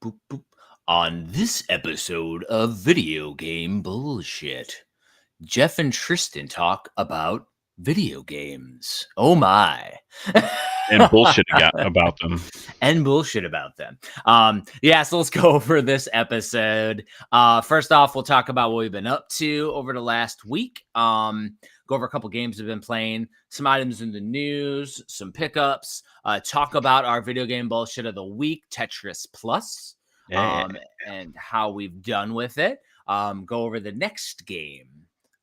boop, boop. On this episode of Video Game Bullshit, Jeff and Tristan talk about video games. Oh my. And bullshit about them. And bullshit about them. So let's go over this episode. First off, we'll talk about what we've been up to over the last week. Go over a couple games we've been playing, some items in the news, some pickups, talk about our video game bullshit of the week, Tetris Plus, and how we've done with it. Go over the next game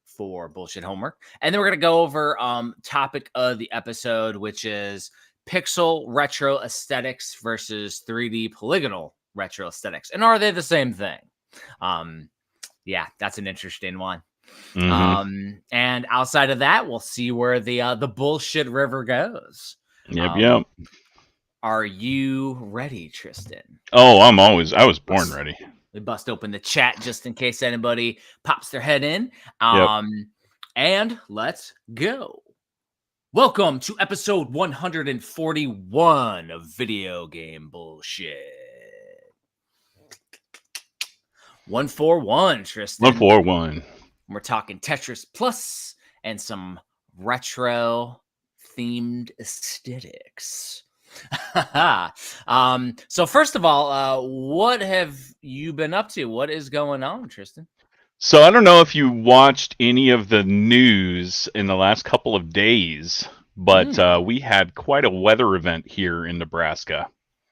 for bullshit homework. And then we're going to go over topic of the episode, which is pixel retro aesthetics versus 3D polygonal retro aesthetics. And are they the same thing? That's an interesting one. Mm-hmm. And outside of that, we'll see where the bullshit river goes. Yep. Are you ready, Tristan? Oh, I was born ready. We bust open the chat just in case anybody pops their head in. And let's go. Welcome to episode 141 of Video Game Bullshit. 141, Tristan. 141. We're talking Tetris Plus and some retro themed aesthetics. So first of all, what have you been up to? What is going on, Tristan? So I don't know if you watched any of the news in the last couple of days, but we had quite a weather event here in Nebraska.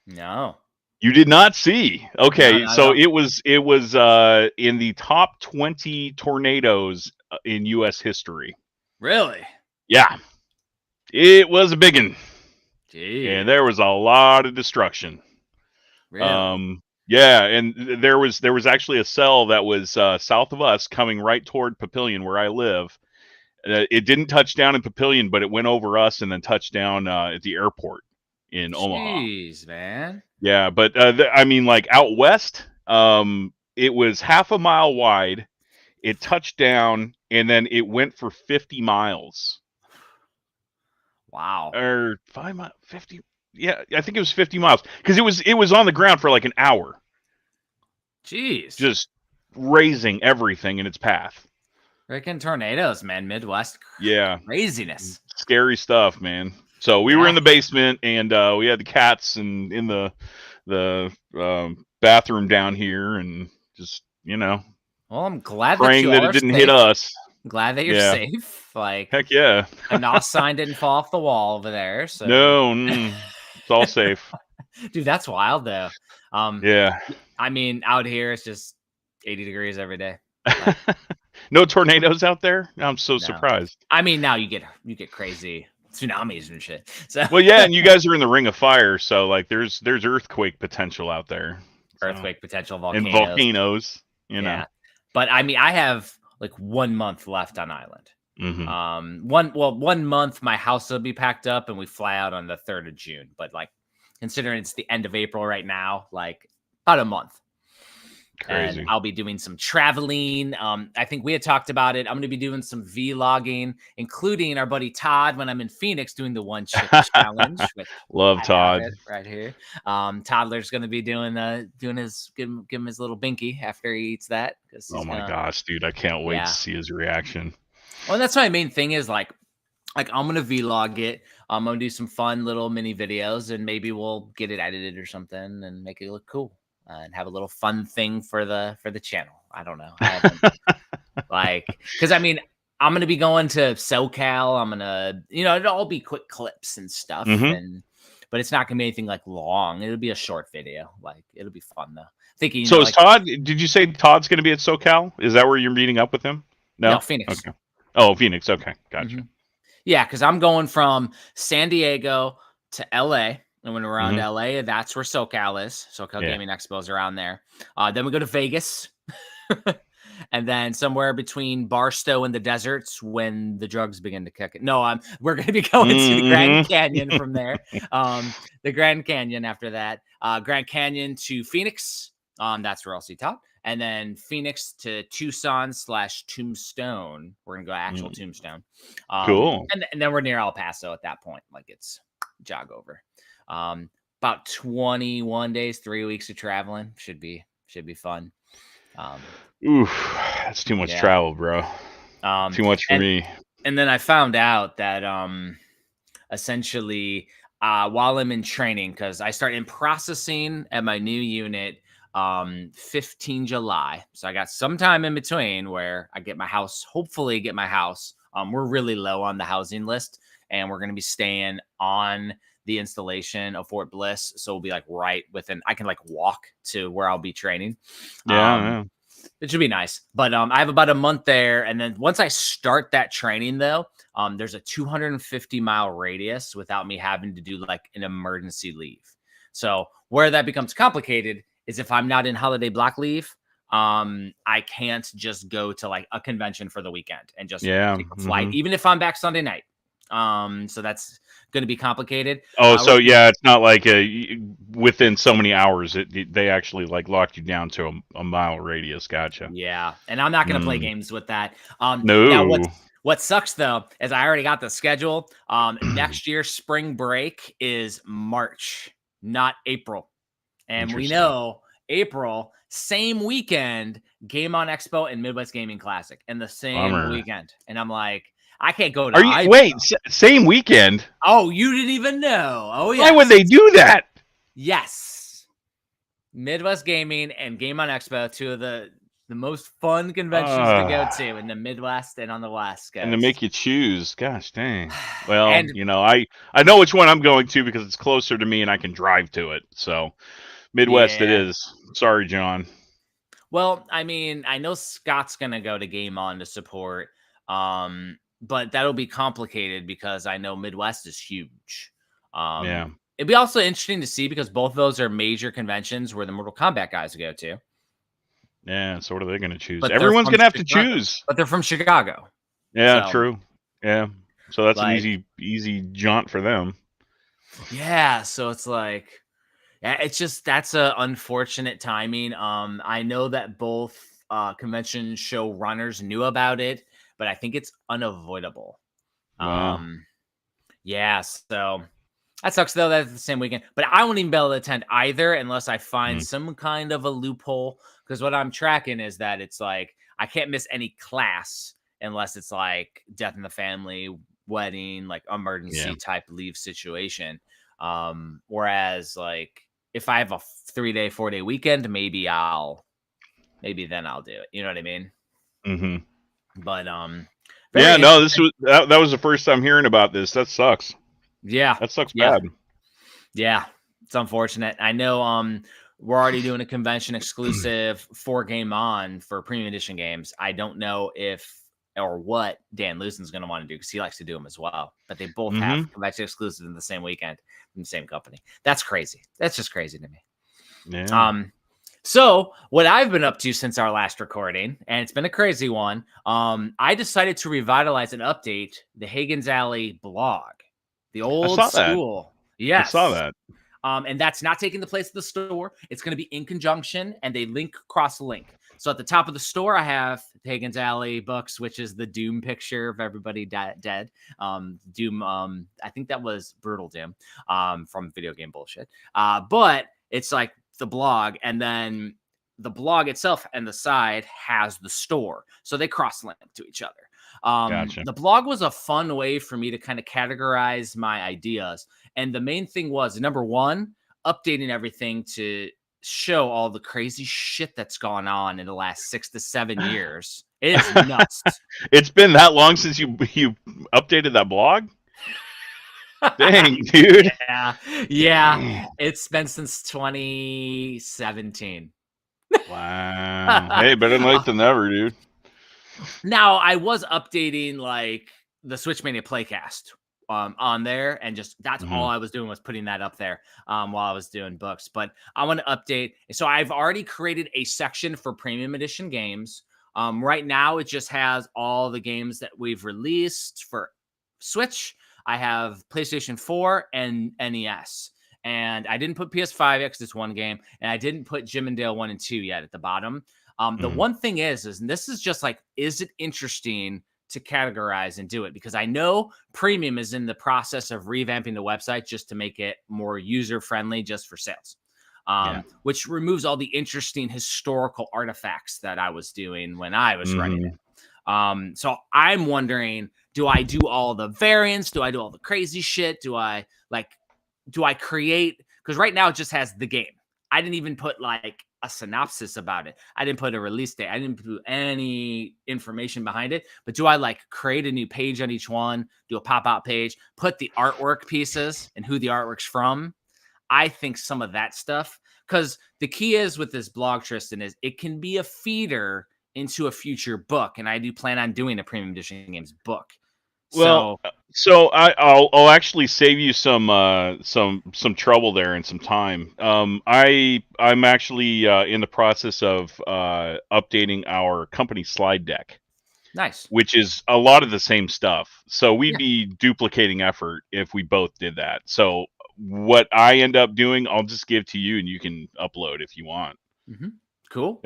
No. You did not see. Okay, No, so it was in the top 20 tornadoes in U.S. history. Really? Yeah. It was a big one. Gee. And there was a lot of destruction. Really? Yeah, and there was actually a cell that was south of us coming right toward Papillion, where I live. It didn't touch down in Papillion, but it went over us and then touched down at the airport in Omaha. Jeez, man. Yeah, but like out west, it was half a mile wide. It touched down, and then it went for 50 miles. Wow. Or 5 miles, 50. Yeah, I think it was 50 miles because it was on the ground for like an hour. Jeez. Just raising everything in its path. Freaking tornadoes, man. Midwest. Yeah. Craziness. Scary stuff, man. So we were in the basement, and we had the cats and in the bathroom down here, and just Well, I'm glad praying that it didn't safe. Hit us. I'm glad that you're safe. Like, heck yeah. A NOS sign didn't fall off the wall over there. So no, it's all safe. Dude, that's wild though. Yeah. I mean, out here it's just 80 degrees every day. No tornadoes out there? I'm so surprised. I mean, now you get crazy tsunamis and shit. So well, yeah, and you guys are in the ring of fire, so like there's earthquake potential out there. Earthquake potential, volcanoes. You know. But I mean, I have like 1 month left on island. Mm-hmm. 1 month my house will be packed up and we fly out on the 3rd of June. But like considering it's the end of April right now, like about a month. Crazy. And I'll be doing some traveling. I think we had talked about it. I'm going to be doing some vlogging, including our buddy Todd when I'm in Phoenix doing the one chip challenge. Love Todd right here. Toddler's going to be doing his give him his little binky after he eats that. Oh my gosh, dude! I can't wait to see his reaction. Well, that's my main thing is like I'm gonna vlog it. I'm gonna do some fun little mini videos, and maybe we'll get it edited or something and make it look cool. And have a little fun thing for the channel. I don't know. Because I mean, I'm gonna be going to SoCal. I'm gonna, it'll all be quick clips and stuff, but it's not gonna be anything like long. It'll be a short video. Like it'll be fun though. Thinking. So is Todd? Did you say Todd's gonna be at SoCal? Is that where you're meeting up with him? No, Phoenix. Okay. Oh, Phoenix. Okay, gotcha. Yeah, because I'm going from San Diego to LA. And when we're around LA, that's where SoCal is. SoCal Gaming Expo is around there. Then we go to Vegas. And then somewhere between Barstow and the deserts when the drugs begin to kick it. No, we're going to be going to the Grand Canyon from there. The Grand Canyon after that. Grand Canyon to Phoenix. That's where I'll see Todd. And then Phoenix to Tucson/Tombstone. We're going to go actual Tombstone. Cool. And then we're near El Paso at that point. Like it's jog over. about 21 days, 3 weeks of traveling. Should be fun. Oof, that's too much travel, bro. Too much for me. And then I found out that essentially while I'm in training, because I start in processing at my new unit 15 July. So I got some time in between where I get my house, hopefully get my house. We're really low on the housing list, and we're going to be staying on the installation of Fort Bliss. So we'll be like right within, I can like walk to where I'll be training. Yeah. It should be nice. But I have about a month there. And then once I start that training, though, there's a 250-mile radius without me having to do like an emergency leave. So where that becomes complicated is if I'm not in holiday block leave, I can't just go to like a convention for the weekend and just take a flight, even if I'm back Sunday night. So that's going to be complicated. So yeah, it's not like within so many hours. They actually like locked you down to a mile radius. Gotcha. Yeah, and I'm not going to play games with that. No. Now what sucks though is I already got the schedule. Next year spring break is March, not April, and we know April same weekend Game On Expo and Midwest Gaming Classic in the same weekend, and I'm like, I can't go to same weekend? Oh, you didn't even know. Oh, yeah. Why would they do that? Yes. Midwest Gaming and Game On Expo, two of the most fun conventions to go to in the Midwest and on the West Coast. And to make you choose. Gosh dang. Well, I know which one I'm going to because it's closer to me and I can drive to it. So Midwest it is. Sorry, John. Well, I mean, I know Scott's going to go to Game On to support. But that'll be complicated because I know Midwest is huge. It'd be also interesting to see because both of those are major conventions where the Mortal Kombat guys go to. Yeah, so what are they going to choose? Everyone's going to have to choose. But they're from Chicago. Yeah, true. Yeah. So that's an easy jaunt for them. Yeah, so it's like, it's just, that's a unfortunate timing. I know that both convention show runners knew about it, but I think it's unavoidable. Wow. Yeah, so that sucks though. That's the same weekend, but I won't even be able to attend either unless I find some kind of a loophole. Because what I'm tracking is that it's like I can't miss any class unless it's like death in the family, wedding, like emergency type leave situation. Whereas like if I have a 3-day, 4-day weekend, maybe then I'll do it. You know what I mean? Mm-hmm. But that was the first time hearing about this. That sucks. Yeah, that sucks bad. Yeah, it's unfortunate. I know we're already doing a convention exclusive for Game On for premium edition games. I don't know if or what Dan Lucent's going to want to do because he likes to do them as well. But they both have convention exclusives in the same weekend from the same company. That's crazy. That's just crazy to me. Yeah. So what I've been up to since our last recording, and it's been a crazy one, I decided to revitalize and update the Hagen's Alley blog, the old school. Yes. I saw that. And that's not taking the place of the store. It's going to be in conjunction, and they cross-link. So at the top of the store, I have Hagen's Alley books, which is the Doom picture of everybody dead. Doom, I think that was Brutal Doom from Video Game Bullshit. But it's like the blog, and then the blog itself and the side has the store. So they cross-link to each other. Gotcha. The blog was a fun way for me to kind of categorize my ideas. And the main thing was, number one, updating everything to show all the crazy shit that's gone on in the last 6 to 7 years. It is nuts. It's been that long since you updated that blog? Dang, dude. Yeah. It's been since 2017. Wow. Hey, better late than never, dude. Now, I was updating like the Switch Mania Playcast on there, and just that's all I was doing was putting that up there while I was doing books. But I want to update. So I've already created a section for premium edition games. Right now, it just has all the games that we've released for Switch. I have PlayStation 4 and NES. And I didn't put PS5 yet because it's one game. And I didn't put Jim and Dale 1 and 2 yet at the bottom. The one thing is, and this is just like, is it interesting to categorize and do it, because I know premium is in the process of revamping the website just to make it more user friendly just for sales. Which removes all the interesting historical artifacts that I was doing when I was running it. So I'm wondering, do I do all the variants? Do I do all the crazy shit? Do I create? Because right now it just has the game. I didn't even put like a synopsis about it. I didn't put a release date. I didn't put any information behind it. But do I like create a new page on each one, do a pop-out page, put the artwork pieces and who the artwork's from? I think some of that stuff, because the key is with this blog, Tristan, is it can be a feeder into a future book. And I do plan on doing a premium edition games book. Well, so I'll actually save you some trouble there and some time. I'm actually in the process of updating our company slide deck. Nice. Which is a lot of the same stuff. So we'd be duplicating effort if we both did that. So what I end up doing, I'll just give to you and you can upload if you want. Cool.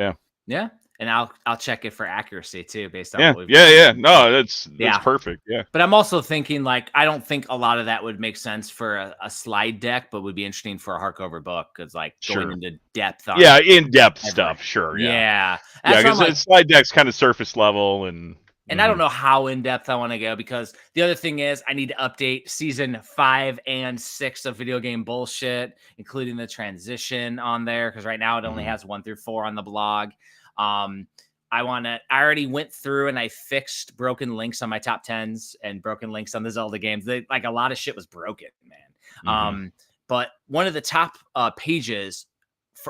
Yeah. And I'll check it for accuracy too, based on what we've No, that's perfect. Yeah. But I'm also thinking, like, I don't think a lot of that would make sense for a slide deck, but would be interesting for a hardcover book, because like going into depth on in-depth stuff. Sure. Yeah. Because slide deck's kind of surface level and I don't know how in-depth I want to go, because the other thing is I need to update season 5 and 6 of Video Game Bullshit, including the transition on there, because right now it only has 1 through 4 on the blog. I already went through and I fixed broken links on my top 10s and broken links on the Zelda games. Like a lot of shit was broken, man. But one of the top pages,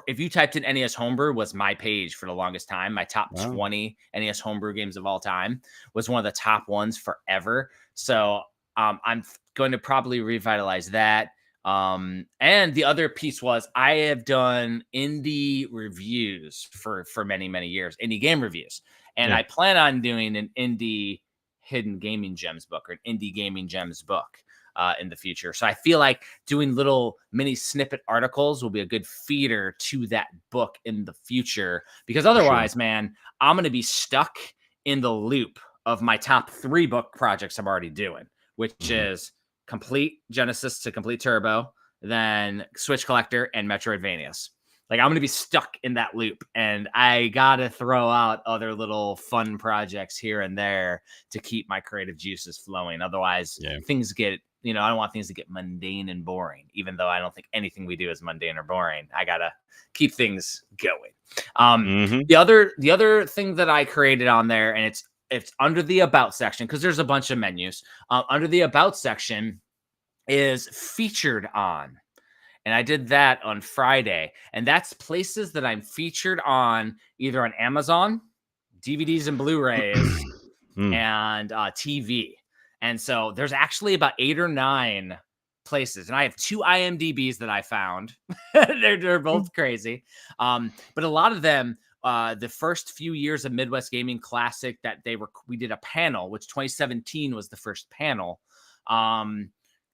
if you typed in NES Homebrew, was my page for the longest time. My top 20 NES Homebrew games of all time was one of the top ones forever. So I'm going to probably revitalize that. And the other piece was I have done indie reviews for many, many years, indie game reviews. And I plan on doing an indie hidden gaming gems book, or an indie gaming gems book in the future. So I feel like doing little mini snippet articles will be a good feeder to that book in the future, because otherwise, man, I'm going to be stuck in the loop of my top 3 book projects I'm already doing, which is Complete Genesis to Complete Turbo, then Switch Collector and Metroidvanias. Like, I'm going to be stuck in that loop, and I got to throw out other little fun projects here and there to keep my creative juices flowing. Otherwise, things get, I don't want things to get mundane and boring, even though I don't think anything we do is mundane or boring. I got to keep things going. The other thing that I created on there, and it's under the About section, because there's a bunch of menus. Under the About section is Featured On. And I did that on Friday. And that's places that I'm featured on, either on Amazon, DVDs and Blu-rays, and TV. And so there's actually about 8 or 9 places. And I have 2 IMDb's that I found. they're both crazy. But a lot of them, the first few years of Midwest Gaming Classic that we did a panel, which 2017 was the first panel.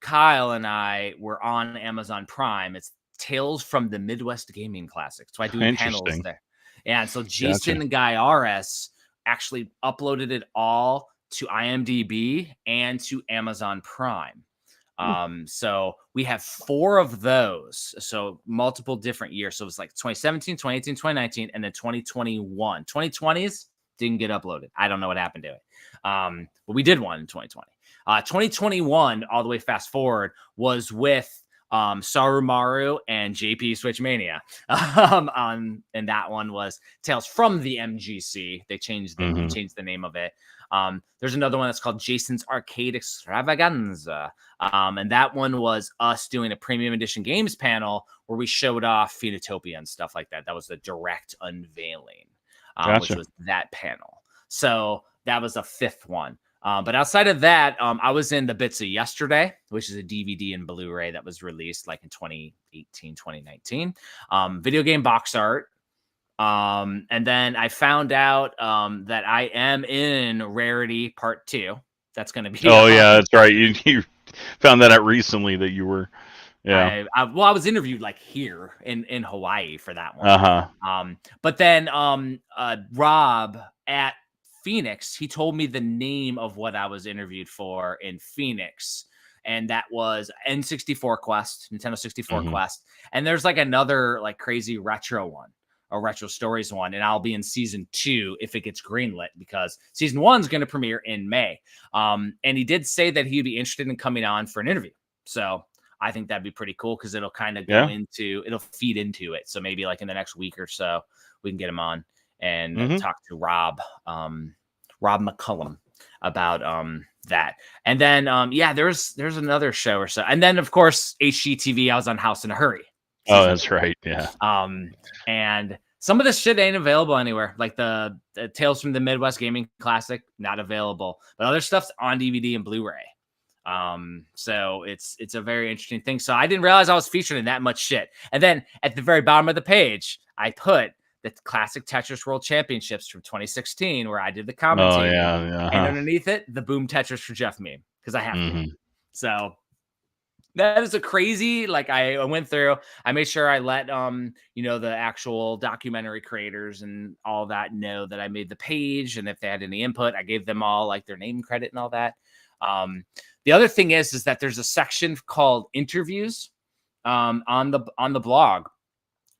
Kyle and I were on Amazon Prime. It's Tales from the Midwest Gaming Classic. So I do panels there. And so Jason and Guy RS actually uploaded it all to IMDb and to Amazon Prime. So we have 4 of those. So multiple different years. So it was like 2017, 2018, 2019, and then 2021. 2020s didn't get uploaded. I don't know what happened to it. But we did one in 2020. 2021, all the way fast forward, was with Sarumaru and JP Switch Mania. And that one was Tales from the MGC. They changed the name of it. There's another one that's called Jason's Arcade Extravaganza. And that one was us doing a premium edition games panel where we showed off Phenotopia and stuff like that. That was the direct unveiling, which was that panel. So that was a 5th one. But outside of that, I was in the Bits of Yesterday, which is a DVD and Blu-ray that was released like in 2018, 2019. Video game box art. And then I found out that I am in Rarity Part 2. That's going to be. Oh, yeah, that's right. You found that out recently that you were. Yeah. I was interviewed like here in Hawaii for that one. But then Rob at Phoenix, he told me the name of what I was interviewed for in Phoenix. And that was N64 Quest, Nintendo 64 Quest. And there's like another like crazy retro one, a retro stories one. And I'll be in season 2 if it gets greenlit, because season 1 is going to premiere in May. And he did say that he'd be interested in coming on for an interview. So I think that'd be pretty cool, because it'll kind of go it'll feed into it. So maybe like in the next week or so, we can get him on and talk to Rob McCullum about that. And then there's another show or so. And then of course HGTV, I was on House in a Hurry. Oh, that's right. Yeah. And some of this shit ain't available anywhere. Like the Tales from the Midwest Gaming Classic, not available. But other stuff's on DVD and Blu-ray. So it's a very interesting thing. So I didn't realize I was featured in that much shit. And then at the very bottom of the page, I put the Classic Tetris World Championships from 2016, where I did the commentary. And underneath it, the Boom Tetris for Jeff meme, because I have to. So that is a crazy, like I went through, I made sure I let, the actual documentary creators and all that know that I made the page. And if they had any input, I gave them all like their name credit and all that. The other thing is that there's a section called interviews, on the blog.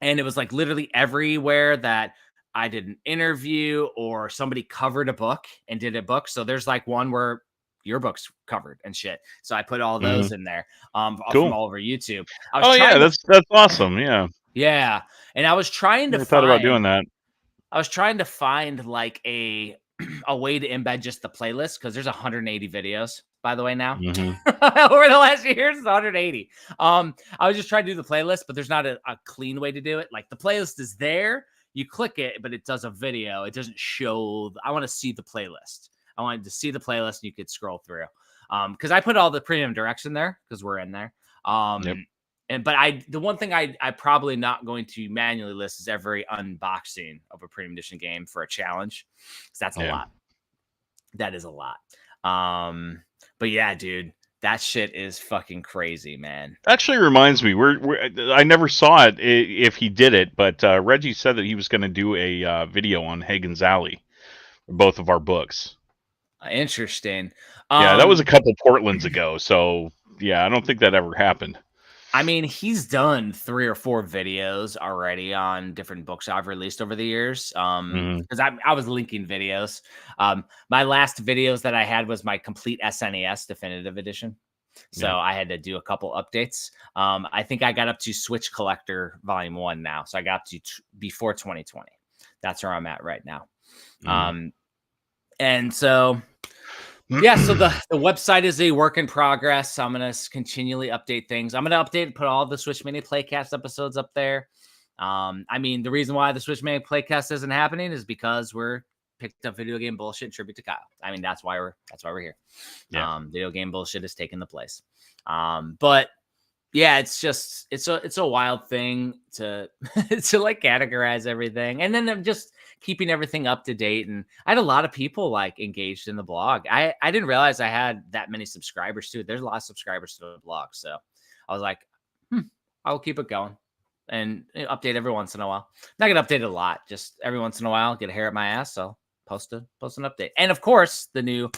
And it was like literally everywhere that I did an interview or somebody covered a book and did a book. So there's like one where your book's covered and shit. So I put all those in there, from all over YouTube. That's awesome. Yeah. Yeah. And I was trying to thought about doing that. I was trying to find like a way to embed just the playlist, because there's 180 videos, by the way, now. Over the last years, it's 180. I was just trying to do the playlist, but there's not a clean way to do it. Like the playlist is there, you click it, but it does a video. It doesn't show. I want to see the playlist. I wanted to see the playlist, and you could scroll through. Because I put all the premium directs in there, because we're in there. But the one thing I probably not going to manually list is every unboxing of a premium edition game for a challenge, because that's a lot. That is a lot. But yeah, dude, that shit is fucking crazy, man. Actually reminds me, I never saw it if he did it, but Reggie said that he was going to do a video on Hagen's Alley, both of our books. Interesting. Yeah, that was a couple Portlands ago, so yeah, I don't think that ever happened. I mean, he's done 3 or 4 videos already on different books I've released over the years. Because I was linking videos. My last videos that I had was my complete SNES Definitive Edition. So I had to do a couple updates. I think I got up to Switch Collector Volume 1 now. So I got up to before 2020. That's where I'm at right now. And so... yeah, so the website is a work in progress. I'm going to continually update things. I'm going to update and put all the Switch Mania Playcast episodes up there. I mean, the reason why the Switch Mania Playcast isn't happening is because we're picked up video game bullshit in tribute to Kyle. I mean, that's why we're here. Yeah. Video game bullshit has taken the place. But yeah, it's a wild thing to like categorize everything. And then I'm just keeping everything up to date. And I had a lot of people like engaged in the blog. I didn't realize I had that many subscribers too. There's a lot of subscribers to the blog. So I was like, I'll keep it going and update every once in a while. Not going to update it a lot, just every once in a while, get a hair at my ass. So post an update. And of course, the new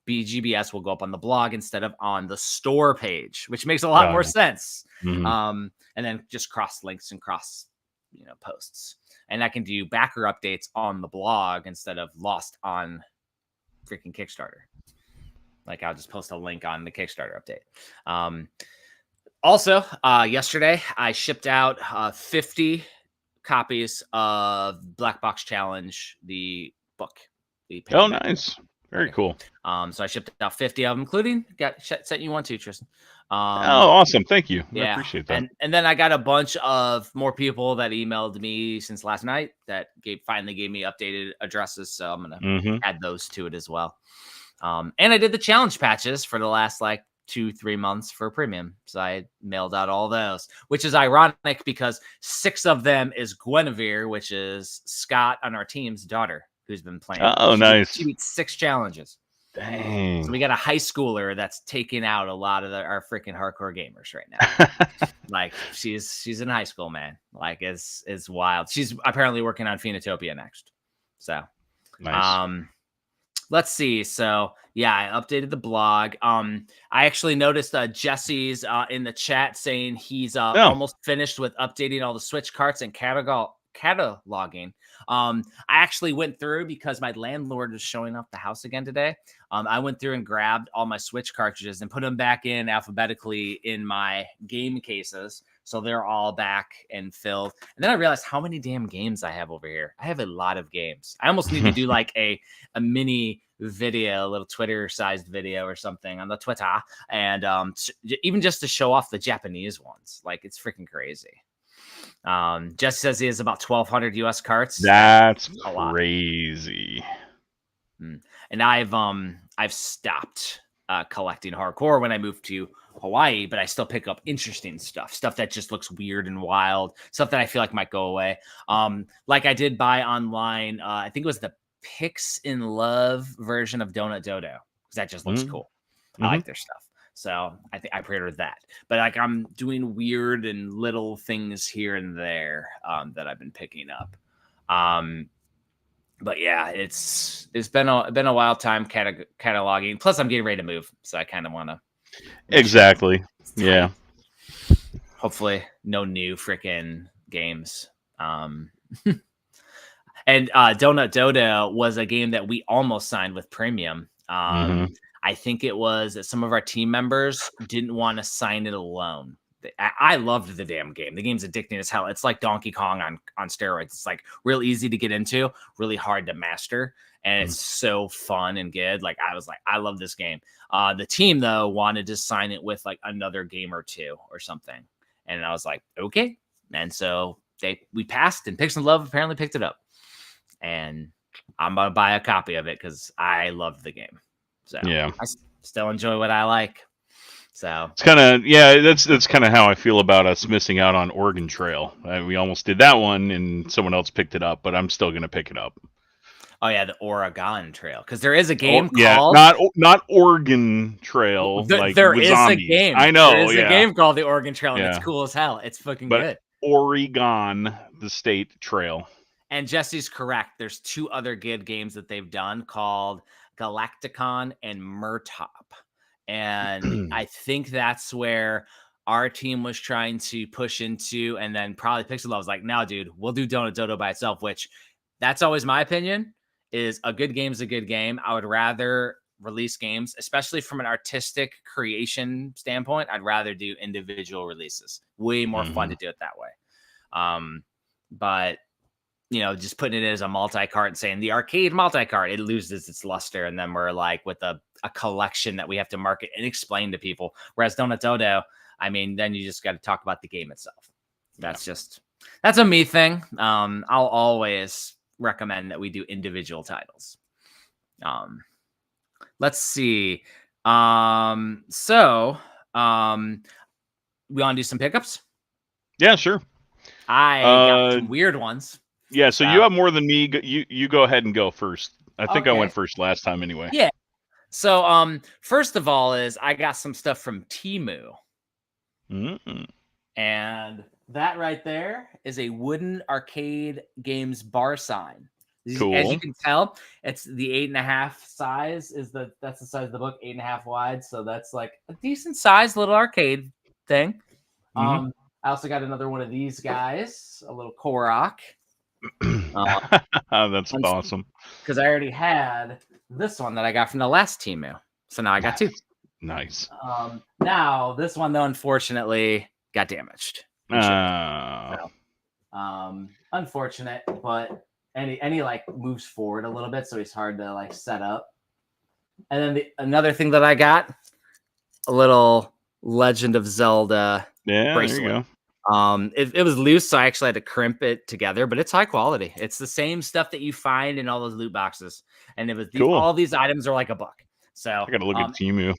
VGBS will go up on the blog instead of on the store page, which makes a lot more sense. And then just cross links and cross, posts. And I can do backer updates on the blog instead of lost on freaking Kickstarter. Like I'll just post a link on the Kickstarter update. Also, yesterday I shipped out 50 copies of Black Box Challenge, the book. Oh, nice. Very cool. So I shipped out 50 of them, including sent you one too, Tristan. Awesome. Thank you. Yeah. I appreciate that. And then I got a bunch of more people that emailed me since last night that finally gave me updated addresses. So I'm going to add those to it as well. And I did the challenge patches for the last 2-3 months for premium. So I mailed out all those, which is ironic because 6 of them is Guinevere, which is Scott on our team's daughter, who's been playing. Oh, nice. She beat 6 challenges. Dang. So we got a high schooler that's taking out a lot of our freaking hardcore gamers right now. She's in high school, man. It's wild. She's apparently working on Phoenotopia next. So, nice. Let's see. So yeah, I updated the blog. I actually noticed Jesse's in the chat saying he's Oh, almost finished with updating all the Switch carts and cataloging. I actually went through because my landlord was showing up the house again today. I went through and grabbed all my Switch cartridges and put them back in alphabetically in my game cases. So they're all back and filled. And then I realized how many damn games I have over here. I have a lot of games. I almost need to do like a mini video, a little Twitter sized video or something on the Twitter. And even just to show off the Japanese ones. Like it's freaking crazy. Jesse says he has about 1,200 US carts. That's crazy. And I've stopped collecting hardcore when I moved to Hawaii, but I still pick up interesting stuff that just looks weird and wild, stuff that I feel like might go away. Like I did buy online, I think it was the Pix in Love version of Donut Dodo because that just looks cool. I like their stuff. So I think I pre-ordered that, but like I'm doing weird and little things here and there that I've been picking up. But yeah, it's been a wild time cataloging. Plus, I'm getting ready to move, so I kind of want to. Exactly. Yeah. Hopefully, no new freaking games. And Donut Dodo was a game that we almost signed with Premium. I think it was that some of our team members didn't want to sign it alone. I loved the damn game. The game's addicting as hell. It's like Donkey Kong on steroids. It's like real easy to get into, really hard to master, and it's so fun and good. Like I was like, I love this game. The team though wanted to sign it with like another game or two or something, and I was like, okay. And so we passed, and Pix and Love apparently picked it up, and I'm gonna buy a copy of it because I loved the game. So yeah, I still enjoy what I like. So it's kind of that's kind of how I feel about us missing out on Oregon Trail. We almost did that one, and someone else picked it up, but I'm still gonna pick it up. Oh yeah, the Oregon Trail, because there is a game called not Oregon Trail. There is zombies. A game. I know. There is a game called the Oregon Trail, and it's cool as hell. It's fucking good. Oregon, the state trail. And Jesse's correct. There's two other good games that they've done called Galacticon and Murtop. And I think that's where our team was trying to push into, and then probably Pixel was like, no, dude, we'll do Donut Dodo by itself, which that's always my opinion, is a good game is a good game. I would rather release games, especially from an artistic creation standpoint. I'd rather do individual releases. Way more fun to do it that way. But just putting it as a multi-cart and saying the arcade multi-cart, it loses its luster. And then we're like with a collection that we have to market and explain to people. Whereas Donut Dodo, I mean, then you just got to talk about the game itself. That's a me thing. I'll always recommend that we do individual titles. Let's see. We want to do some pickups? Yeah, sure. I got some weird ones. Yeah, so you have more than me. You go ahead and go first. I think I went first last time anyway. Yeah. So first of all is I got some stuff from Temu. And that right there is a wooden arcade games bar sign. Cool. As you can tell, it's the 8.5 size that's the size of the book, 8.5 wide. So that's like a decent sized little arcade thing. I also got another one of these guys, a little Korok. That's awesome. Because I already had this one that I got from the last Temu. So now I got two. Nice. Now this one though, unfortunately, got damaged. Unfortunate, but any like moves forward a little bit, so he's hard to like set up. And then another thing that I got, a little Legend of Zelda bracelet. There you go. It was loose, so I actually had to crimp it together, but it's high quality. It's the same stuff that you find in all those loot boxes, and it was all these items are like $1. So I gotta look at Temu.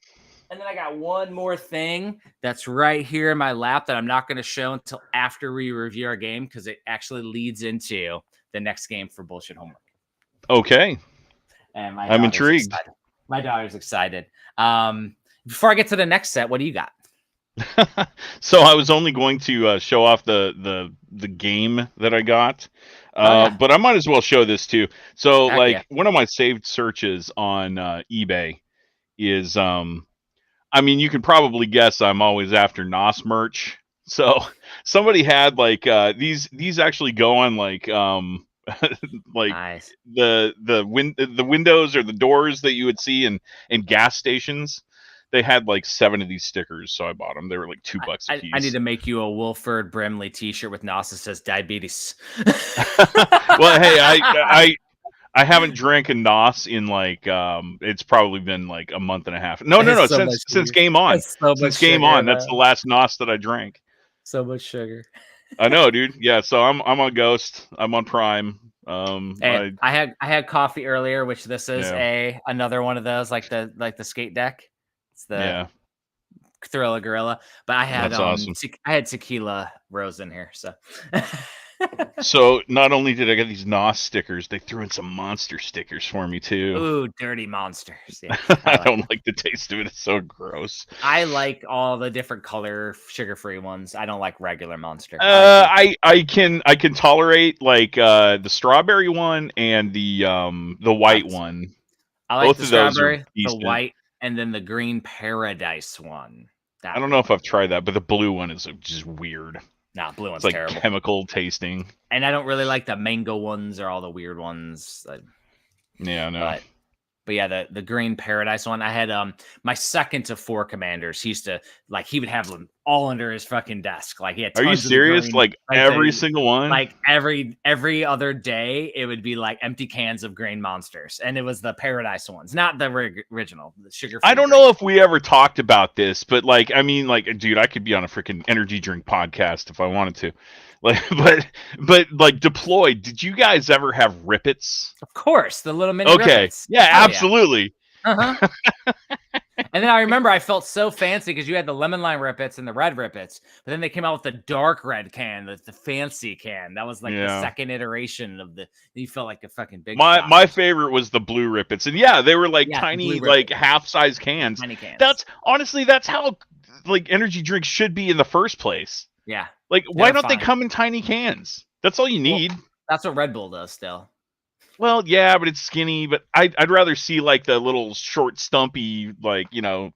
And then I got one more thing that's right here in my lap that I'm not going to show until after we review our game, because it actually leads into the next game for Bullshit Homework. Okay. And I'm intrigued. Excited. My daughter's excited. Before I get to the next set, what do you got? So I was only going to show off the game that I got. But I might as well show this too. So, Heck like, yeah. one of my saved searches on eBay is, I mean, you can probably guess I'm always after NOS merch. So, somebody had like these actually go on like like Nice. the windows or the doors that you would see in gas stations. They had like 7 of these stickers, so I bought them. They were like $2 a piece. I need to make you a Wilford Brimley T-shirt with NOS that says diabetes. Well, hey, I haven't drank a NOS in like it's probably been like a month and a half. No, So since Game On. That's so Since much Game sugar, On, that's the last NOS that I drank. So much sugar. I know, dude. Yeah, so I'm on Ghost. I'm on Prime. Hey, I had coffee earlier, which this is another one of those like the skate deck. It's the Thriller Gorilla, but I had awesome. I had tequila rose in here, so. So not only did I get these NOS stickers, they threw in some monster stickers for me too. Ooh, dirty monsters! Yeah, I don't like the taste of it. It's so gross. I like all the different color sugar-free ones. I don't like regular Monster. I can tolerate like the strawberry one and the white one. I like both the of those strawberry, are the decent. white, and then the green paradise one. I don't know if I've tried that, but the blue one is just weird. Nah, blue one's it's like terrible. Chemical tasting. And I don't really like the mango ones or all the weird ones. Yeah, no. But yeah, the green paradise one. I had my second to 4 commanders. He used to he would have them all under his fucking desk. Like he had tons Are you serious? Green, like every single one? Like every other day, it would be like empty cans of green monsters, and it was the paradise ones, not the original, the sugar. I don't know if we ever talked about this, but like, I mean, like, dude, I could be on a freaking energy drink podcast if I wanted to. Like, but like, Deployed. Did you guys ever have Rippets? Of course, the little mini. Okay, Rippets. Yeah, absolutely. Yeah. And then I remember I felt so fancy because you had the lemon lime Rippets and the red Rippets, but then they came out with the dark red can, the fancy can. That was like the second iteration of the. You felt like a fucking big. My favorite was the blue Rippets, and they were like tiny, like half-size cans. Tiny cans. That's how like energy drinks should be in the first place. Yeah. Like, why don't they come in tiny cans? That's all you need. Well, that's what Red Bull does still. Well, yeah, but it's skinny. But I'd rather see like the little short, stumpy, like, and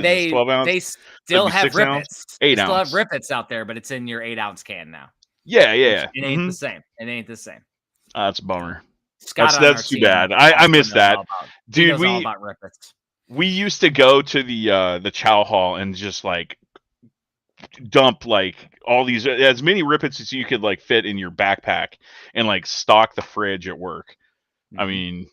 they 12 ounce? They still have Rippets. 8 ounce. Still have Rippets out there, but it's in your 8 ounce can now. Yeah. It ain't the same. It ain't the same. That's a bummer. Scott that's too bad. I missed that, dude. We used to go to the chow hall and just like dump like all these as many Rippets as you could like fit in your backpack and like stock the fridge at work. I mean,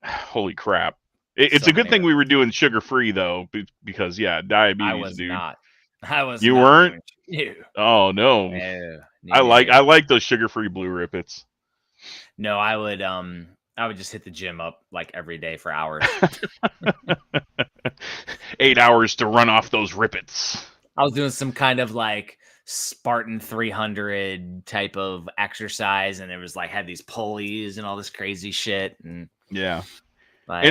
holy crap. It's a good thing we were doing sugar free though, because diabetes. I was dude. not. I was. You not weren't. Oh no. No. I like those sugar free blue Rippets. No, I would just hit the gym up like every day for hours. 8 hours to run off those Rippets. I was doing some kind of like Spartan 300 type of exercise, and it was like had these pulleys and all this crazy shit. And and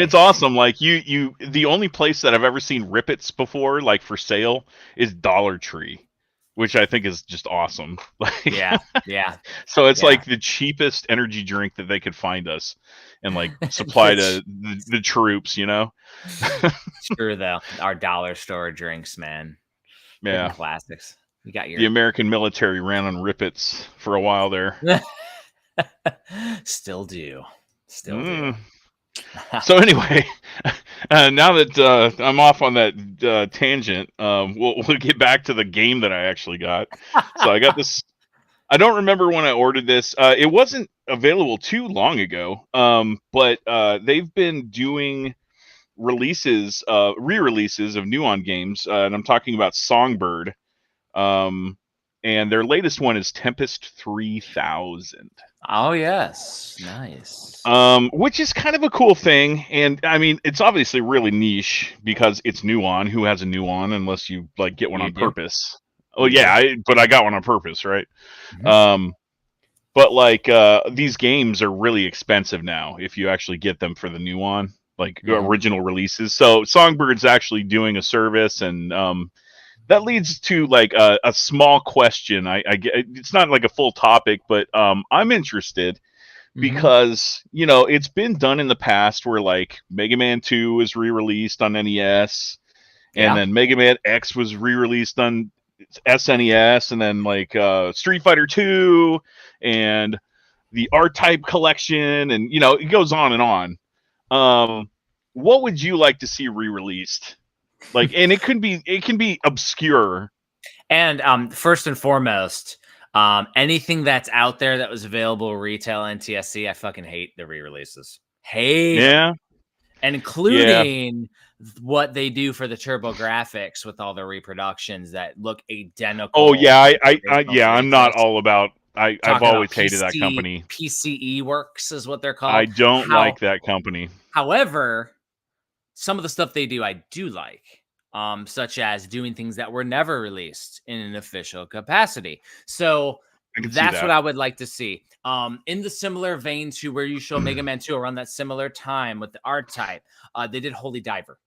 it's awesome. Like the only place that I've ever seen Rippets before, like for sale, is Dollar Tree, which I think is just awesome. Yeah. So it's like the cheapest energy drink that they could find us and like supply to the troops, Screw our dollar store drinks, man. Yeah. Classics. You got the American military ran on Rippets for a while there. Still do. So anyway, now that I'm off on that tangent, we'll get back to the game that I actually got. So I got this. I don't remember when I ordered this. It wasn't available too long ago, but they've been doing re-releases of Nuon games, and I'm talking about Songbird. And their latest one is Tempest 3000. Oh yes, nice. Which is kind of a cool thing, and I mean, it's obviously really niche because it's Nuon. Who has a Nuon unless you like get one on purpose? Oh yeah, but I got one on purpose, right? Mm-hmm. But like these games are really expensive now if you actually get them for the Nuon, like original releases. So Songbird's actually doing a service, and that leads to like a small question. I get it's not like a full topic, but I'm interested because it's been done in the past where like Mega Man 2 was re-released on NES, and then Mega Man X was re-released on SNES, and then like Street Fighter 2 and the R-Type collection, and it goes on and on. What would you like to see re-released? Like, and it can be obscure. And first and foremost, anything that's out there that was available retail NTSC, I fucking hate the re-releases. Yeah. And including what they do for the Turbo graphics with all the reproductions that look identical. Oh yeah, I'm not all about. I've always hated that company. PCE Works is what they're called. I don't like that company. However, some of the stuff they do, I do like. Such as doing things that were never released in an official capacity. So that's what I would like to see. In the similar vein to where you show Mega Man 2 around that similar time with the R-Type, they did Holy Diver.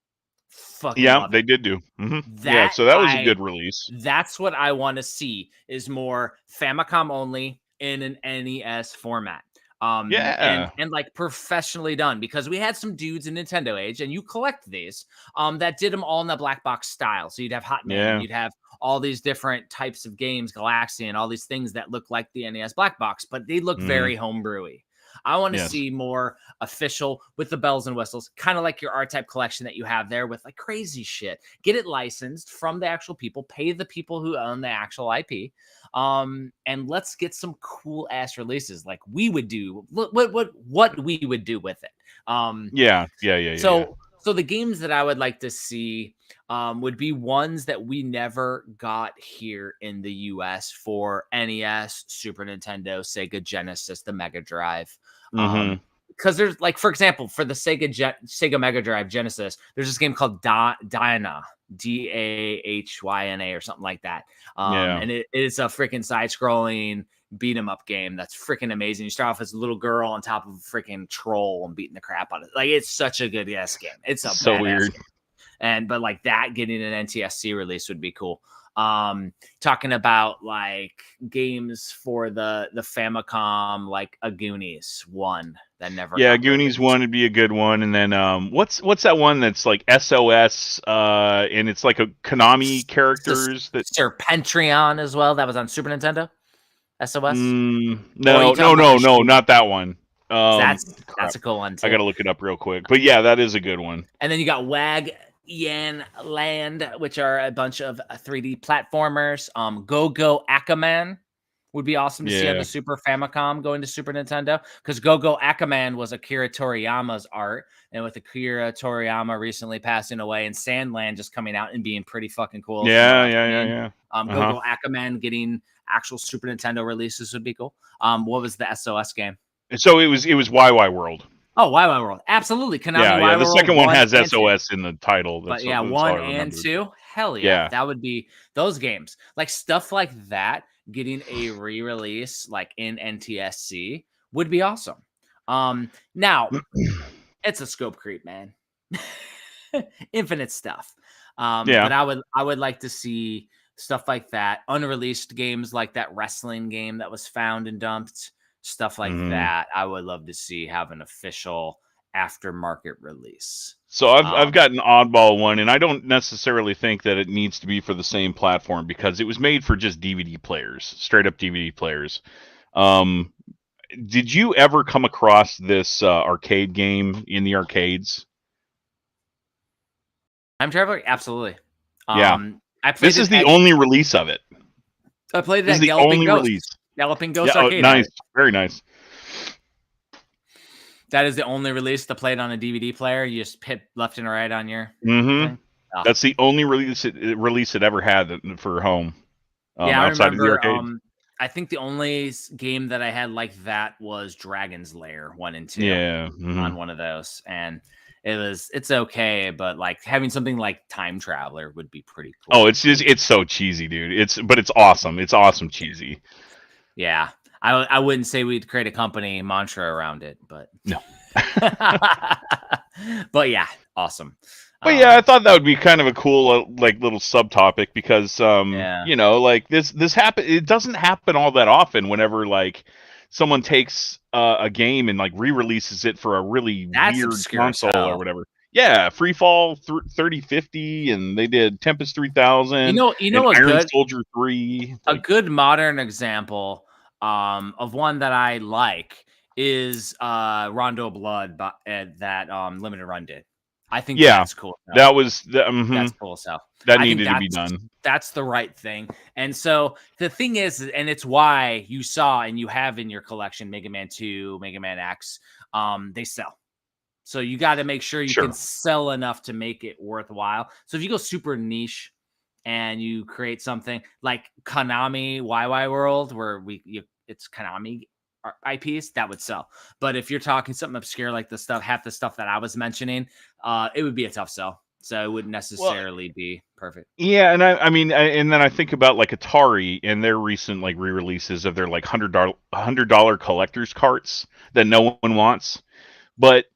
They did do. So that was a good release. That's what I want to see, is more Famicom only in an NES format. And like professionally done, because we had some dudes in Nintendo age, and you collect these that did them all in the black box style. So you'd have Hot Man, you'd have all these different types of games, Galaxian, all these things that look like the NES black box, but they look very homebrewy. I want to see more official with the bells and whistles, kind of like your R-Type collection that you have there with like crazy shit. Get it licensed from the actual people, pay the people who own the actual IP. And let's get some cool ass releases like we would do. What we would do with it. So the games that I would like to see would be ones that we never got here in the US for NES, Super Nintendo, Sega Genesis, the Mega Drive. Because there's like, for example, for the Sega Mega Drive Genesis, there's this game called Dahna, DahYna or something like that. And it's a freaking side-scrolling beat 'em up game that's freaking amazing. You start off as a little girl on top of a freaking troll and beating the crap out of it. Like, it's such a good game. It's so weird. But like that getting an NTSC release would be cool. Talking about like games for the Famicom, like a Goonies one that never. Yeah, Goonies one would be a good one. And then what's that one that's like SOS? And it's like a Konami characters that Serpentrion as well. That was on Super Nintendo. SOS? No, not that one. That's a cool one too. I gotta look it up real quick. But yeah, that is a good one. And then you got Wag Yan Land, which are a bunch of 3D platformers. Go Akaman would be awesome to see on the Super Famicom going to Super Nintendo, because Go Akaman was Akira Toriyama's art, and with Akira Toriyama recently passing away and Sandland just coming out and being pretty fucking cool. Go Akaman getting actual Super Nintendo releases would be cool. What was the SOS game? So it was YY World. Oh, YY World, absolutely. Konami the second one has SOS in the title. But 1 and 2, hell yeah, that would be those games. Like stuff like that, getting a re-release like in NTSC would be awesome. Now it's a scope creep, man. Infinite stuff. But I would like to see stuff like that, unreleased games like that wrestling game that was found and dumped. Stuff like that, I would love to see have an official aftermarket release. So I've got an oddball one, and I don't necessarily think that it needs to be for the same platform, because it was made for just DVD players, straight up DVD players. Did you ever come across this arcade game in the arcades? Time Traveler? Absolutely. This is the only release of it. I played it at Galloping Ghost. Galloping Ghost Arcade. Nice. Very nice. That is the only release to play it on a DVD player. You just hit left and right on your thing. Oh. That's the only release it ever had for home. Outside of the arcade. I think the only game that I had like that was Dragon's Lair 1 and 2. On one of those, and it's okay, but like having something like Time Traveler would be pretty cool. Oh, it's so cheesy, dude. It's awesome. It's awesome cheesy. Yeah, I wouldn't say we'd create a company mantra around it, but no. But yeah, awesome. But yeah, I thought that would be kind of a cool like little subtopic because Yeah. like this happen. It doesn't happen all that often. Whenever like someone takes a game and like re-releases it for a really That's weird obscure as console or hell. whatever. Yeah, Freefall 3050, and they did Tempest 3000, You and know Iron Soldier 3. a good modern example of one that I like is Rondo Blood that limited run did. I think Yeah, that's cool. that was That's cool stuff. that I think needed to be done. that's the right thing. And so the thing is, and it's why you saw and you have in your collection Mega Man 2, Mega Man X, they sell. So you got to make sure you can sell enough to make it worthwhile. So if you go super niche and you create something like Konami YY World, where it's Konami IPs, that would sell. But if you're talking something obscure like half the stuff that I was mentioning, it would be a tough sell. So it wouldn't necessarily be perfect. Yeah, and I mean, and then I think about like Atari and their recent like re-releases of their like $100 collector's carts that no one wants. But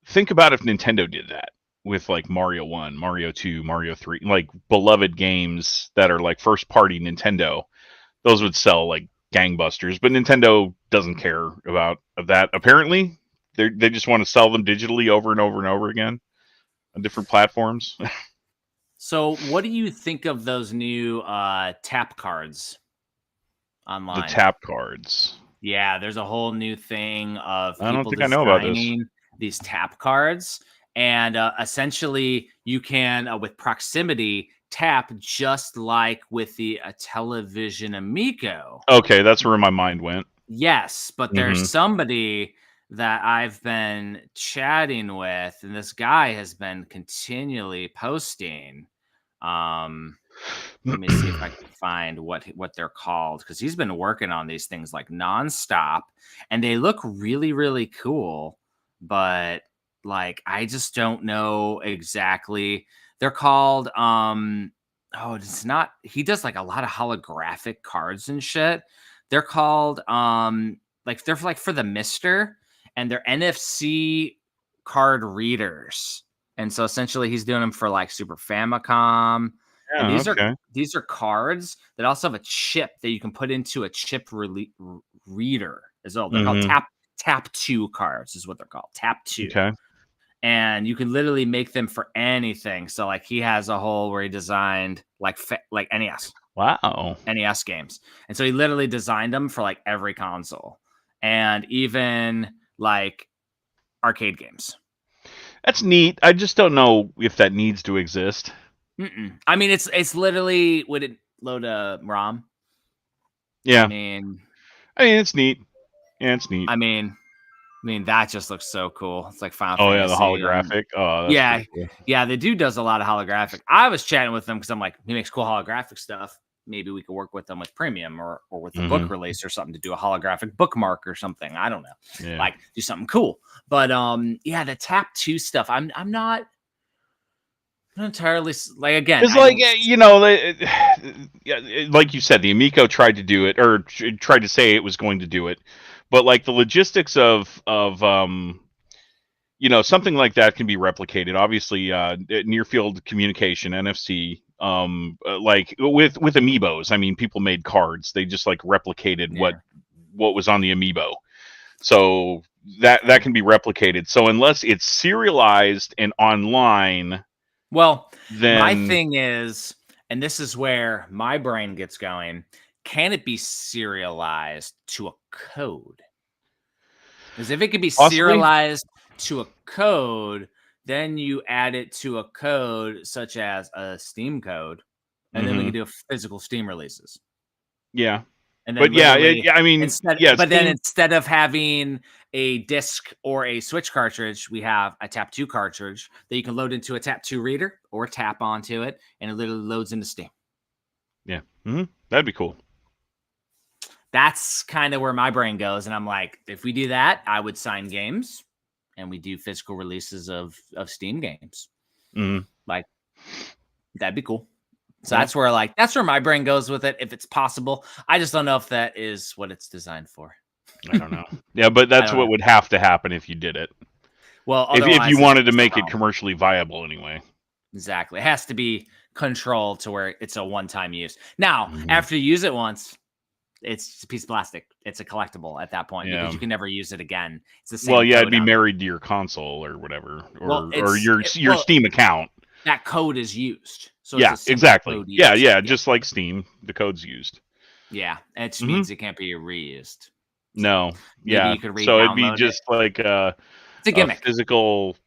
think about if Nintendo did that with like Mario 1, Mario 2, Mario 3, like beloved games that are like first party Nintendo. Those would sell like gangbusters, but Nintendo doesn't care about that. Apparently, they just want to sell them digitally over and over and over again on different platforms. So, what do you think of those new tap cards online? The tap cards. Yeah, there's a whole new thing of people I don't think I know about this. These tap cards, and essentially you can with proximity tap just like with the television Amico. Okay, that's where my mind went. Yes, but there's somebody that I've been chatting with, and this guy has been continually posting. Let me see if I can find what they're called, because he's been working on these things like nonstop, and they look really, really cool. But like, I just don't know exactly. They're called it's not. He does like a lot of holographic cards and shit. They're called like they're like for the Mister, and they're NFC card readers. And so essentially he's doing them for like Super Famicom. Yeah, And these are cards that also have a chip that you can put into a chip reader as well. They're called tap 2 cards is what they're called. Tap 2. Okay. And you can literally make them for anything. So like he has a whole where he designed like NES. Wow. NES games. And so he literally designed them for like every console and even like arcade games. That's neat. I just don't know if that needs to exist. I mean, it's literally, would it load a ROM? Yeah. I mean, it's neat. Yeah, it's neat. I mean, that just looks so cool. It's like Final Fantasy. Yeah, the holographic. That's cool. Yeah, the dude does a lot of holographic. I was chatting with him because I'm like, he makes cool holographic stuff. Maybe we could work with them with premium or with a book release or something to do a holographic bookmark or something. I don't know. Yeah. Like do something cool. But the tap 2 stuff, I'm not entirely like, again. It's like like you said, the Amico tried to do it or tried to say it was going to do it, but like the logistics of something like that can be replicated. Obviously, near field communication, NFC. Like with amiibos, I mean, people made cards. They just like replicated what was on the amiibo, so that can be replicated. So unless it's serialized and online, well, then my thing is, and this is where my brain gets going, can it be serialized to a code? Because if it could be serialized to a code, then you add it to a code such as a Steam code, and then we can do physical Steam releases. Yeah. And then I mean, instead of having a disc or a Switch cartridge, we have a Tap 2 cartridge that you can load into a Tap 2 reader or tap onto it, and it literally loads into Steam. Yeah. That'd be cool. That's kind of where my brain goes. And I'm like, if we do that, I would sign games and we do physical releases of Steam games. Like, that'd be cool. So that's where my brain goes with it. If it's possible, I just don't know if that is what it's designed for. I don't know. Yeah, but that's what would have to happen if you did it. Well, if you wanted to make it commercially viable anyway. Exactly. It has to be controlled to where it's a one-time use. Now, after you use it once, it's just a piece of plastic. It's a collectible at that point because you can never use it again. It's the same. Well, yeah, it'd code be on married to your console or whatever, or Well, your Steam account. That code is used. So Yeah, it's a exactly. code Yeah, used. yeah, just like Steam, the code's used. Yeah, it means it can't be reused. No, maybe yeah. you could So it'd be re-download just like it's a gimmick. physical.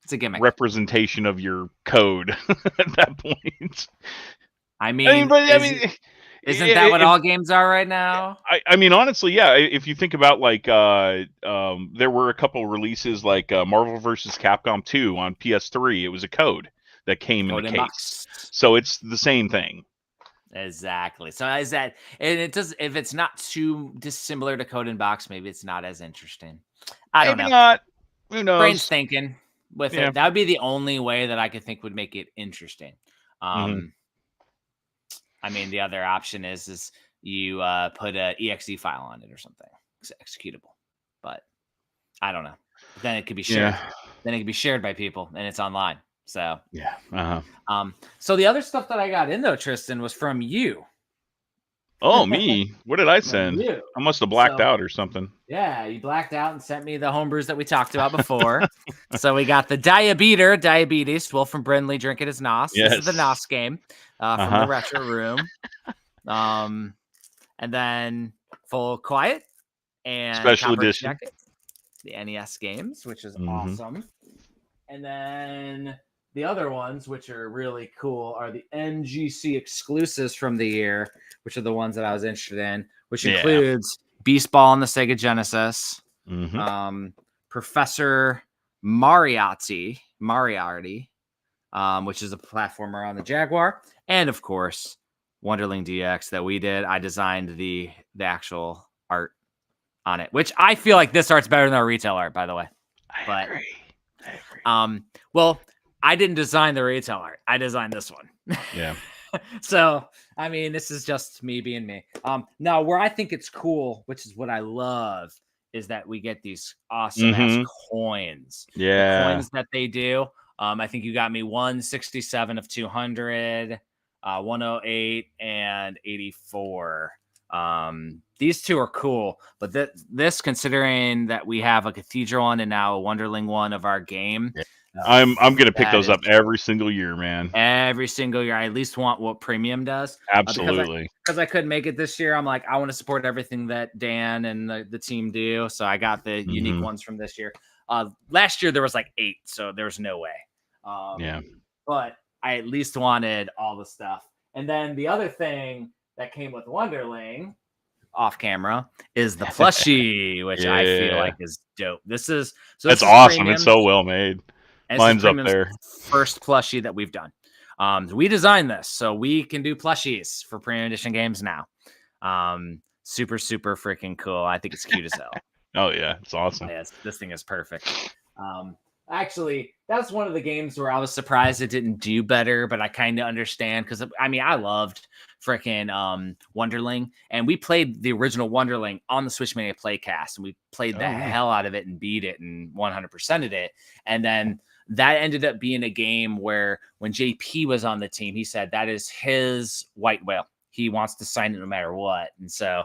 It's a gimmick representation of your code at that point. I mean, isn't that what all games are right now? I mean, honestly, yeah. If you think about like, there were a couple releases like Marvel vs. Capcom 2 on PS3. It was a code that came in the case, box. so it's the same thing. Exactly. So is that, and it does. If it's not too dissimilar to Code in Box, maybe it's not as interesting. I don't know. Not. Who knows? Brain's thinking with it. That would be the only way that I could think would make it interesting. I mean, the other option is you put a exe file on it or something. It's executable. But I don't know. Then it could be shared. Then it could be shared by people and it's online. So yeah. So the other stuff that I got in though, Tristan, was from you. Oh, me? What did I send? I must have blacked out or something. Yeah, you blacked out and sent me the homebrews that we talked about before. So we got the Diabetes, Wolf from Brindley drinking his NOS. Yes. This is the NOS game from the Retro Room. And then Full Quiet and Special edition. Jacket, the NES games, which is awesome. And then the other ones, which are really cool, are the NGC exclusives from the year, which are the ones that I was interested in, which includes Beast Ball on the Sega Genesis, Professor Moriarty, which is a platformer on the Jaguar, and of course, Wonderling DX that we did. I designed the actual art on it, which I feel like this art's better than our retail art, by the way. I agree. Well, I didn't design the retail art. I designed this one. Yeah. So, I mean, this is just me being me. Now, where I think it's cool, which is what I love, is that we get these awesome ass coins. Yeah. The coins that they do. I think you got me 167 of 200, 108, and 84. These two are cool, but this considering that we have a Cathedral one and now a Wonderling one of our game. Yeah. I'm gonna pick those up every single year, man. Every single year. I at least want what Premium does. Absolutely. Because I couldn't make it this year. I'm like, I want to support everything that Dan and the team do. So I got the unique ones from this year. Last year there was like 8, so there was no way. But I at least wanted all the stuff. And then the other thing that came with Wonderling off camera is the plushie, which I feel like is dope. That's awesome. Premium. It's so well made. Mine's up there. First plushie that we've done. We designed this so we can do plushies for premium edition games now. Super freaking cool. I think it's cute as hell. Oh yeah, it's awesome. Yeah, this thing is perfect. Actually, that's one of the games where I was surprised it didn't do better, but I kind of understand because I mean I loved freaking Wonderling, and we played the original Wonderling on the Switch Mania Playcast, and we played the hell out of it and beat it and 100%ed it, and then that ended up being a game where when JP was on the team, he said that is his white whale. He wants to sign it no matter what. And so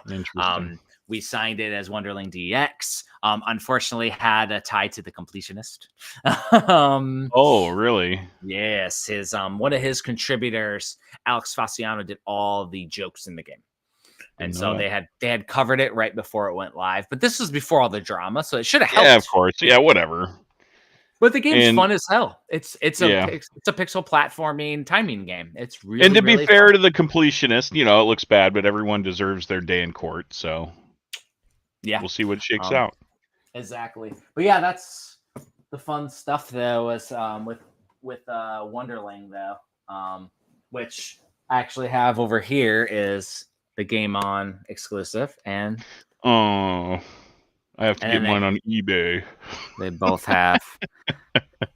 we signed it as Wonderling DX. Unfortunately, had a tie to the completionist. Oh, really? Yes. His one of his contributors, Alex Fasciano, did all the jokes in the game. And so they had covered it right before it went live. But this was before all the drama, so it should have helped. Yeah, of course. Yeah, whatever. But the game's fun as hell. It's a pixel platforming timing game. It's really and to really be fair fun. to the completionist, it looks bad, but everyone deserves their day in court. So yeah, we'll see what shakes out. Exactly. But yeah, that's the fun stuff though. Was with Wonderling though, which I actually have over here is the Game On exclusive and I have to get mine on eBay. They both have.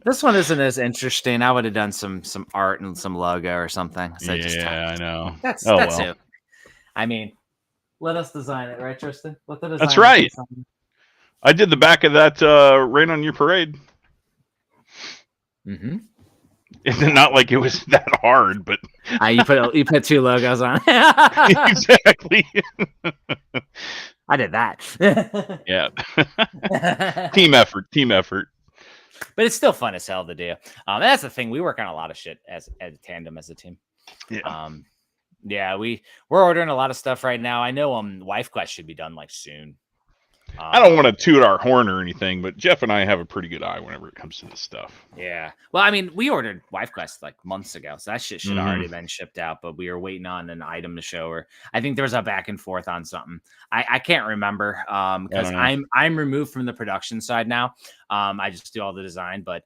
This one isn't as interesting. I would have done some art and some logo or something. So I know. That's it. I mean, let us design it, right, Tristan? Let the design. That's right. I did the back of that Rain on Your Parade. It's not like it was that hard, but You put 2 logos on. exactly. I did that. Yeah. Team effort. But it's still fun as hell to do. That's the thing. We work on a lot of shit as a tandem, as a team. Yeah. Yeah, we're ordering a lot of stuff right now. I know Wife Quest should be done like soon. I don't want to toot our horn or anything, but Jeff and I have a pretty good eye whenever it comes to this stuff. Yeah. Well, I mean, we ordered Wife Quest like months ago, so that shit should already been shipped out, but we were waiting on an item to show her. I think there was a back and forth on something. I can't remember because I'm removed from the production side now. I just do all the design, but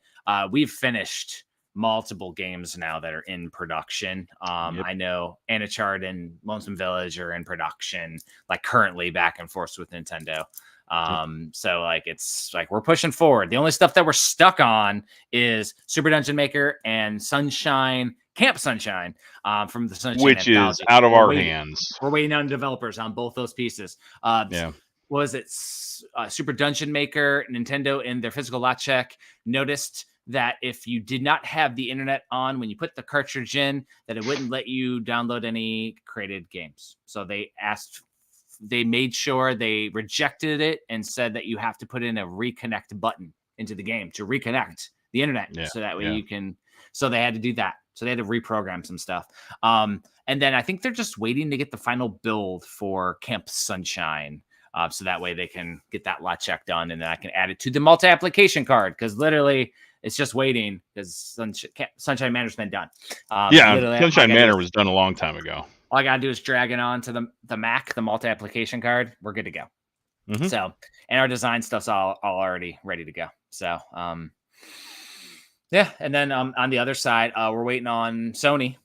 we've finished multiple games now that are in production. I know Anachart and Lonesome Village are in production, like currently back and forth with Nintendo. So like it's like we're pushing forward. The only stuff that we're stuck on is Super Dungeon Maker and Camp Sunshine from the Sunshine which Anthology. Is out of our hands. We're waiting on developers on both those pieces. Was it Super Dungeon Maker? Nintendo in their physical lot check noticed that if you did not have the internet on when you put the cartridge in, that it wouldn't let you download any created games. So they made sure they rejected it and said that you have to put in a reconnect button into the game to reconnect the internet. So that way you can, so they had to do that. So they had to reprogram some stuff. And then I think they're just waiting to get the final build for Camp Sunshine. So that way they can get that lot check done and then I can add it to the multi-application card. Cause literally it's just waiting because Sunshine Manor's been done. Sunshine Manor was done a long time ago. All I got to do is drag it on to the Mac, the multi-application card. We're good to go. So, and our design stuff's all already ready to go. So, yeah. And then on the other side, we're waiting on Sony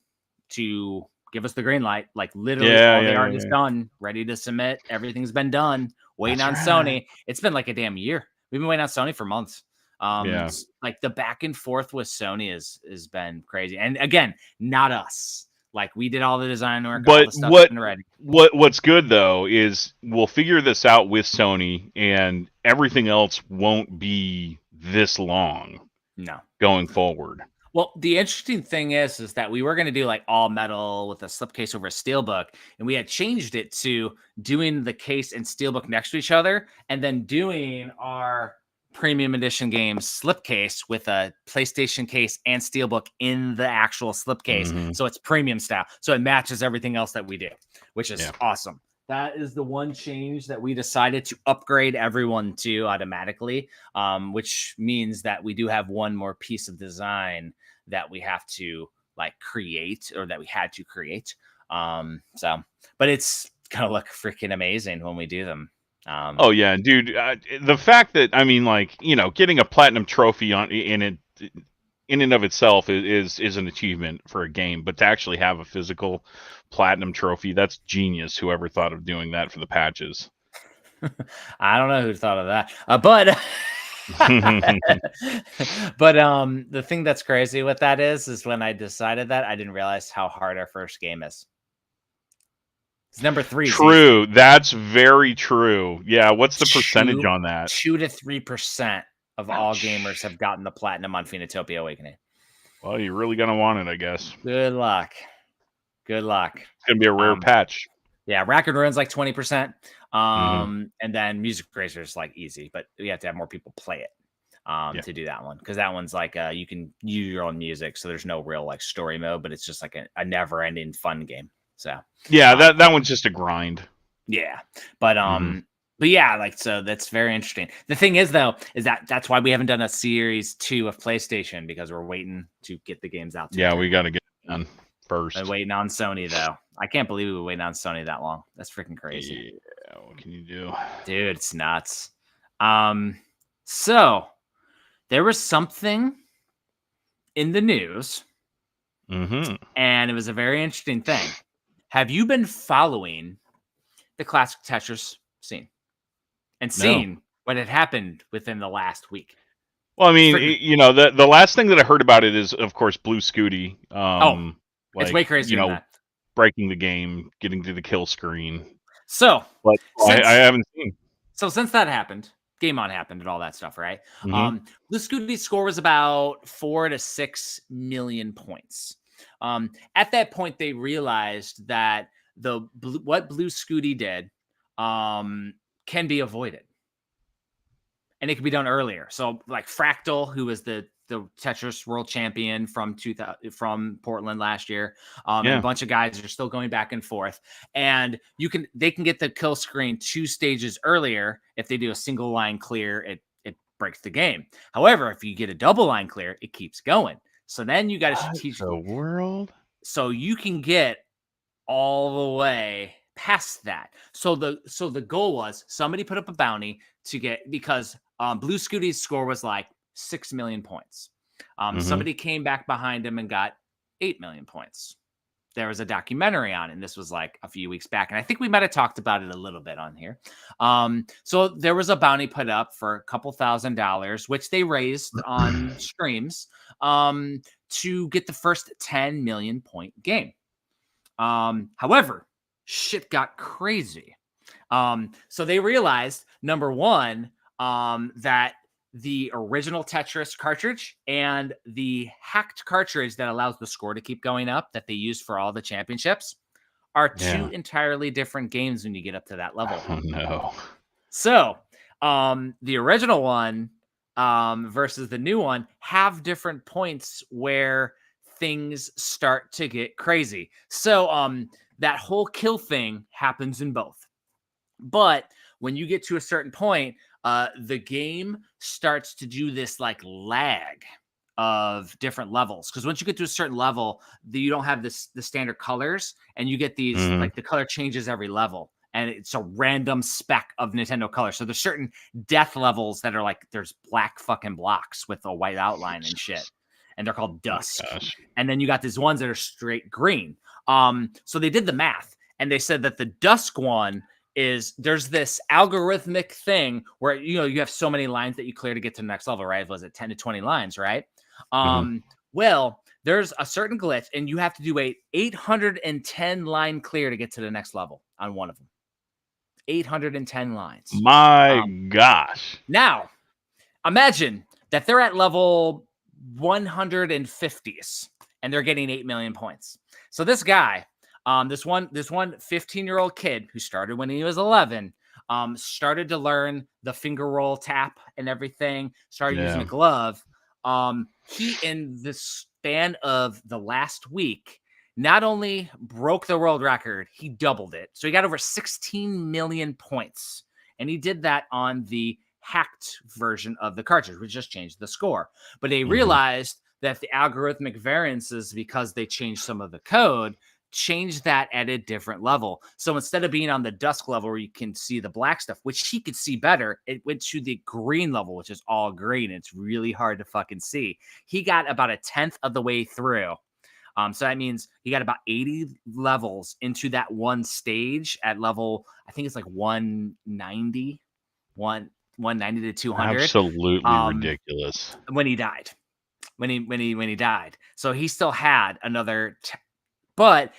to give us the green light. Like literally all the art is done, ready to submit. Everything's been done. Waiting on Sony. It's been like a damn year. We've been waiting on Sony for months. Like the back and forth with Sony has been crazy. And again, not us. Like we did all the design work, but all the stuff ready. What's good though is we'll figure this out with Sony, and everything else won't be this long. No, going forward. Well, the interesting thing is that we were going to do like all metal with a slipcase over a steelbook, and we had changed it to doing the case and steelbook next to each other, and then doing our premium edition games slipcase with a PlayStation case and steelbook in the actual slipcase. So it's premium style. So it matches everything else that we do, which is awesome. That is the one change that we decided to upgrade everyone to automatically, which means that we do have one more piece of design that we have to like create, or that we had to create. But it's gonna look freaking amazing when we do them. Oh yeah, dude. The fact that, I mean, like, you know, getting a platinum trophy in and of itself is an achievement for a game, but to actually have a physical platinum trophy, that's genius. Whoever thought of doing that for the patches. I don't know who thought of that, but the thing that's crazy with that is when I decided that, I didn't realize how hard our first game is. It's number 3. True. That's very true. Yeah. What's the percentage on that? 2 to 3% of all gamers have gotten the platinum on Phoenotopia Awakening. Well, you're really going to want it, I guess. Good luck. Good luck. It's going to be a rare patch. Yeah. Rack and Ruin's like 20%. And then Music Eraser is like easy, but we have to have more people play it to do that one. Because that one's like you can use your own music. So there's no real like story mode, but it's just like a never ending fun game. So yeah, that one's just a grind. Yeah, but yeah, like, so that's very interesting. The thing is though, is that's why we haven't done a series 2 of PlayStation, because we're waiting to get the games out. Yeah, we got to get it done first. I'm waiting on Sony though. I can't believe we were waiting on Sony that long. That's freaking crazy. Yeah, what can you do, dude? It's nuts. So there was something in the news, and it was a very interesting thing. Have you been following the classic Tetris scene and seeing what had happened within the last week? Well, I mean, you know, the last thing that I heard about it is, of course, Blue Scooty. It's way crazier than that. Breaking the game, getting to the kill screen. So, but I haven't seen. So since that happened, Game On happened and all that stuff, right? Mhm. Blue Scooty's score was about 4 to 6 million points. At that point, they realized that what Blue Scooty did can be avoided, and it can be done earlier. So, like Fractal, who was the Tetris world champion from Portland last year, and Yeah. a bunch of guys are still going back and forth. And they can get the kill screen 2 stages earlier if they do a single line clear. It breaks the game. However, if you get a double line clear, it keeps going. So then you got to teach the world. so you can get all the way past that. So the goal was somebody put up a bounty to get, because Blue Scooty's score was like 6 million points. Somebody came back behind him and got 8 million points. There was a documentary on it, and this was like a few weeks back, and I think we might have talked about it a little bit on here. So there was a bounty put up for a couple $1,000s, which they raised on streams, to get the first 10 million point game. However, shit got crazy. So they realized, number one, that the original Tetris cartridge and the hacked cartridge that allows the score to keep going up that they use for all the championships are two entirely different games when you get up to that level. Oh no. So, the original one versus the new one have different points where things start to get crazy. So, that whole kill thing happens in both. But when you get to a certain point, the game starts to do this like lag of different levels. Because once you get to a certain level, you don't have the standard colors, and you get these like the color changes every level, and it's a random speck of Nintendo color. So there's certain death levels that are like there's black fucking blocks with a white outline and shit, and they're called dusk. And then you got these ones that are straight green. So they did the math, and they said that the dusk one there's this algorithmic thing where you have so many lines that you clear to get to the next level, right? Was it 10 to 20 lines, right? Well, there's a certain glitch, and you have to do a 810 line clear to get to the next level on one of them. 810 lines. My gosh. Now, imagine that they're at level 150s and they're getting 8 million points. So this guy, this one 15-year-old kid who started when he was 11, started to learn the finger roll tap and everything, started using a glove. He, in the span of the last week, not only broke the world record, he doubled it. So he got over 16 million points. And he did that on the hacked version of the cartridge, which just changed the score. But they realized that the algorithmic variances, because they changed some of the code, changed that at a different level. So instead of being on the dusk level where you can see the black stuff, which he could see better, it went to the green level, which is all green. It's really hard to fucking see. He got about a 10th of the way through. So that means he got about 80 levels into that one stage at level, I think it's like 190 to 200. Absolutely ridiculous. When he died. When he died. So he still had another but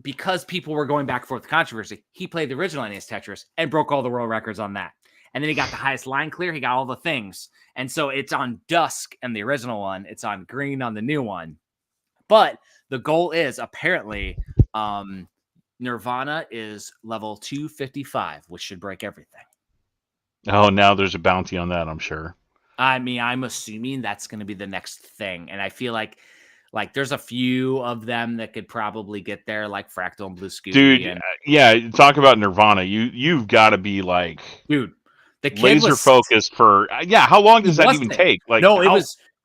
because people were going back and forth with controversy, he played the original NES Tetris and broke all the world records on that. And then he got the highest line clear. He got all the things. And so it's on dusk in the original one. It's on green on the new one. But the goal is apparently Nirvana is level 255, which should break everything. Oh, now there's a bounty on that, I'm sure. I mean, I'm assuming that's going to be the next thing. And I feel like there's a few of them that could probably get there, like Fractal and Blue Scooty. Dude, talk about Nirvana. You've got to be like, dude, the kid laser focused for how long does that even take? Like, no,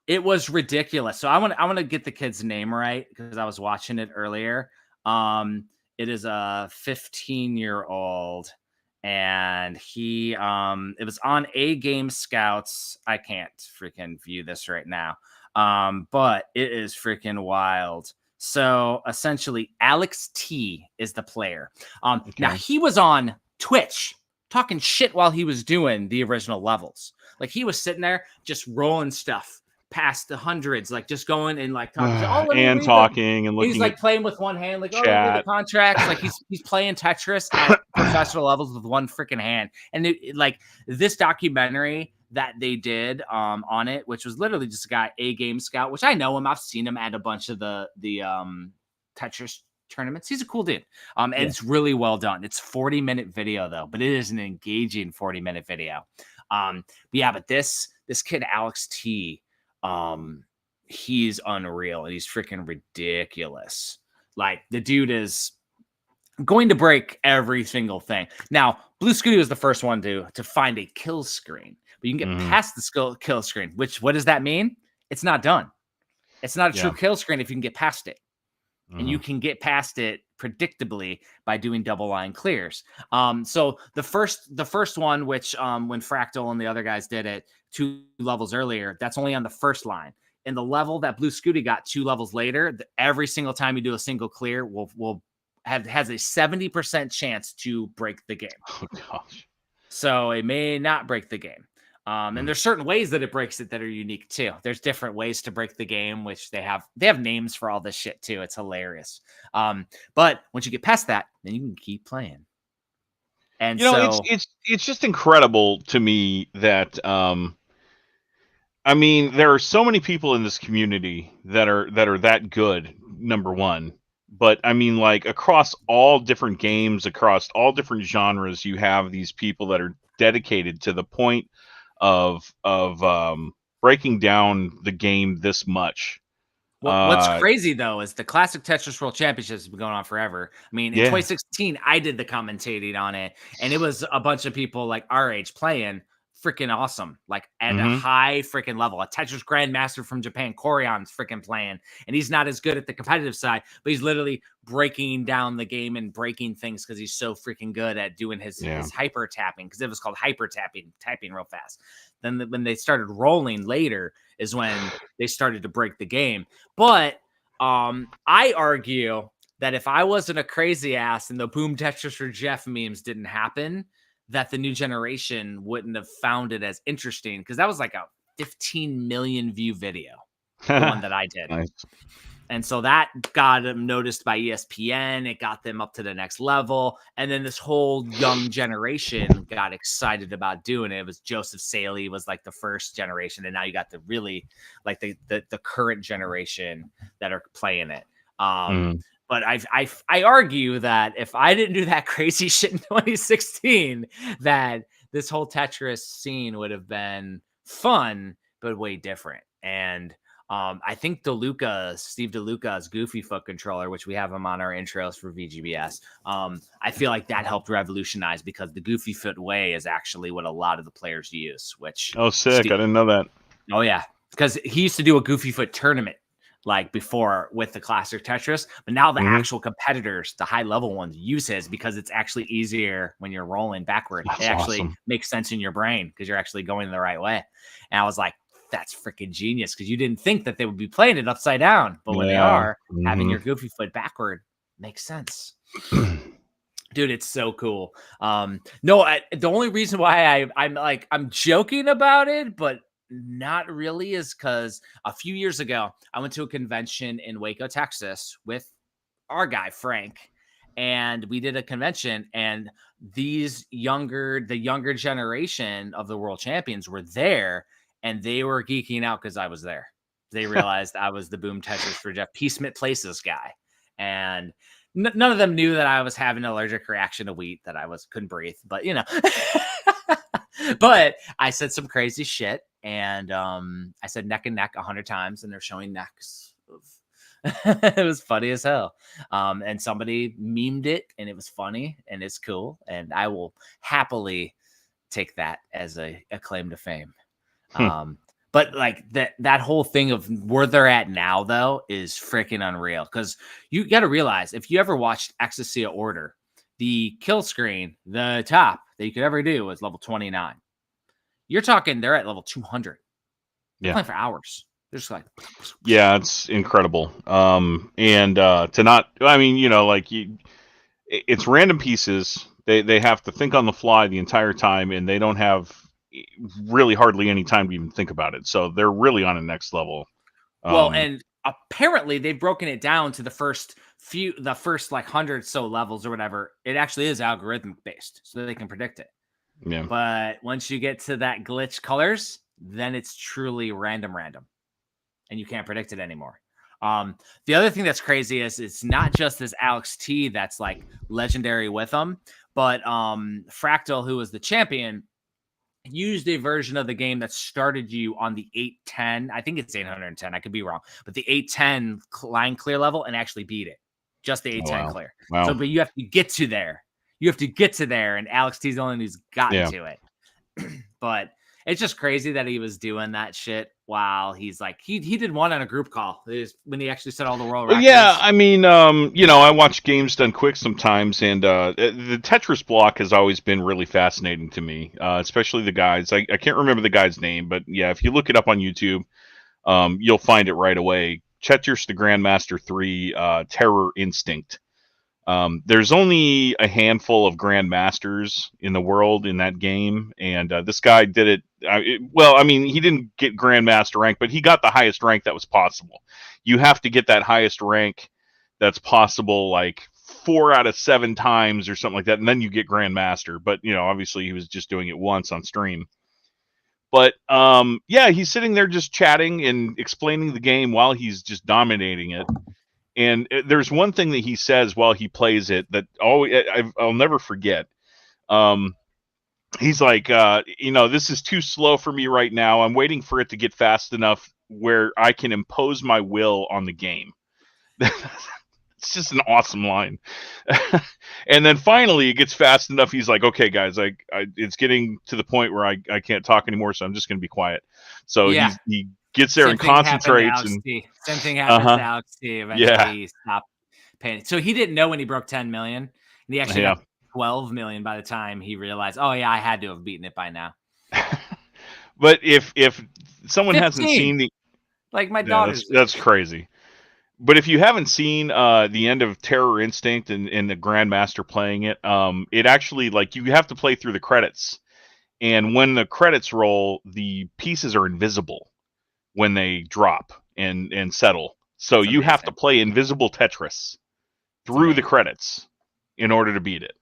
it was ridiculous. So I want to get the kid's name right because I was watching it earlier. It is a 15-year-old, and he it was on A Game Scouts. I can't freaking view this right now. But it is freaking wild. So essentially, Alex T is the player. Now he was on Twitch talking shit while he was doing the original levels. Like he was sitting there just rolling stuff past the hundreds, like just going and like talking, and talking and looking. He's like playing with one hand, like the contracts. Like he's playing Tetris at professional levels with one freaking hand. And like this documentary that they did on it, which was literally just a guy, A Game Scout, which I know him. I've seen him at a bunch of the Tetris tournaments. He's a cool dude. And it's really well done. It's 40-minute video though, but it is an engaging 40-minute video. But this kid, Alex T, he's unreal and he's freaking ridiculous. Like the dude is going to break every single thing. Now, Blue Scooty was the first one to find a kill screen, but you can get past the kill screen, what does that mean? It's not done. It's not a true kill screen if you can get past it. And you can get past it predictably by doing double line clears. So the first one, which when Fractal and the other guys did it 2 levels earlier, that's only on the first line. And the level that Blue Scooty got 2 levels later, every single time you do a single clear has a 70% chance to break the game. Oh gosh. So it may not break the game. And there's certain ways that it breaks it that are unique too. There's different ways to break the game, which they have names for all this shit too. It's hilarious. But once you get past that, then you can keep playing. And it's just incredible to me that I mean, there are so many people in this community that are that good, number one. But I mean, like across all different games, across all different genres, you have these people that are dedicated to the point of breaking down the game this much. What's crazy though is the classic Tetris World Championships has been going on forever. I mean, in 2016, I did the commentating on it, and it was a bunch of people like our age playing. Freaking awesome, like at a high freaking level. A Tetris Grandmaster from Japan, Korion's freaking playing, and he's not as good at the competitive side, but he's literally breaking down the game and breaking things because he's so freaking good at doing his hyper tapping, because it was called hyper tapping real fast. Then when they started rolling later is when they started to break the game. But I argue that if I wasn't a crazy ass and the Boom Tetris for Jeff memes didn't happen, that the new generation wouldn't have found it as interesting, because that was like a 15 million view video, the one that I did. Nice. And so that got them noticed by ESPN. It got them up to the next level. And then this whole young generation got excited about doing it. It was Joseph Saley was like the first generation. And now you got the really like the current generation that are playing it. But I argue that if I didn't do that crazy shit in 2016, that this whole Tetris scene would have been fun, but way different. And I think Steve DeLuca's Goofy Foot controller, which we have him on our intros for VGBS, I feel like that helped revolutionize, because the Goofy Foot way is actually what a lot of the players use. Which sick! I didn't know that. Oh yeah, because he used to do a Goofy Foot tournament like before with the classic Tetris, but now the actual competitors, the high level ones, use his because it's actually easier when you're rolling backward. It actually makes sense in your brain because you're actually going the right way. And I was like, that's freaking genius, because you didn't think that they would be playing it upside down, but when they are, having your Goofy Foot backward makes sense. Dude, it's so cool. The only reason why I'm joking about it, but not really, is because a few years ago I went to a convention in Waco, Texas with our guy Frank, and we did a convention, and the younger generation of the world champions were there, and they were geeking out because I was there. They realized I was the Boom Tetris for Jeff Peacemint Places guy, and none of them knew that I was having an allergic reaction to wheat, that I couldn't breathe, but you know. But I said some crazy shit, and I said neck and neck 100 times, and they're showing necks. It was funny as hell. And somebody memed it, and it was funny, and it's cool, and I will happily take that as a claim to fame. But like that whole thing of where they're at now, though, is freaking unreal, because you got to realize, if you ever watched Ecstasy of Order, the kill screen, the top that you could ever do was level 29. You're talking they're at level 200. They're playing for hours. They're just like, yeah, it's incredible. And to not, I mean, you know, like it's random pieces. They have to think on the fly the entire time, and they don't have really hardly any time to even think about it. So they're really on a next level. Well, and apparently they've broken it down to the first like 100 so levels or whatever. It actually is algorithmic based, so they can predict it. Yeah. But once you get to that glitch colors, then it's truly random, and you can't predict it anymore. The other thing that's crazy is it's not just this Alex T that's like legendary with them, but Fractal, who was the champion, used a version of the game that started you on the 810. I think it's 810. I could be wrong, but the 810 line clear level and actually beat it. Just the 810 clear. Wow. So, but you have to get to there. And Alex T's the only one who's gotten to it. But it's just crazy that he was doing that shit while he's like he did one on a group call when he actually set all the world records. Yeah, I mean, I watch games done quick sometimes, and the Tetris block has always been really fascinating to me, especially the guys. I can't remember the guy's name, but yeah, if you look it up on YouTube, you'll find it right away. Tetris the Grandmaster 3, Terror Instinct. There's only a handful of Grandmasters in the world in that game, and this guy did it. He didn't get Grandmaster rank, but he got the highest rank that was possible. You have to get that highest rank that's possible, like 4 out of 7 times or something like that, and then you get Grandmaster. But obviously he was just doing it once on stream. But he's sitting there just chatting and explaining the game while he's just dominating it. And there's one thing that he says while he plays it that I'll never forget. He's like, this is too slow for me right now. I'm waiting for it to get fast enough where I can impose my will on the game. It's just an awesome line. And then finally it gets fast enough. He's like, okay, guys, it's getting to the point where I can't talk anymore, so I'm just going to be quiet. So he gets there and concentrates. Same thing happened to Alex T. Eventually he stopped paying. So he didn't know when he broke 10 million. And he actually got 12 million by the time he realized, oh yeah, I had to have beaten it by now. But if someone 15. hasn't seen my daughter's that's crazy. But if you haven't seen the end of Terror Instinct and the Grandmaster playing it, it actually, you have to play through the credits. And when the credits roll, the pieces are invisible when they drop and settle. So you have to play invisible Tetris through the credits in order to beat it.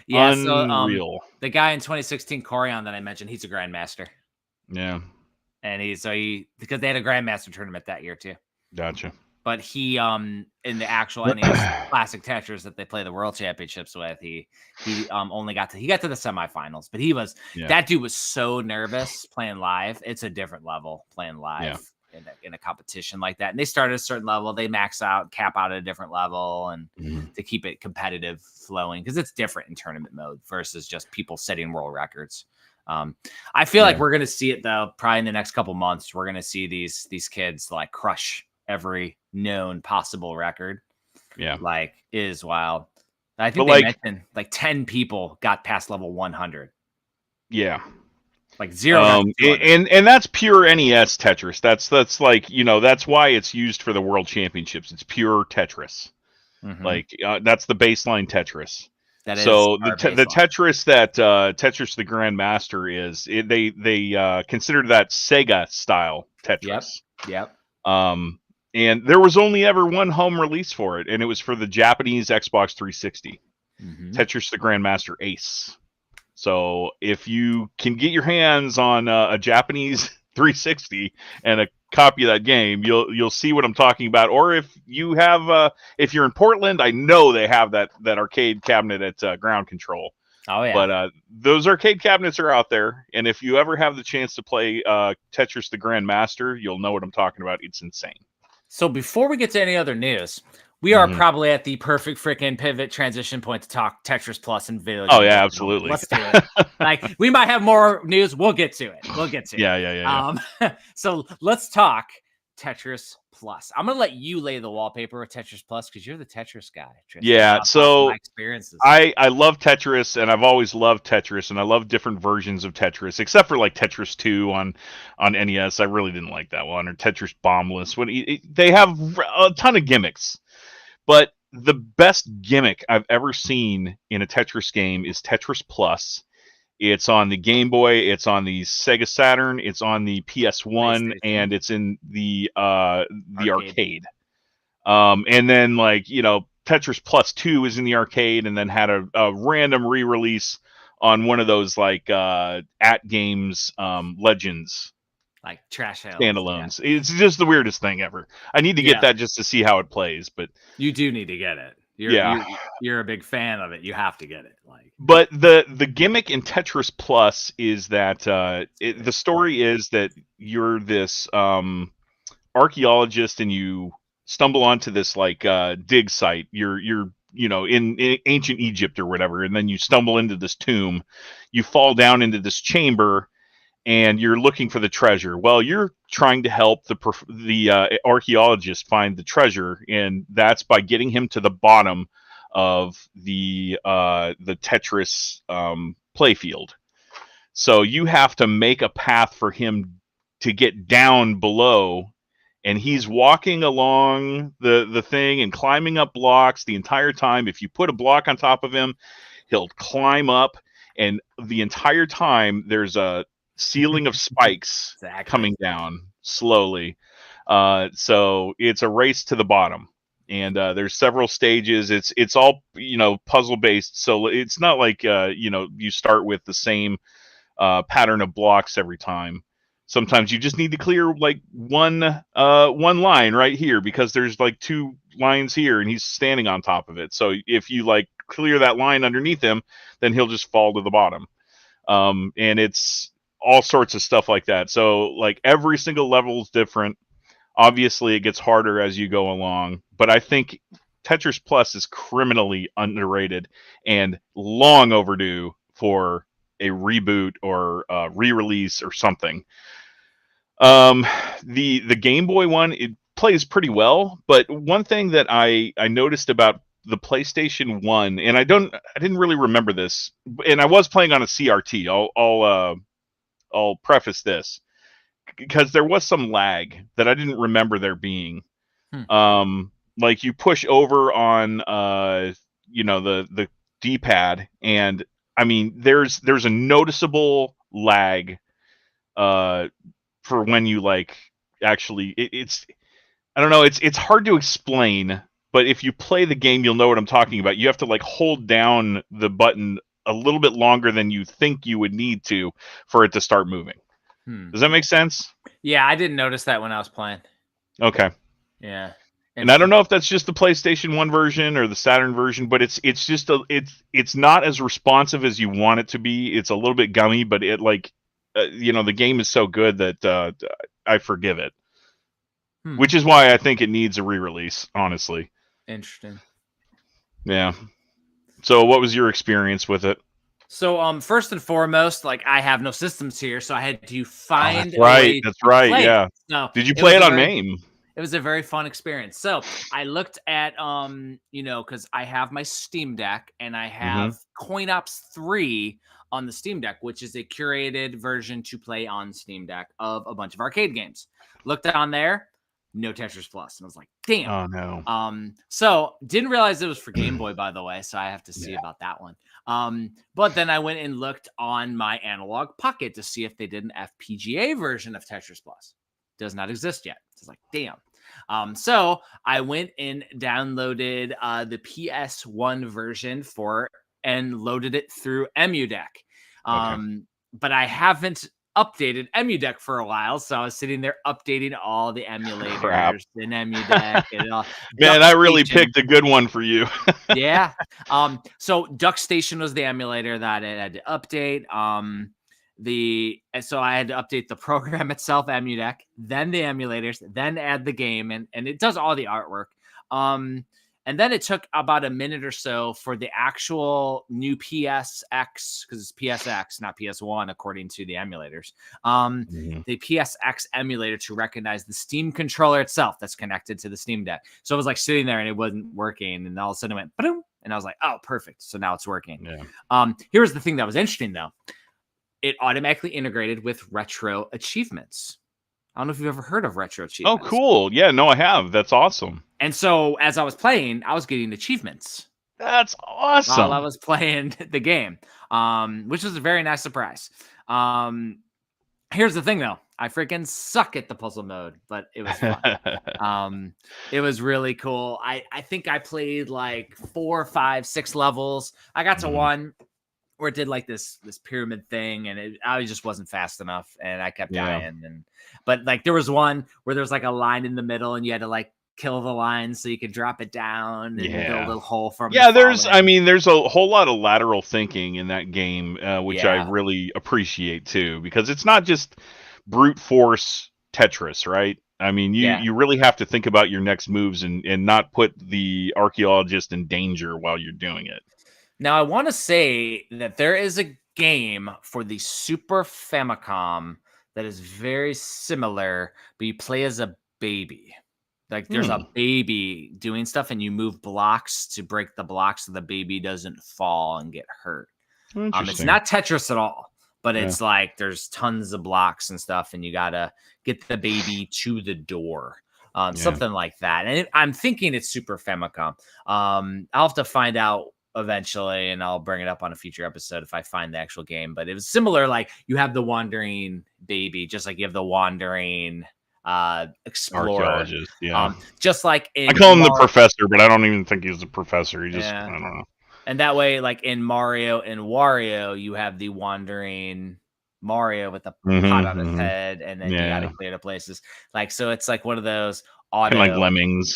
Yeah, Unreal. So the guy in 2016, Corian, that I mentioned, he's a Grandmaster. Yeah. And because they had a Grandmaster tournament that year too. Gotcha. But he in the actual NES classic Tetris that they play the World Championships with, he only got to the semifinals. But that dude was so nervous playing live. It's a different level playing live in a competition like that. And they start at a certain level, they max out, cap out at a different level, and to keep it competitive flowing, because it's different in tournament mode versus just people setting world records. I feel like we're gonna see it though, probably in the next couple months. We're gonna see these kids crush every known possible record. Yeah, it is wild. I think they mentioned 10 people got past level 100. Yeah, 0. And that's pure NES Tetris. That's that's why it's used for the World Championships. It's pure Tetris. That's the baseline Tetris. That so is the Tetris that Tetris the Grandmaster is, they consider that Sega style Tetris. Yep. And there was only ever one home release for it, and it was for the Japanese Xbox 360. Tetris the Grandmaster Ace. So if you can get your hands on a Japanese 360 and a copy of that game, you'll see what I'm talking about. Or if you have if you're in Portland, I know they have that arcade cabinet at Ground Control. Oh yeah. But those arcade cabinets are out there, and if you ever have the chance to play Tetris the Grandmaster, you'll know what I'm talking about. It's insane. So before we get to any other news, we are probably at the perfect freaking pivot transition point to talk Tetris Plus and video. Oh yeah, absolutely. Let's do it. We might have more news. We'll get to it. Yeah. So let's talk Tetris Plus. I'm gonna let you lay the wallpaper with Tetris Plus because you're the Tetris guy, Tristan. Yeah, so my experiences. I love Tetris, and I've always loved Tetris, and I love different versions of Tetris, except for Tetris 2 on NES. I really didn't like that one, or Tetris Bombless. They have a ton of gimmicks, but the best gimmick I've ever seen in a Tetris game is Tetris Plus, It's on the Game Boy. It's on the Sega Saturn. It's on the PS1, and it's in the arcade. And then Tetris Plus 2 is in the arcade, and then had a random re-release on one of those at games Legends like trash hell standalones. Yeah. It's just the weirdest thing ever. I need to get that just to see how it plays, but you do need to get it. You're a big fan of it. You have to get it. But the gimmick in Tetris Plus is that the story is that you're this archaeologist, and you stumble onto this dig site. You're in ancient Egypt or whatever, and then you stumble into this tomb. You fall down into this chamber, and you're looking for the treasure. Well, you're trying to help the archaeologist find the treasure, and that's by getting him to the bottom of the Tetris playfield. So you have to make a path for him to get down below, and he's walking along the thing and climbing up blocks the entire time. If you put a block on top of him, he'll climb up, and the entire time there's a ceiling of spikes coming down slowly. So it's a race to the bottom, and there's several stages. It's all puzzle based, so it's not like you start with the same pattern of blocks every time. Sometimes you just need to clear one line right here, because there's 2 lines here and he's standing on top of it. So if you clear that line underneath him, then he'll just fall to the bottom. And it's all sorts of stuff like that. So every single level is different. Obviously it gets harder as you go along, but I think Tetris Plus is criminally underrated and long overdue for a reboot or a re-release or something. The Game Boy one, it plays pretty well, but one thing that I noticed about the PlayStation 1, and I didn't really remember this, and I was playing on a CRT. I'll preface this, because there was some lag that I didn't remember there being. You push over on the D-pad, and I mean there's a noticeable lag for when you actually it's I don't know, it's hard to explain, but if you play the game you'll know what I'm talking about. You have to hold down the button a little bit longer than you think you would need to for it to start moving. Does that make sense? Yeah, I didn't notice that when I was playing. Okay. Yeah. And I don't know if that's just the PlayStation 1 version or the Saturn version, but it's just it's not as responsive as you want it to be. It's a little bit gummy, but it the game is so good that I forgive it. Which is why I think it needs a re-release, honestly. Interesting. Yeah. So what was your experience with it? So first and foremost, I have no systems here, so I had to find that's right. That's right. Yeah. No, did you play it on MAME? It was a very fun experience. So I looked at because I have my Steam Deck and I have Coin Ops 3 on the Steam Deck, which is a curated version to play on Steam Deck of a bunch of arcade games. Looked on there, no Tetris Plus. And I was like, damn. Oh, no. So didn't realize it was for Game Boy, by the way. So I have to see about that one. But then I went and looked on my Analog Pocket to see if they did an FPGA version of Tetris Plus. Does not exist yet. So it's like, damn. So I went and downloaded the PS1 version and loaded it through EmuDeck. But I haven't updated EmuDeck for a while, so I was sitting there updating all the emulators in EmuDeck and all. Man, I really picked a good one for you. Yeah. So DuckStation was the emulator that it had to update. So I had to update the program itself, EmuDeck, then the emulators, then add the game, and it does all the artwork. And then it took about a minute or so for the actual new PSX, because it's PSX, not PS1, according to the emulators. The PSX emulator to recognize the Steam controller itself that's connected to the Steam Deck. So I was sitting there and it wasn't working, and all of a sudden it went boom, and I was like, oh, perfect. So now it's working. Yeah. Here's the thing that was interesting though. It automatically integrated with retro achievements. I don't know if you've ever heard of retro achievements. Oh, cool. Yeah, no, I have. That's awesome. And so as I was playing, I was getting achievements. That's awesome. while I was playing the game, which was a very nice surprise. Here's the thing, though. I freaking suck at the puzzle mode, but it was fun. It was really cool. I think I played like 4, 5, 6 levels. I got to one where it did like this pyramid thing, and I just wasn't fast enough, and I kept dying. But like there was one where there was like a line in the middle, and you had to like kill the line so you could drop it down and build a little hole from. There's a whole lot of lateral thinking in that game, which I really appreciate too, because it's not just brute force Tetris, right? I mean, you really have to think about your next moves and not put the archaeologist in danger while you're doing it. Now, I want to say that there is a game for the Super Famicom that is very similar, but you play as a baby. Like there's a baby doing stuff, and you move blocks to break the blocks so the baby doesn't fall and get hurt. It's not Tetris at all, but it's like there's tons of blocks and stuff, and you gotta get the baby to the door. Something like that. And I'm thinking it's Super Famicom. I'll have to find out eventually, and I'll bring it up on a future episode if I find the actual game. But it was similar. Like you have the wandering baby, just like you have the wandering explorer. Archaeologist, just like I call him the professor, but I don't even think he's a professor. He just I don't know. And that way, like in Mario and Wario, you have the wandering Mario with the pot on his head, and then you gotta clear the places. Like so, it's like one of those auto, like Lemmings,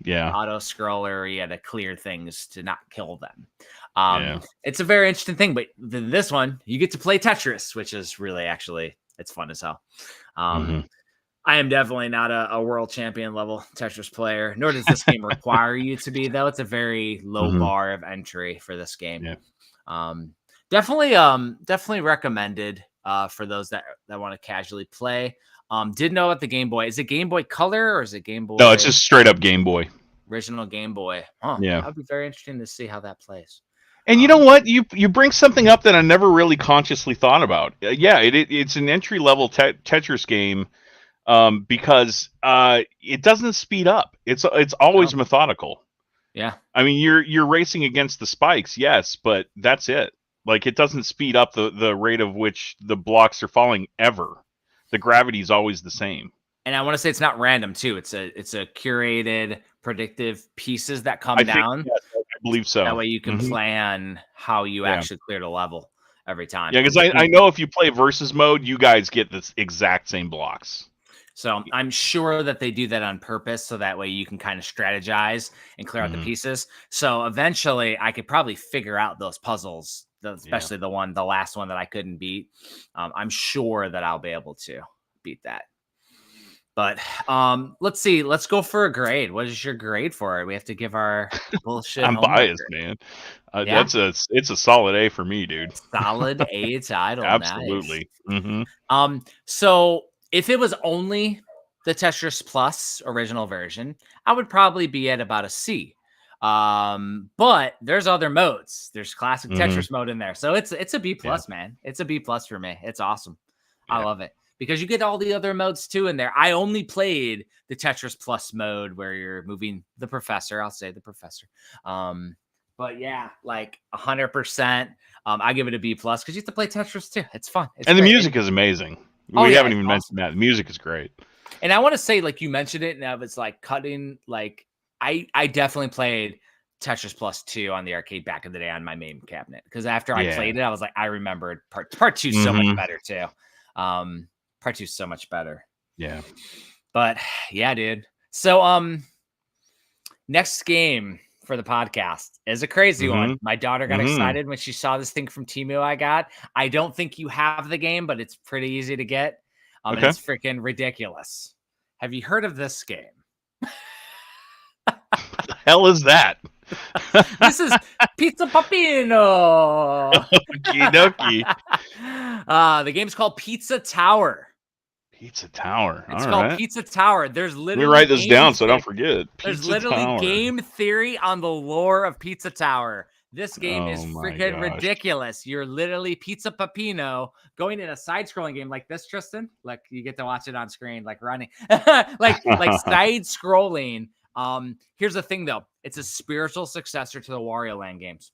auto scroller. You had to clear things to not kill them. It's a very interesting thing. But this one, you get to play Tetris, which is really it's fun as hell. I am definitely not a world champion level Tetris player, nor does this game require you to be, though. It's a very low bar of entry for this game. Definitely recommended for those that want to casually play. Didn't know about the Game Boy. Is it Game Boy Color or is it Game Boy? No, it's just straight up Game Boy. Original Game Boy. That'd be very interesting to see how that plays. And you know what? You bring something up that I never really consciously thought about. It's an entry level Tetris game. Because it doesn't speed up. It's always methodical. Yeah. I mean, you're racing against the spikes, yes, but that's it. Like it doesn't speed up the rate of which the blocks are falling ever. The gravity is always the same. And I want to say it's not random too. It's a curated, predictive pieces that come down. Yes, I believe so. That way you can plan how you actually clear the level every time. Yeah, because I know if you play versus mode, you guys get the exact same blocks. So I'm sure that they do that on purpose, so that way you can kind of strategize and clear out the pieces. So eventually I could probably figure out those puzzles, especially the last one that I couldn't beat. I'm sure that I'll be able to beat that. But let's see. Let's go for a grade. What is your grade for it? We have to give our bullshit. I'm biased, man. It's a solid A for me, dude. Solid A title. Absolutely. Nice. So if it was only the Tetris Plus original version, I would probably be at about a C. But there's other modes. There's classic Tetris mode in there. So it's a B plus, man. It's a B plus for me. It's awesome. I love it. Because you get all the other modes too in there. I only played the Tetris Plus mode where you're moving the professor. I'll say the professor. But yeah, like 100%. I give it a B plus because you have to play Tetris too. It's fun. And the music is amazing. We haven't even mentioned that. The music is great. And I want to say, like you mentioned it, and it's like cutting. Like I definitely played Tetris Plus 2 on the arcade back in the day on my main cabinet because after I played it, I was like, I remembered part 2 so much better too. Part 2 so much better. Yeah. But yeah, dude. So next game for the podcast is a crazy one. My daughter got excited when she saw this thing from Temu I got. I don't think you have the game, but it's pretty easy to get. And it's freaking ridiculous. Have you heard of this game? What the hell is that? This is Pizza Papino. Okie dokie. The game's called Pizza Tower. Pizza Tower. It's called Pizza Tower. There's literally let me write this down so I don't forget. There's literally game theory on the lore of Pizza Tower. This game is freaking ridiculous. You're literally Pizza Papino going in a side-scrolling game like this, Tristan. Like you get to watch it on screen, like running, like side-scrolling Here's the thing, though. It's a spiritual successor to the Wario Land games.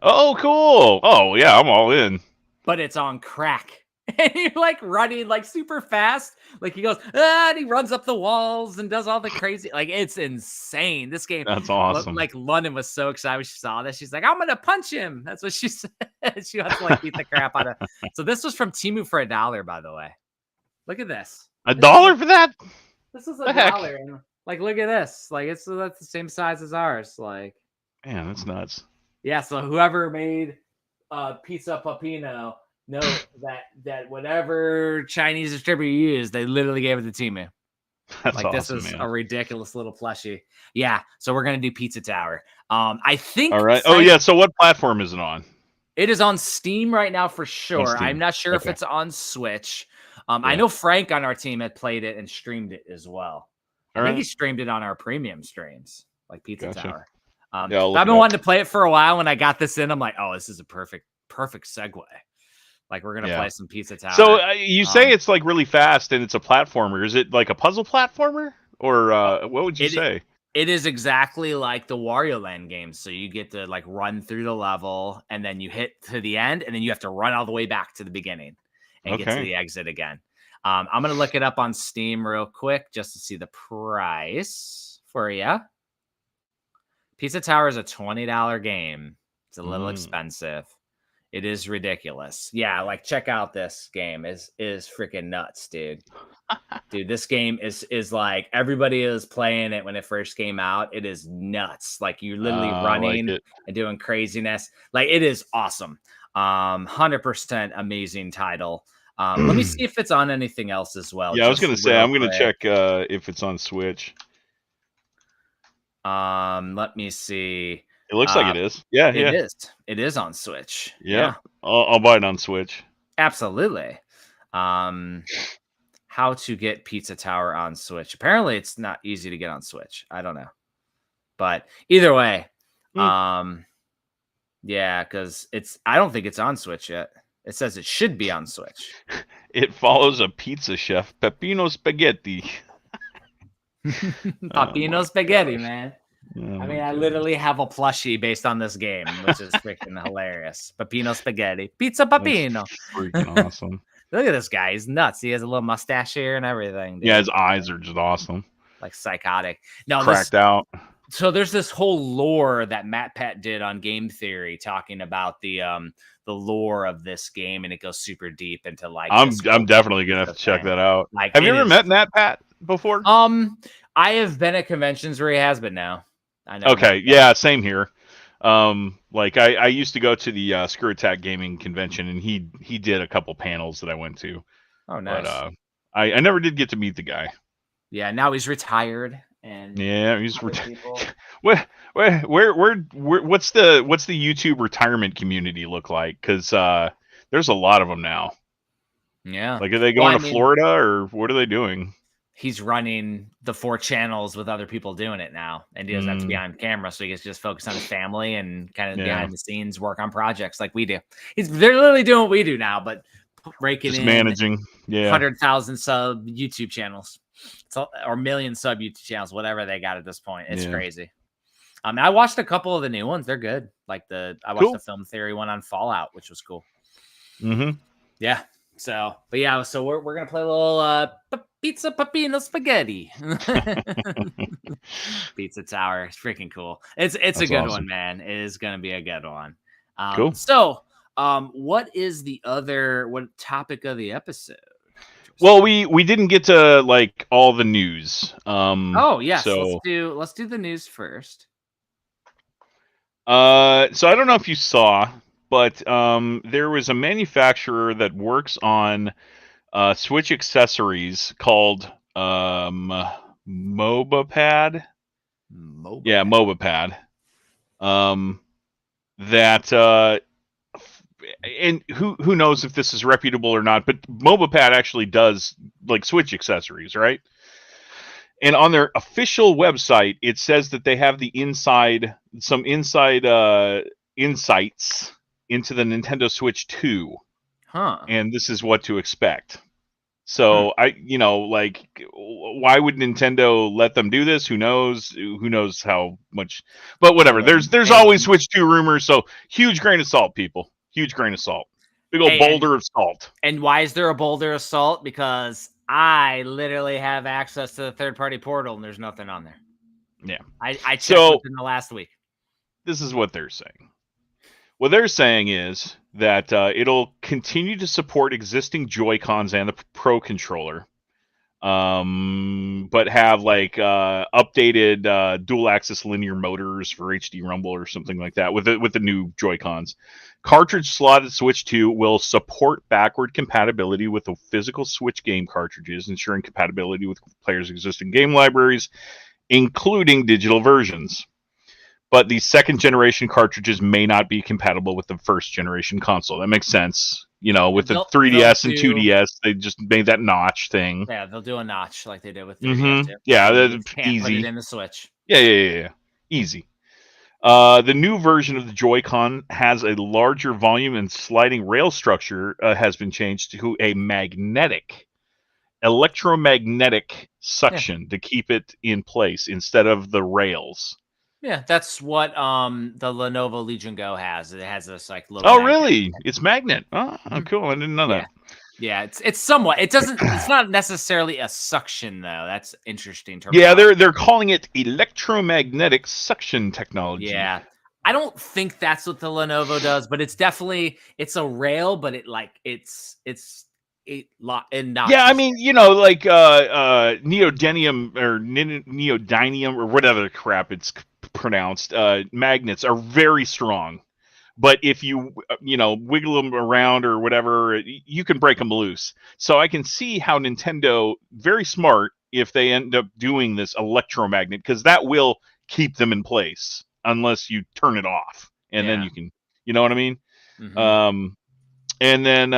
Oh, cool. Oh, yeah, I'm all in. But it's on crack. And you're like running like super fast. Like he goes, and he runs up the walls and does all the crazy. Like it's insane. This game. That's awesome. Like London was so excited when she saw this. She's like, I'm gonna punch him. That's what she said. She wants to like beat the crap out of. So this was from Temu for $1, by the way. Look at this. $1 for that? This is $1. And, like, look at this. Like that's the same size as ours. Like, man, that's nuts. Yeah. So whoever made Pizza Papino. Know that whatever Chinese distributor you use, they literally gave it to Temu. That's like awesome, this is man. a ridiculous little plushie. Yeah, so we're gonna do Pizza Tower. I think. All right. Oh yeah. So what platform is it on? It is on Steam right now for sure. I'm not sure if it's on Switch. I know Frank on our team had played it and streamed it as well. I think he streamed it on our premium streams, like Pizza Tower. I've been wanting to play it for a while. When I got this in, I'm like, oh, this is a perfect segue. Like we're gonna play some Pizza Tower. So you say it's like really fast and it's a platformer. Is it like a puzzle platformer, or what would you say? It is exactly like the Wario Land games. So you get to like run through the level, and then you hit to the end, and then you have to run all the way back to the beginning and get to the exit again. I'm gonna look it up on Steam real quick just to see the price for you. Pizza Tower is a $20 game. It's a little expensive. It is ridiculous. Yeah, like check out this game. Is freaking nuts, dude. Dude, this game is like everybody is playing it when it first came out. It is nuts. Like you're literally running and doing craziness. Like it is awesome. 100% amazing title. Let me see if it's on anything else as well. Yeah, I was gonna say I'm gonna check if it's on Switch. Let me see. It looks like it is. Yeah, it is. It is on Switch. Yeah. I'll buy it on Switch. Absolutely. How to get Pizza Tower on Switch. Apparently, it's not easy to get on Switch. I don't know. But either way, yeah, because I don't think it's on Switch yet. It says it should be on Switch. It follows a pizza chef, Peppino Spaghetti. Peppino Spaghetti, man. I mean, I literally have a plushie based on this game, which is freaking hilarious. Peppino Spaghetti. Pizza Peppino. Freaking awesome. Look at this guy. He's nuts. He has a little mustache here and everything. Dude. Yeah, his eyes are just awesome. Like psychotic. No, cracked out. So there's this whole lore that Matt Pat did on Game Theory talking about the lore of this game, and it goes super deep into like I'm definitely gonna have to check that out. Like, have you ever met Matt Pat before? I have been at conventions where he has, but no. I know. Okay, yeah, same here. Like I used to go to the Screw Attack Gaming convention, and he did a couple panels that I went to. Oh, nice. But I never did get to meet the guy. Yeah, now he's retired, and he's retired. What's the YouTube retirement community look like? Because there's a lot of them now. Yeah, like are they going to Florida, or what are they doing? He's running the 4 channels with other people doing it now, and he doesn't have to be on camera, so he gets to just focus on his family and kind of behind the scenes work on projects like we do. They're literally doing what we do now, but raking in managing 100,000 sub YouTube channels, or million sub YouTube channels, whatever they got at this point. It's crazy. I watched a couple of the new ones; they're good. Like I watched the Film Theory one on Fallout, which was cool. Yeah. So, but yeah, so we're gonna play a little Pizza Peppino Spaghetti. Pizza Tower. It's freaking cool. It's a good one, man. It is gonna be a good one. Cool. So, what topic of the episode? Well, we didn't get to like all the news. Oh yes, so let's do the news first. So I don't know if you saw, but there was a manufacturer that works on Switch accessories called MobaPad. Yeah, MobaPad. And who knows if this is reputable or not, but MobaPad actually does like Switch accessories, right? And on their official website, it says that they have some inside insights into the Nintendo Switch 2. Huh. And this is what to expect. So why would Nintendo let them do this? Who knows? Who knows how much? But whatever. There's always Switch 2 rumors. So huge grain of salt, people. Huge grain of salt. Big old boulder of salt. And why is there a boulder of salt? Because I literally have access to the third-party portal, and there's nothing on there. Yeah, I checked within the last week. This is what they're saying. What they're saying is that it'll continue to support existing Joy-Cons and the Pro Controller, but have updated dual-axis linear motors for HD Rumble or something like that with the new Joy-Cons. Cartridge-slotted Switch 2 will support backward compatibility with the physical Switch game cartridges, ensuring compatibility with players' existing game libraries, including digital versions. But the second-generation cartridges may not be compatible with the first-generation console. That makes sense. With the 3DS and 2DS, they just made that notch thing. Yeah, they'll do a notch like they did with 3DS. Mm-hmm. Yeah, that's easy. Put it in the Switch. Yeah. Easy. The new version of the Joy-Con has a larger volume and sliding rail structure has been changed to a electromagnetic suction to keep it in place instead of the rails. Yeah, that's what the Lenovo Legion Go has. It has this little. Oh, really? It's magnet. Oh, cool. I didn't know that. Yeah, it's somewhat. It doesn't. It's not necessarily a suction though. That's interesting. Yeah, they're calling it electromagnetic suction technology. Yeah, I don't think that's what the Lenovo does, but it's definitely a rail, but it's not. Yeah, I mean, neodymium or neodymium or whatever the crap it's pronounced. Magnets are very strong. But if you wiggle them around or whatever, you can break them loose. So I can see how Nintendo, very smart, if they end up doing this electromagnet, because that will keep them in place unless you turn it off, and then you can, you know what I mean? Mm-hmm. And then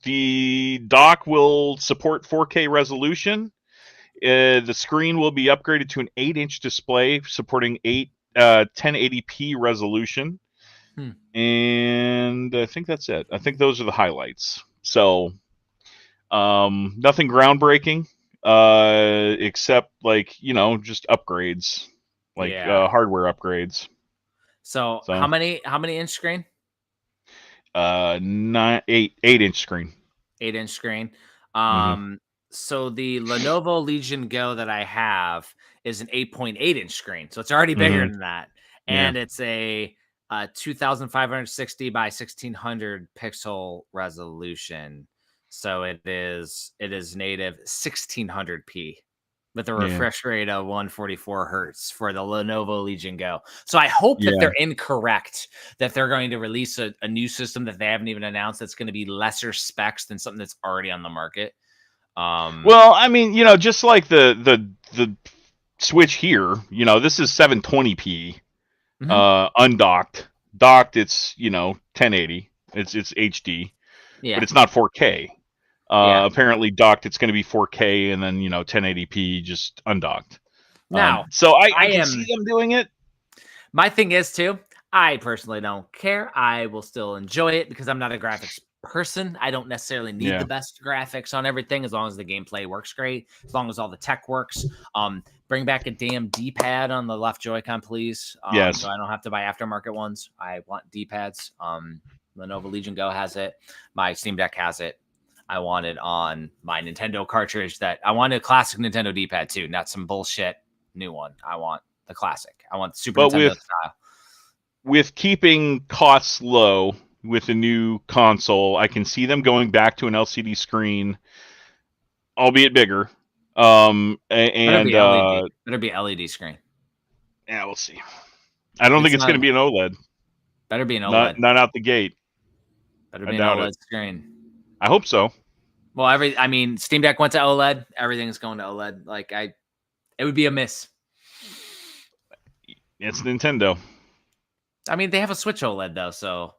the dock will support 4K resolution. The screen will be upgraded to an 8-inch display supporting 1080p resolution. And I think that's it. I think those are the highlights. So nothing groundbreaking except just upgrades, hardware upgrades. So how many inch screen? 8-inch screen. 8-inch screen. So the Lenovo Legion Go that I have is an 8.8-inch screen. So it's already bigger than that. And it's a 2560 by 1600 pixel resolution. So it is native 1600p with a refresh rate of 144 hertz for the Lenovo Legion Go. So I hope that they're incorrect, that they're going to release a new system that they haven't even announced that's going to be lesser specs than something that's already on the market. Well, I mean, just like the Switch here, this is 720p, undocked. Docked, it's 1080. It's HD, but it's not 4K. Apparently, docked, it's going to be 4K, and then 1080p just undocked. Now, so I can see them doing it. My thing is too, I personally don't care. I will still enjoy it because I'm not a graphics person. I don't necessarily need the best graphics on everything as long as the gameplay works great, as long as all the tech works. Bring back a damn D-pad on the left Joy-Con, please. Yes. So I don't have to buy aftermarket ones. I want D-pads. Lenovo Legion Go has it. My Steam Deck has it. I want it on my Nintendo cartridge. I want a classic Nintendo D-pad too, not some bullshit new one. I want the classic. I want the Super Nintendo style. With keeping costs low with a new console, I can see them going back to an LCD screen, albeit bigger. And better be LED screen. Yeah, we'll see. I don't think it's going to be an OLED. Better be an OLED. Not out the gate. Better be an OLED screen. I hope so. Well, Steam Deck went to OLED. Everything's going to OLED. It would be a miss. It's Nintendo. They have a Switch OLED though, so.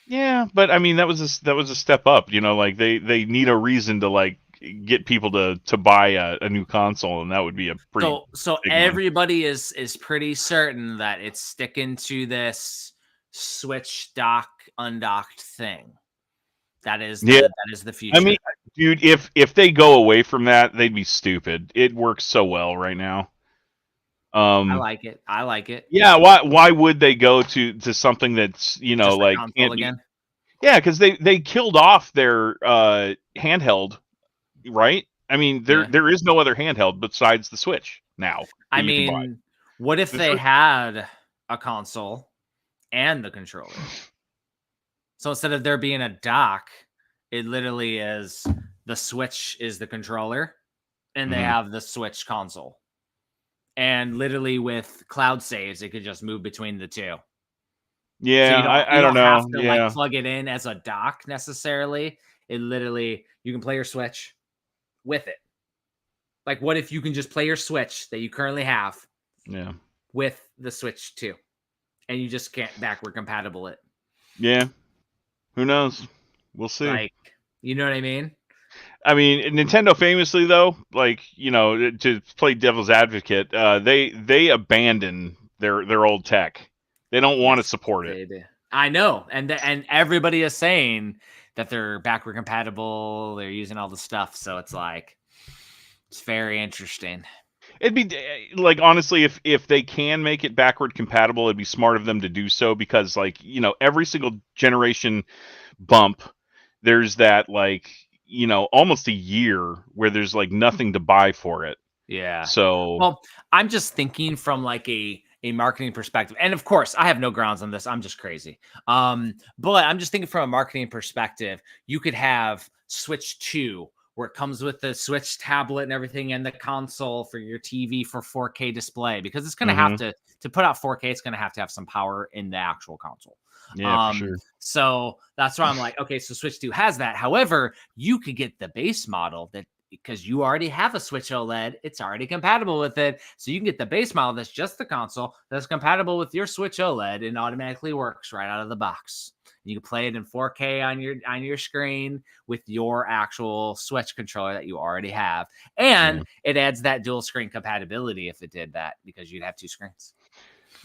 Yeah, but that was a step up. They need a reason to get people to buy a new console, and that would be a pretty. So everybody is pretty certain that it's sticking to this Switch dock undocked thing. That is Yeah. the future. I mean, dude, if they go away from that, they'd be stupid. It works so well right now. I like it. Yeah, why would they go to something that's, Just the like console can't be? again. Yeah, because they killed off their handheld, right? I mean, Yeah. there is no other handheld besides the Switch now that you can buy. What if The they Switch- had a console and the controller? So instead of there being a dock, it literally is the Switch is the controller, and they have the Switch console. And literally with cloud saves, it could just move between the two. Yeah, So I you don't don't have know. to Yeah, plug it in as a dock necessarily. It literally, you can play your Switch with it. Like, what if you can just play your Switch that you currently have yeah, with the Switch 2, and you just can't backward compatible it? yeah. Who knows? We'll see. Like, you know what I mean? I mean, Nintendo famously though, like, to play devil's advocate, they abandon their old tech. They don't want to support it. I know, and everybody is saying that they're backward compatible. They're using all the stuff, so it's like it's very interesting. It'd be like, honestly, if they can make it backward compatible, it'd be smart of them to do so, because, like, every single generation bump, there's that, like, almost a year where there's like nothing to buy for it. Yeah. So, Well, I'm just thinking from like a marketing perspective. And of course, I have no grounds on this. I'm just crazy. But I'm just thinking from a marketing perspective, you could have Switch 2 where it comes with the Switch tablet and everything and the console for your TV for 4K display, because it's going to have to put out 4K. It's going to have some power in the actual console. yeah, for sure. So that's why I'm like, okay, so Switch 2 has that. However, you could get the base model that, because you already have a Switch OLED, it's already compatible with it. So you can get the base model that's just the console that's compatible with your Switch OLED and automatically works right out of the box. You can play it in 4K on your screen with your actual Switch controller that you already have. And it adds that dual screen compatibility if it did that, because you'd have two screens.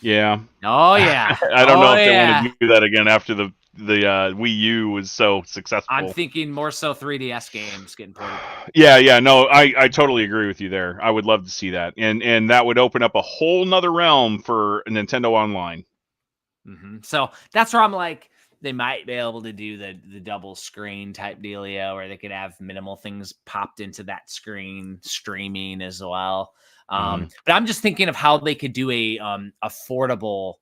Yeah. Oh yeah. I don't know if they want to do that again after the Wii U was so successful. I'm thinking more so 3DS games getting ported. Yeah, no, I totally agree with you there. I would love to see that, and that would open up a whole nother realm for Nintendo Online. So that's where I'm like, they might be able to do the double screen type dealio, or they could have minimal things popped into that screen streaming as well. But I'm just thinking of how they could do a affordable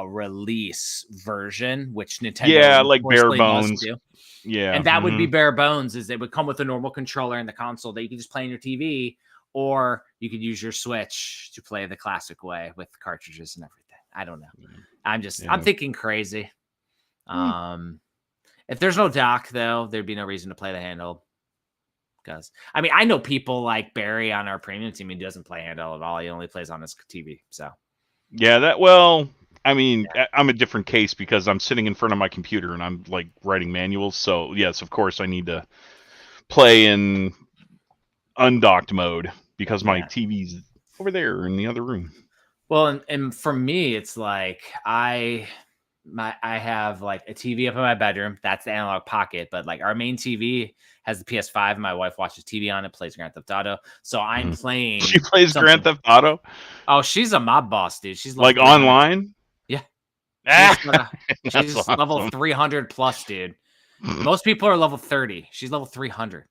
release version, which Nintendo like bare bones. do. Yeah, and that would be bare bones. Is it would come with a normal controller and the console that you can just play on your TV, or you could use your Switch to play the classic way with cartridges and everything. I don't know. I'm thinking crazy. If there's no dock though, there'd be no reason to play the handheld. Because I mean, I know people like Barry on our premium team. He doesn't play handheld at all. He only plays on his TV. So yeah, I mean, I'm a different case because I'm sitting in front of my computer and I'm like writing manuals. So yes, of course, I need to play in undocked mode because my TV's over there in the other room. Well, and for me, it's like I have like a TV up in my bedroom. That's the analog pocket. But like our main TV has the PS5. And my wife watches TV on it, plays Grand Theft Auto. So I'm playing. She plays Grand Theft Auto? Oh, she's a mob boss, dude. She's like online? Yeah. She's awesome. Level 300 plus, dude. Most people are level 30. She's level 300.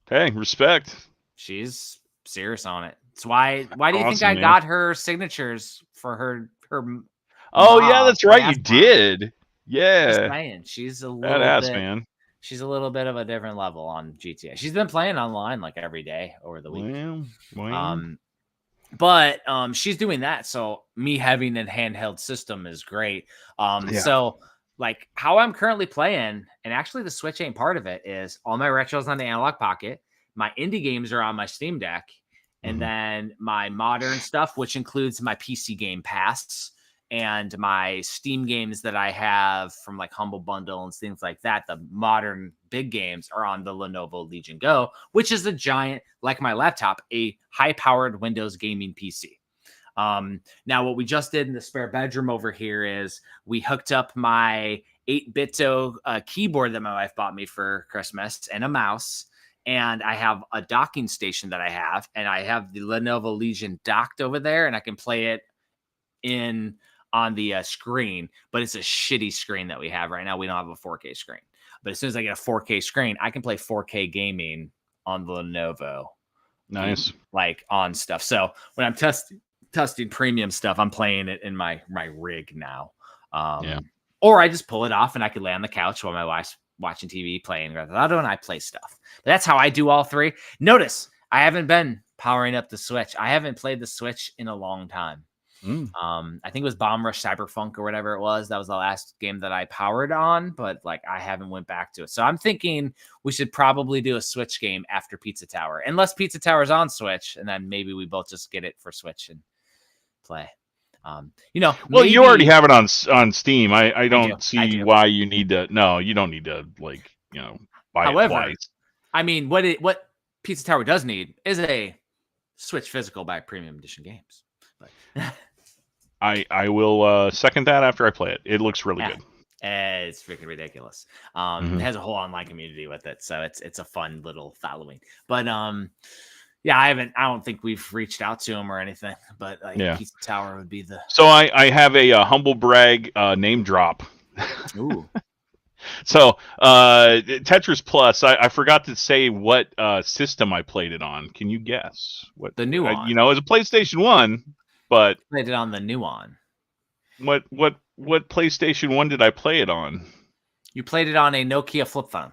Hey, respect. She's serious on it. It's why do you think I got her signatures for her Oh yeah, that's right, you did. Yeah. She's a little badass, man. She's a little bit of a different level on GTA. She's been playing online like every day over the week. But she's doing that, so me having a handheld system is great. So like how I'm currently playing, and actually the Switch ain't part of it, is all my retros on the analog pocket, my indie games are on my Steam Deck, and then my modern stuff, which includes my PC Game Pass and my Steam games that I have from like Humble Bundle and things like that. The modern big games are on the Lenovo Legion Go, which is a giant, like my laptop, a high-powered Windows gaming PC. Now, what we just did in the spare bedroom over here is we hooked up my 8-bito keyboard that my wife bought me for Christmas and a mouse. And I have a docking station that I have, and I have the Lenovo Legion docked over there, and I can play it on the screen, but it's a shitty screen that we have right now. We don't have a 4K screen, but as soon as I get a 4K screen, I can play 4K gaming on the Lenovo. Nice. Like on stuff. So when I'm testing premium stuff, I'm playing it in my rig now. Or I just pull it off and I could lay on the couch while my wife's watching TV, playing Grand Theft Auto, and I play stuff. But that's how I do all three. Notice I haven't been powering up the Switch. I haven't played the Switch in a long time. I think it was Bomb Rush Cyberpunk or whatever it was. That was the last game that I powered on, but like I haven't went back to it. So I'm thinking we should probably do a Switch game after Pizza Tower, unless Pizza Tower's on Switch, and then maybe we both just get it for Switch and play. Well, maybe... you already have it on Steam. I don't see why you need to. No, you don't need to buy it twice. I mean, what Pizza Tower does need is a Switch physical by Premium Edition Games. But I will second that after I play it. It looks really good. It's freaking ridiculous. It has a whole online community with it, so it's a fun little following. But I don't think we've reached out to him or anything. But Pizza Tower would be the. So I have a humble brag name drop. Ooh. So Tetris Plus, I forgot to say what system I played it on. Can you guess what the new one? It was a PlayStation 1. But played it on the new one. What PlayStation 1 did I play it on? You played it on a Nokia flip phone.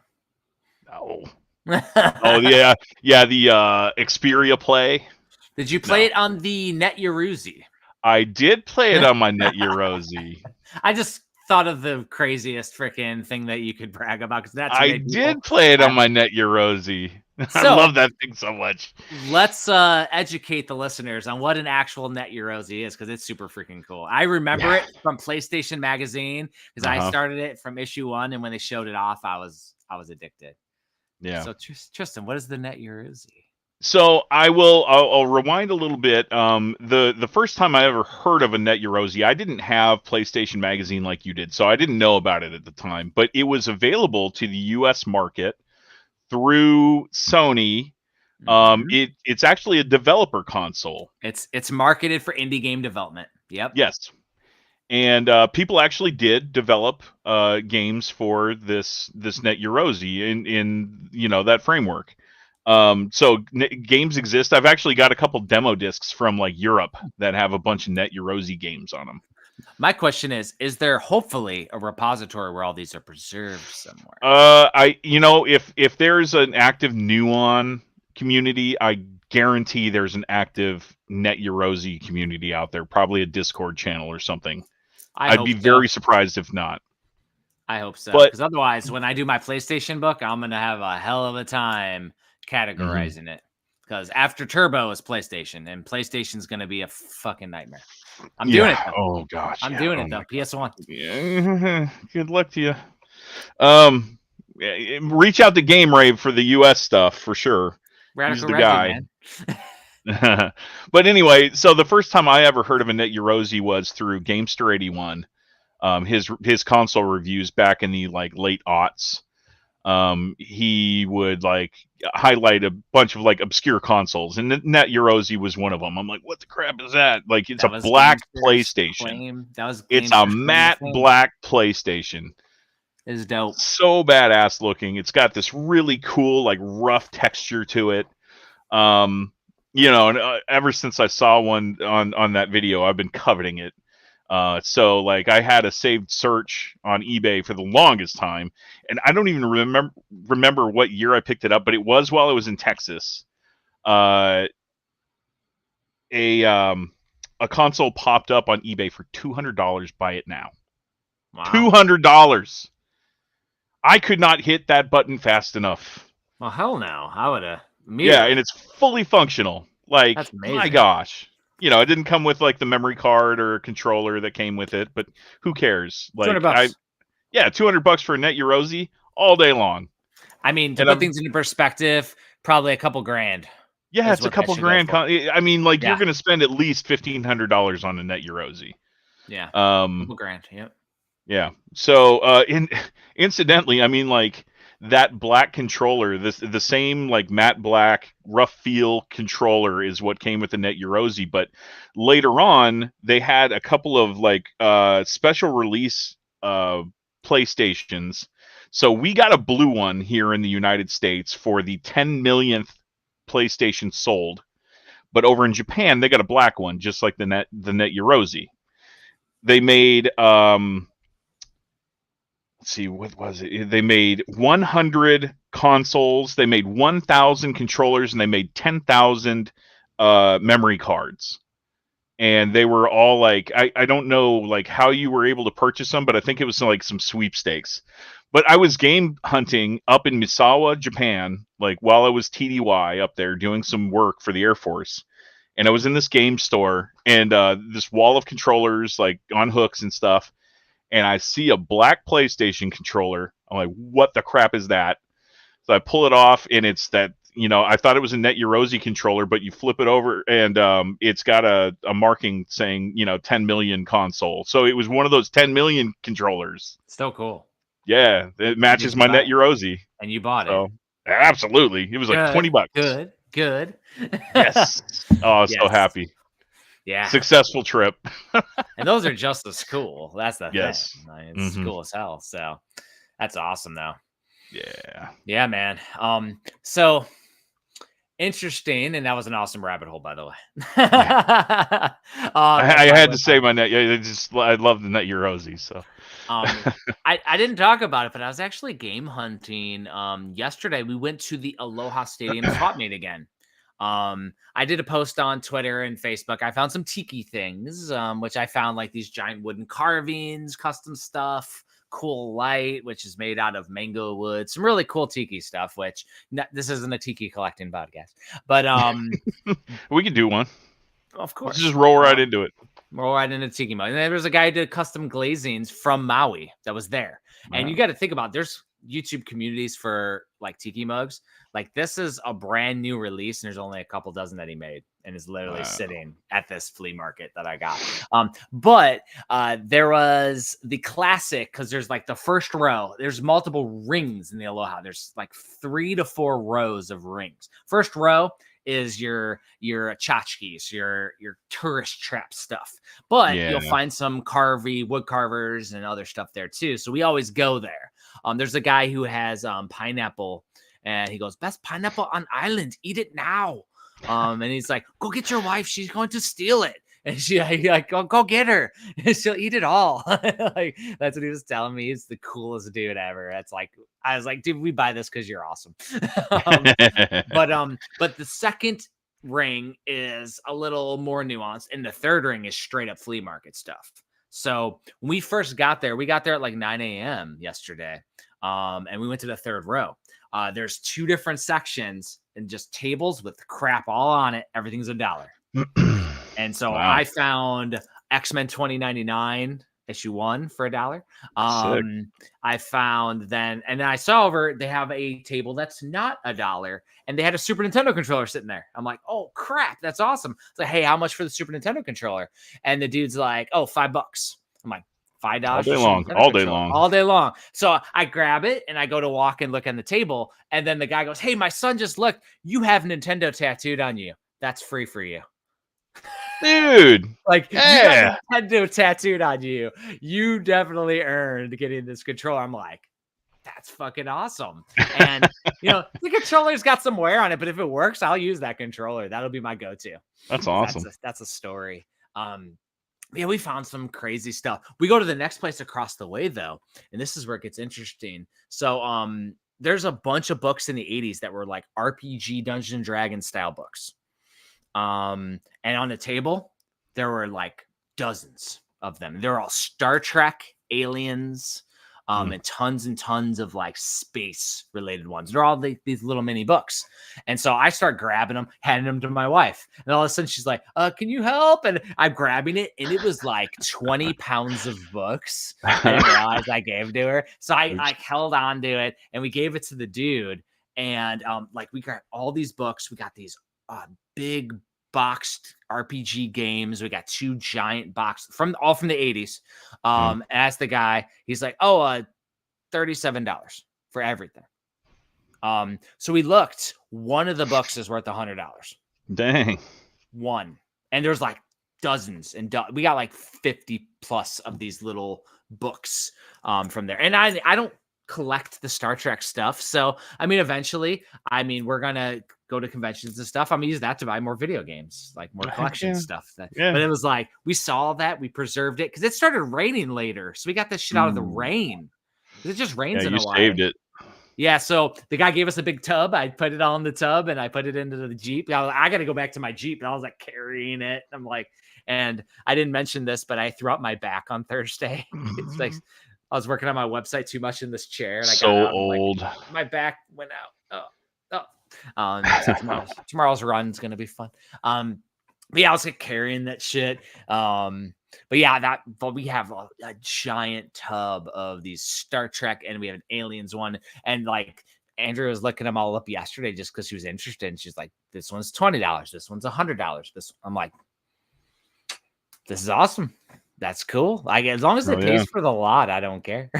No. Oh yeah, the Xperia Play. Did you play it on the Net Yaruzi? I did play it on my Net Yaruzi. I just thought of the craziest freaking thing that you could brag about, because that's I did play it on my Net Yaruzi. So, I love that thing so much. Let's educate the listeners on what an actual Net Yaruzi is, because it's super freaking cool. I remember it from PlayStation Magazine, because I started it from issue 1, and when they showed it off, I was addicted. Yeah. So Tristan, what is the Net Yaruzi? So I'll rewind a little bit. The first time I ever heard of a Net Yaruzi, I didn't have PlayStation Magazine like you did, so I didn't know about it at the time. But it was available to the U.S. market through Sony. It's actually a developer console. It's marketed for indie game development. Yep. Yes. And people actually did develop games for this Net Yaruzi in that framework. So games exist. I've actually got a couple demo discs from like Europe that have a bunch of Net Yaruzi games on them. My question is there hopefully a repository where all these are preserved somewhere? If there's an active Nuon community, I guarantee there's an active Net Yaruzi community out there, probably a Discord channel or something. I'd be very surprised if not. I hope so, because otherwise, when I do my PlayStation book, I'm gonna have a hell of a time categorizing it. Because after Turbo is PlayStation, and PlayStation's gonna be a fucking nightmare. I'm doing it though. Oh gosh, I'm doing it though. PS1. Yeah. Good luck to you. Reach out to Game Rave for the US stuff for sure. Radical He's the guy. Man. But anyway, so the first time I ever heard of a Net Yaruzi was through Gamester 81. His console reviews back in the late aughts. He would highlight a bunch of obscure consoles, and Net Yaruzi was one of them. I'm like, what the crap is that? It's a black PlayStation. It's a matte black PlayStation. Is dope. So badass looking. It's got this really cool rough texture to it. And ever since I saw one on that video, I've been coveting it. So I had a saved search on eBay for the longest time, and I don't even remember what year I picked it up, but it was while I was in Texas. A console popped up on eBay for $200. Buy it now. Wow. $200. I could not hit that button fast enough. Well, hell no. I would have. Yeah, and it's fully functional. That's amazing. My gosh. It didn't come with the memory card or controller that came with it, but who cares? $200. $200 for a Net Yaruzi all day long. I mean, to put things into perspective, probably a couple grand. Yeah, it's a couple grand. I mean, you're going to spend at least $1,500 on a Net Yaruzi. Yeah, couple grand. Yep. Yeah. So, incidentally, I mean, like that black controller, the same like matte black rough feel controller is what came with the Net Eurosi, but later on they had a couple of like special release PlayStations. So we got a blue one here in the United States for the 10 millionth PlayStation sold, but over in Japan they got a black one, just like the Net Eurosi. They made let's see, what was it? They made 100 consoles, they made 1,000 controllers, and they made 10,000 memory cards. And they were all like, I don't know like how you were able to purchase them, but I think it was like some sweepstakes. But I was game hunting up in Misawa, Japan, like while I was TDY up there doing some work for the Air Force. And I was in this game store and this wall of controllers like on hooks and stuff, and I see a black PlayStation controller. I'm like, what the crap is that? So I pull it off, and it's that, I thought it was a Net Eurosi controller, but you flip it over, and it's got a marking saying, 10 million console. So it was one of those 10 million controllers. Still cool. Yeah, it matches my Net Eurosi. And you bought So, it. absolutely. It was like $20. Good. Yes. Oh, I was so happy. Yeah. Successful trip. And those are just as cool. That's the thing. It's Mhm. cool as hell. So that's awesome though. Yeah. Yeah, man. So interesting, and that was an awesome rabbit hole, by the way. I had to say my Net. Yeah, I love the Net Eurosi. So I didn't talk about it, but I was actually game hunting. Yesterday we went to the Aloha Stadium swap meet again. I did a post on Twitter and Facebook. I found some tiki things, which I found like these giant wooden carvings, custom stuff, cool light, which is made out of mango wood, some really cool tiki stuff, which this isn't a tiki collecting podcast, but we could do one. Of course. Let's just roll right into it. Roll right into tiki mode. And there was a guy who did custom glazings from Maui that was there. And you got to think about, there's YouTube communities for like tiki mugs. Like this is a brand new release, and there's only a couple dozen that he made, and is literally sitting at this flea market that I got. But there was the classic, because there's like the first row. There's multiple rings in the Aloha. There's like 3 to 4 rows of rings. First row is your tchotchkes, your tourist trap stuff. But you'll find some wood carvers and other stuff there too. So we always go there. There's a guy who has pineapple, and he goes, best pineapple on island, eat it now. And he's like, go get your wife, she's going to steal it. And she like, go get her. She'll eat it all. Like that's what he was telling me. He's the coolest dude ever. That's like, I was like, dude, we buy this because you're awesome. But the second ring is a little more nuanced, and the third ring is straight up flea market stuff. So when we first got there, at like 9 a.m. yesterday. And we went to the third row. There's 2 different sections and just tables with crap all on it. Everything's $1. And so I found X-Men 2099 issue 1 for $1. I found then I saw over they have a table that's not $1, and they had a Super Nintendo controller sitting there. I'm like, oh crap, that's awesome. It's like, hey, how much for the Super Nintendo controller? And the dude's like, oh, $5. I'm like, $5 all day long. So I grab it and I go to walk and look on the table, and then the guy goes, hey, my son just looked, you have Nintendo tattooed on you. That's free for you. Dude, like, yeah, you got Nintendo tattooed on you. You definitely earned getting this controller. I'm like, that's fucking awesome. And the controller's got some wear on it, but if it works, I'll use that controller. That'll be my go-to. That's awesome. That's a story. Yeah, we found some crazy stuff. We go to the next place across the way though, and this is where it gets interesting. So there's a bunch of books in the 80s that were like RPG Dungeons and Dragons style books. And on the table, there were like dozens of them. They're all Star Trek, Aliens, and tons of like space related ones. They're all these little mini books. And so I start grabbing them, handing them to my wife. And all of a sudden she's like, can you help? And I'm grabbing it. And it was like 20 pounds of books I didn't realize I gave to her. So I held on to it, and we gave it to the dude. And like we got all these books. We got these big boxed RPG games. We got 2 giant boxes from the 80s. Asked the guy, he's like, $37 for everything. So we looked, one of the books is worth $100. Dang. One. And there's like dozens and we got like 50 plus of these little books from there. And I don't collect the Star Trek stuff. So, I mean, eventually, we're going to go to conventions and stuff. I'm going to use that to buy more video games, like more collection stuff. But it was like, we saw that, we preserved it because it started raining later. So we got this shit out of the rain. It just rains in a while. You saved it. Yeah, so the guy gave us a big tub. I put it all in the tub and I put it into the Jeep. I got to go back to my Jeep. And I was like carrying it. I'm like, and I didn't mention this, but I threw out my back on Thursday. It's like I was working on my website too much in this chair. And I got out, old. Like, my back went out. So tomorrow's run is going to be fun. But yeah, I was like carrying that shit. But yeah, but we have a giant tub of these Star Trek and we have an Aliens one. And like Andrew was looking them all up yesterday just because she was interested. And she's like, this one's $20. This one's $100. I'm like, this is awesome. That's cool. Like as long as it pays for the lot, I don't care.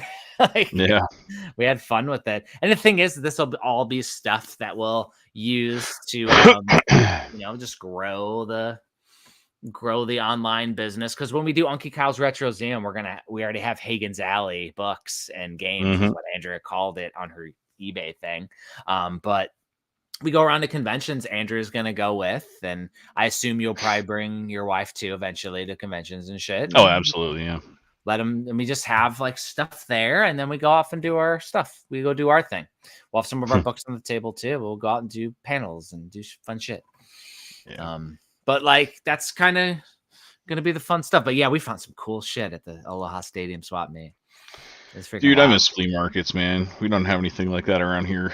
We had fun with it. And the thing is, this will all be stuff that we'll use to, just grow the online business. Because when we do Unky Kyle's Retroseum, we already have Hagen's Alley books and games, is what Andrea called it on her eBay thing. But we go around to conventions. Andrew's going to go with, and I assume you'll probably bring your wife too eventually to conventions and shit. Oh, absolutely. Yeah. And we just have like stuff there, and then we go off and do our stuff. We go do our thing. We'll have some of our books on the table too. We'll go out and do panels and do fun shit. Yeah. But like, that's kind of going to be the fun stuff. But yeah, we found some cool shit at the Aloha Stadium swap meet. Dude, wild. I miss flea markets, man. We don't have anything like that around here.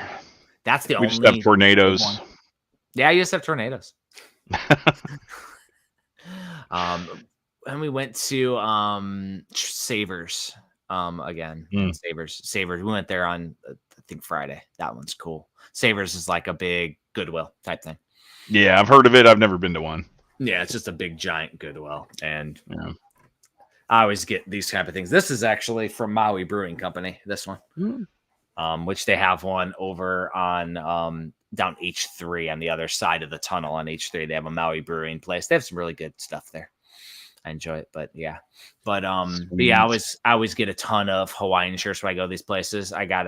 That's the we only. We just have tornadoes. One. Yeah, you just have tornadoes. And we went to Savers again. Savers. We went there on I think Friday. That one's cool. Savers is like a big Goodwill type thing. Yeah, I've heard of it. I've never been to one. Yeah, it's just a big giant Goodwill, and I always get these type of things. This is actually from Maui Brewing Company. This one. Which they have one over on down H3 on the other side of the tunnel on H3. They have a Maui brewing place. They have some really good stuff there. I enjoy it, but yeah. But yeah, I always get a ton of Hawaiian shirts when I go to these places. I got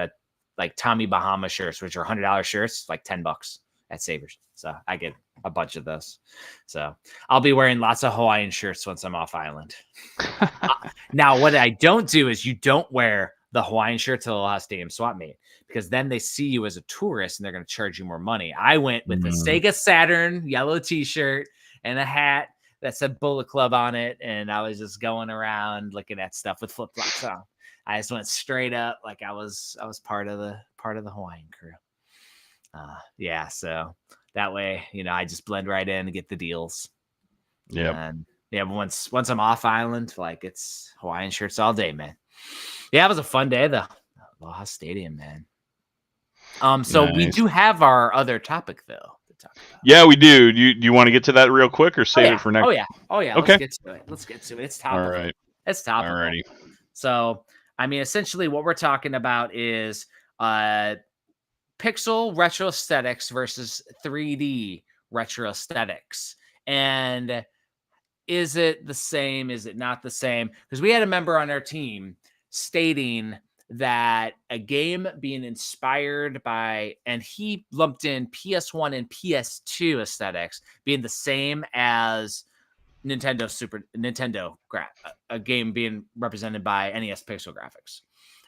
like Tommy Bahama shirts, which are $100 shirts, like $10 at Savers. So I get a bunch of those. So I'll be wearing lots of Hawaiian shirts once I'm off island. Now, what I don't do is you don't wear the Hawaiian shirt to the Aloha Stadium swap meet, because then they see you as a tourist and they're going to charge you more money. I went with the Sega Saturn yellow t-shirt and a hat that said Bullet Club on it. And I was just going around looking at stuff with flip-flops on. I just went straight up. Like I was part of the Hawaiian crew. Yeah. So that way, I just blend right in and get the deals. Yeah. And yeah, but once I'm off island, like it's Hawaiian shirts all day, man. Yeah, it was a fun day, though. Aloha Stadium, man. So nice. We do have our other topic, though, to talk about. Yeah, we do. Do you want to get to that real quick or save it for next? Oh, yeah. Okay. Let's get to it. It's topical. All right. It's topical. Alrighty. So, essentially what we're talking about is pixel retro aesthetics versus 3D retro aesthetics. And is it the same? Is it not the same? Because we had a member on our team stating that a game being inspired by, and he lumped in PS1 and PS2 aesthetics being the same as Nintendo a game being represented by NES pixel graphics.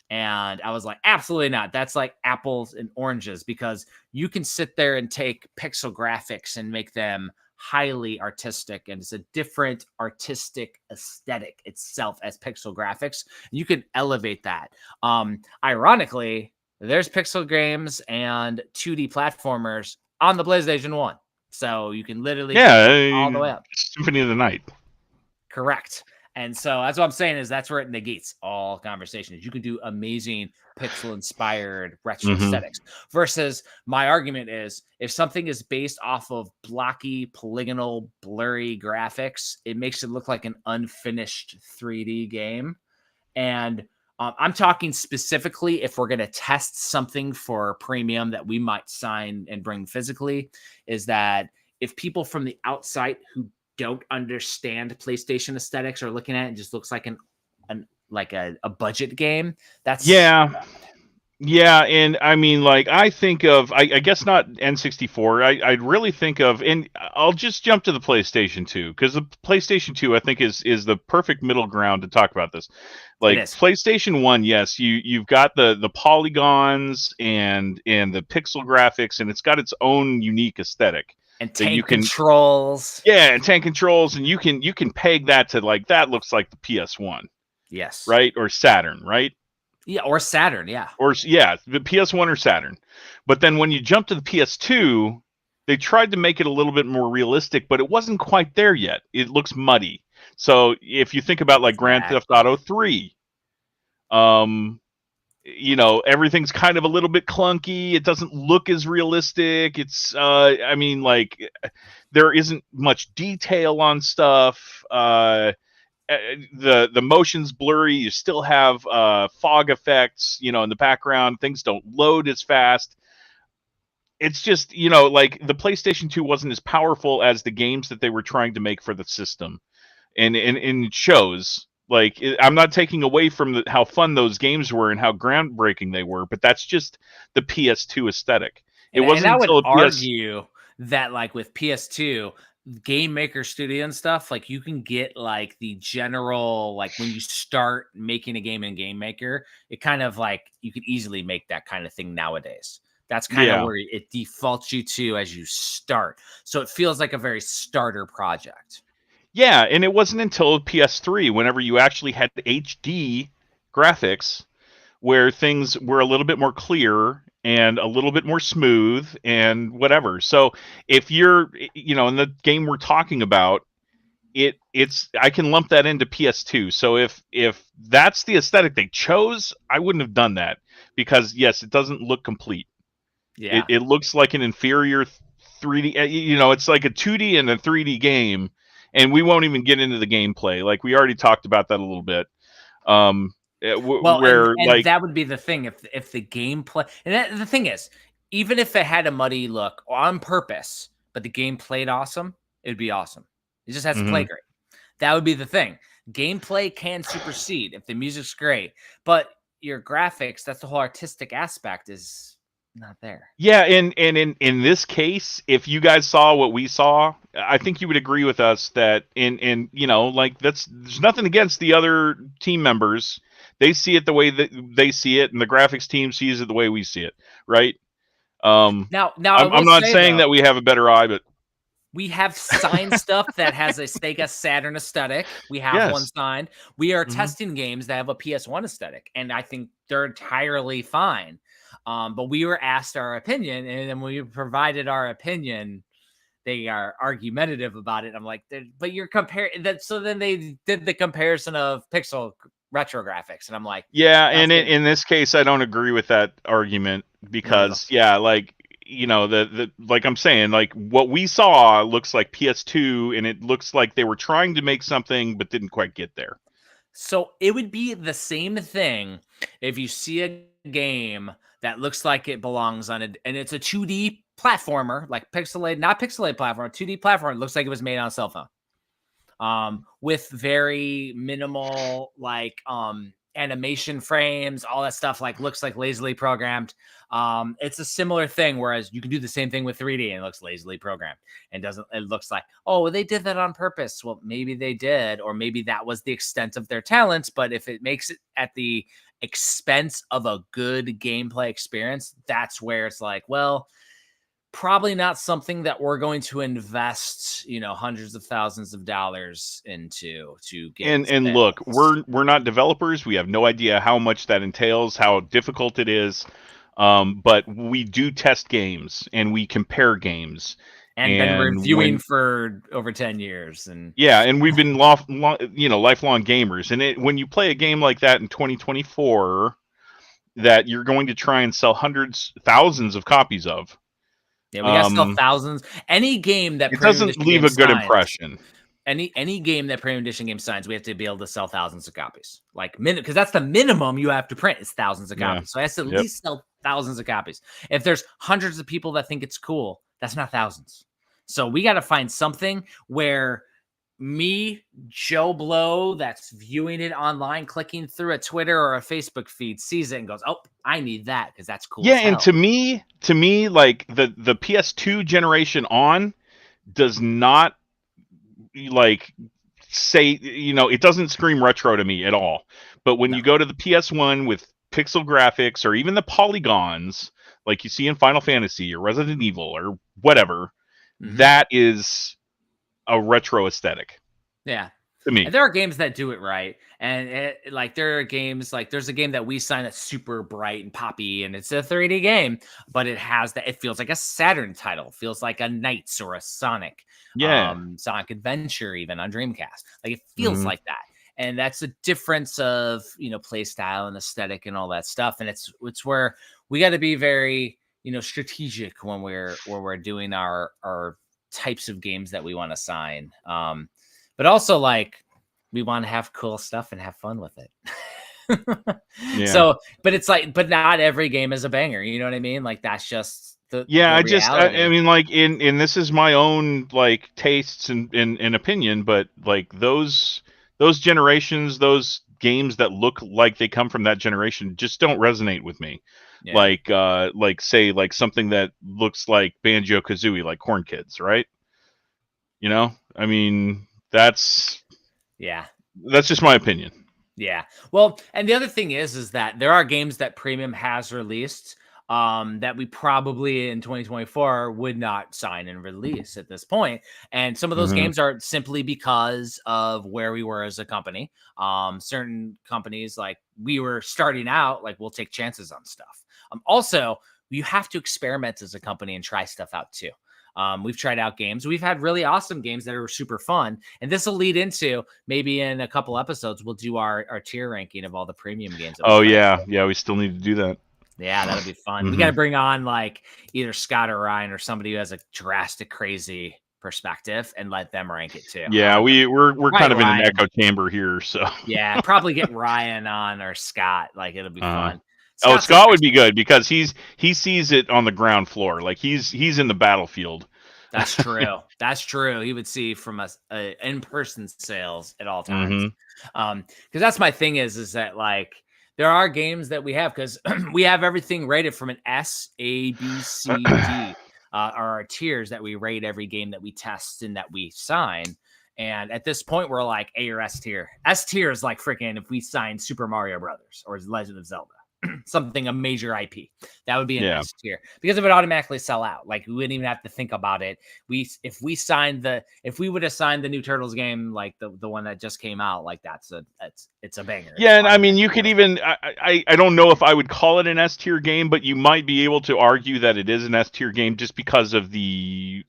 And I was like, absolutely not. That's like apples and oranges, because you can sit there and take pixel graphics and make them highly artistic, and it's a different artistic aesthetic itself as pixel graphics. You can elevate that. Ironically, there's pixel games and 2D platformers on the PlayStation 1. So you can literally all the way up. Symphony of the Night. Correct. And so that's what I'm saying is that's where it negates all conversations. You can do amazing pixel inspired retro aesthetics versus my argument is if something is based off of blocky, polygonal, blurry graphics, it makes it look like an unfinished 3D game. And I'm talking specifically if we're going to test something for premium that we might sign and bring physically, is that if people from the outside who don't understand PlayStation aesthetics are looking at it and just looks like a budget game, that's Yeah, and I mean, like, I think of, I guess not N64. I'd really think of, and I'll just jump to the PlayStation 2 because the PlayStation 2, I think, is the perfect middle ground to talk about this. Like PlayStation 1, yes, you've got the polygons and the pixel graphics, and it's got its own unique aesthetic. And tank controls. Yeah, and tank controls, and you can peg that to like that looks like the PS1. Yes. Right? Or Saturn, right? Yeah, or Saturn, yeah. Or yeah, the PS1 or Saturn. But then when you jump to the PS2, they tried to make it a little bit more realistic, but it wasn't quite there yet. It looks muddy. So if you think about like Grand Theft Auto 3, you know, everything's kind of a little bit clunky. It doesn't look as realistic. It's I mean, like, there isn't much detail on stuff. The motion's blurry. You still have fog effects, you know, in the background. Things don't load as fast. It's just, you know, like the PlayStation 2 wasn't as powerful as the games that they were trying to make for the system, and it shows. Like, I'm not taking away from how fun those games were and how groundbreaking they were, but that's just the PS2 aesthetic. It wasn't and I until would argue that, like, with PS2, Game Maker Studio and stuff, like, you can get like the general, like, when you start making a game in Game Maker, it kind of like you could easily make that kind of thing nowadays. That's kind of where it defaults you to as you start. So it feels like a very starter project. Yeah, and it wasn't until PS3, whenever you actually had HD graphics, where things were a little bit more clear and a little bit more smooth and whatever. So if you're, you know, in the game we're talking about, it's I can lump that into PS2. So if that's the aesthetic they chose, I wouldn't have done that because yes, it doesn't look complete. Yeah, it looks like an inferior 3D. You know, it's like a 2D and a 3D game. And we won't even get into the gameplay. Like, we already talked about that a little bit. Where like that would be the thing if the gameplay, and the thing is, even if it had a muddy look on purpose, but the game played awesome, it'd be awesome. It just has to play great. That would be the thing. Gameplay can supersede if the music's great, but your graphics, that's the whole artistic aspect, is not there. Yeah, and in this case, if you guys saw what we saw, I think you would agree with us that in you know, like, there's nothing against the other team members. They see it the way that they see it, and the graphics team sees it the way we see it, right? Now I'm not saying that we have a better eye, but we have signed stuff that has a Sega Saturn aesthetic. We have one signed. We are testing games that have a PS1 aesthetic, and I think they're entirely fine. But we were asked our opinion, and then when we provided our opinion, they are argumentative about it. I'm like, but you're comparing that. So then they did the comparison of pixel retro graphics, and I'm like, yeah. And in this case, I don't agree with that argument because, like, you know, the like I'm saying, like, what we saw looks like PS2, and it looks like they were trying to make something but didn't quite get there. So it would be the same thing if you see a game that looks like it belongs on it, and it's a 2D platformer, like not pixelated platform, 2D platform. It looks like it was made on a cell phone, with very minimal, like, animation frames, all that stuff, like, looks like lazily programmed. It's a similar thing, whereas you can do the same thing with 3D and it looks lazily programmed and it looks like, oh, they did that on purpose. Well, maybe they did, or maybe that was the extent of their talents. But if it makes it at the expense of a good gameplay experience, that's where it's like, well, probably not something that we're going to invest, you know, hundreds of thousands of dollars into to get. And look, we're not developers. We have no idea how much that entails, how difficult it is. But we do test games and we compare games. and been reviewing for over 10 years. And and we've been lifelong gamers. And when you play a game like that in 2024, that you're going to try and sell thousands of copies of. Yeah, we got to sell thousands. Any game that it doesn't leave a good impression. Any game that Premium Edition game signs, we have to be able to sell thousands of copies. Like because that's the minimum you have to print is thousands of copies. So it has to at least sell thousands of copies. If there's hundreds of people that think it's cool, that's not thousands. So we got to find something where me, Joe Blow, that's viewing it online, clicking through a Twitter or a Facebook feed, sees it and goes, "Oh, I need that because that's cool." Yeah, and to me, like the PS2 generation on does not like say, it doesn't scream retro to me at all. But when you go to the PS1 with pixel graphics or even the polygons like you see in Final Fantasy or Resident Evil or whatever, that is a retro aesthetic. Yeah. To me. And there are games that do it right. And there are games like there's a game that we sign that's super bright and poppy and it's a 3D game, but it feels like a Saturn title. It feels like a Knights or a Sonic. Sonic Adventure even on Dreamcast. Like it feels like that. And that's a difference of, play style and aesthetic and all that stuff. And it's where we got to be very, strategic when we're doing our types of games that we want to sign. But also we want to have cool stuff and have fun with it. So, but not every game is a banger. You know what I mean? Like that's just the I mean, in this is my own tastes and opinion, but those generations, those games that look like they come from that generation just don't resonate with me. Yeah. Say something that looks like Banjo-Kazooie, like Corn Kids, right? I mean, that's just my opinion. Yeah. Well, and the other thing is that there are games that Premium has released that we probably in 2024 would not sign and release at this point. And some of those games are simply because of where we were as a company. Certain companies, like we were starting out, we'll take chances on stuff. Also, you have to experiment as a company and try stuff out too. We've tried out games. We've had really awesome games that are super fun. And this will lead into maybe in a couple episodes, we'll do our tier ranking of all the premium games. Yeah. We still need to do that. Yeah, that'll be fun. We got to bring on either Scott or Ryan or somebody who has a drastic, crazy perspective and let them rank it too. Yeah, we're kind of in an echo chamber here. So yeah, probably get Ryan on or Scott. It'll be fun. Scott would be good because he sees it on the ground floor. He's in the battlefield. That's true. That's true. He would see from us in-person sales at all times. Because that's my thing is that there are games that we have because we have everything rated from an S, A, B, C, D. Are our tiers that we rate every game that we test and that we sign. And at this point, we're A or S tier. S tier is freaking if we sign Super Mario Brothers or Legend of Zelda. Something a major IP that would be an S tier because it would automatically sell out. We wouldn't even have to think about it. If we would have signed the new Turtles game, the one that just came out, it's a banger. Yeah, and I mean, you could even I don't know if I would call it an S tier game, but you might be able to argue that it is an S tier game just because of the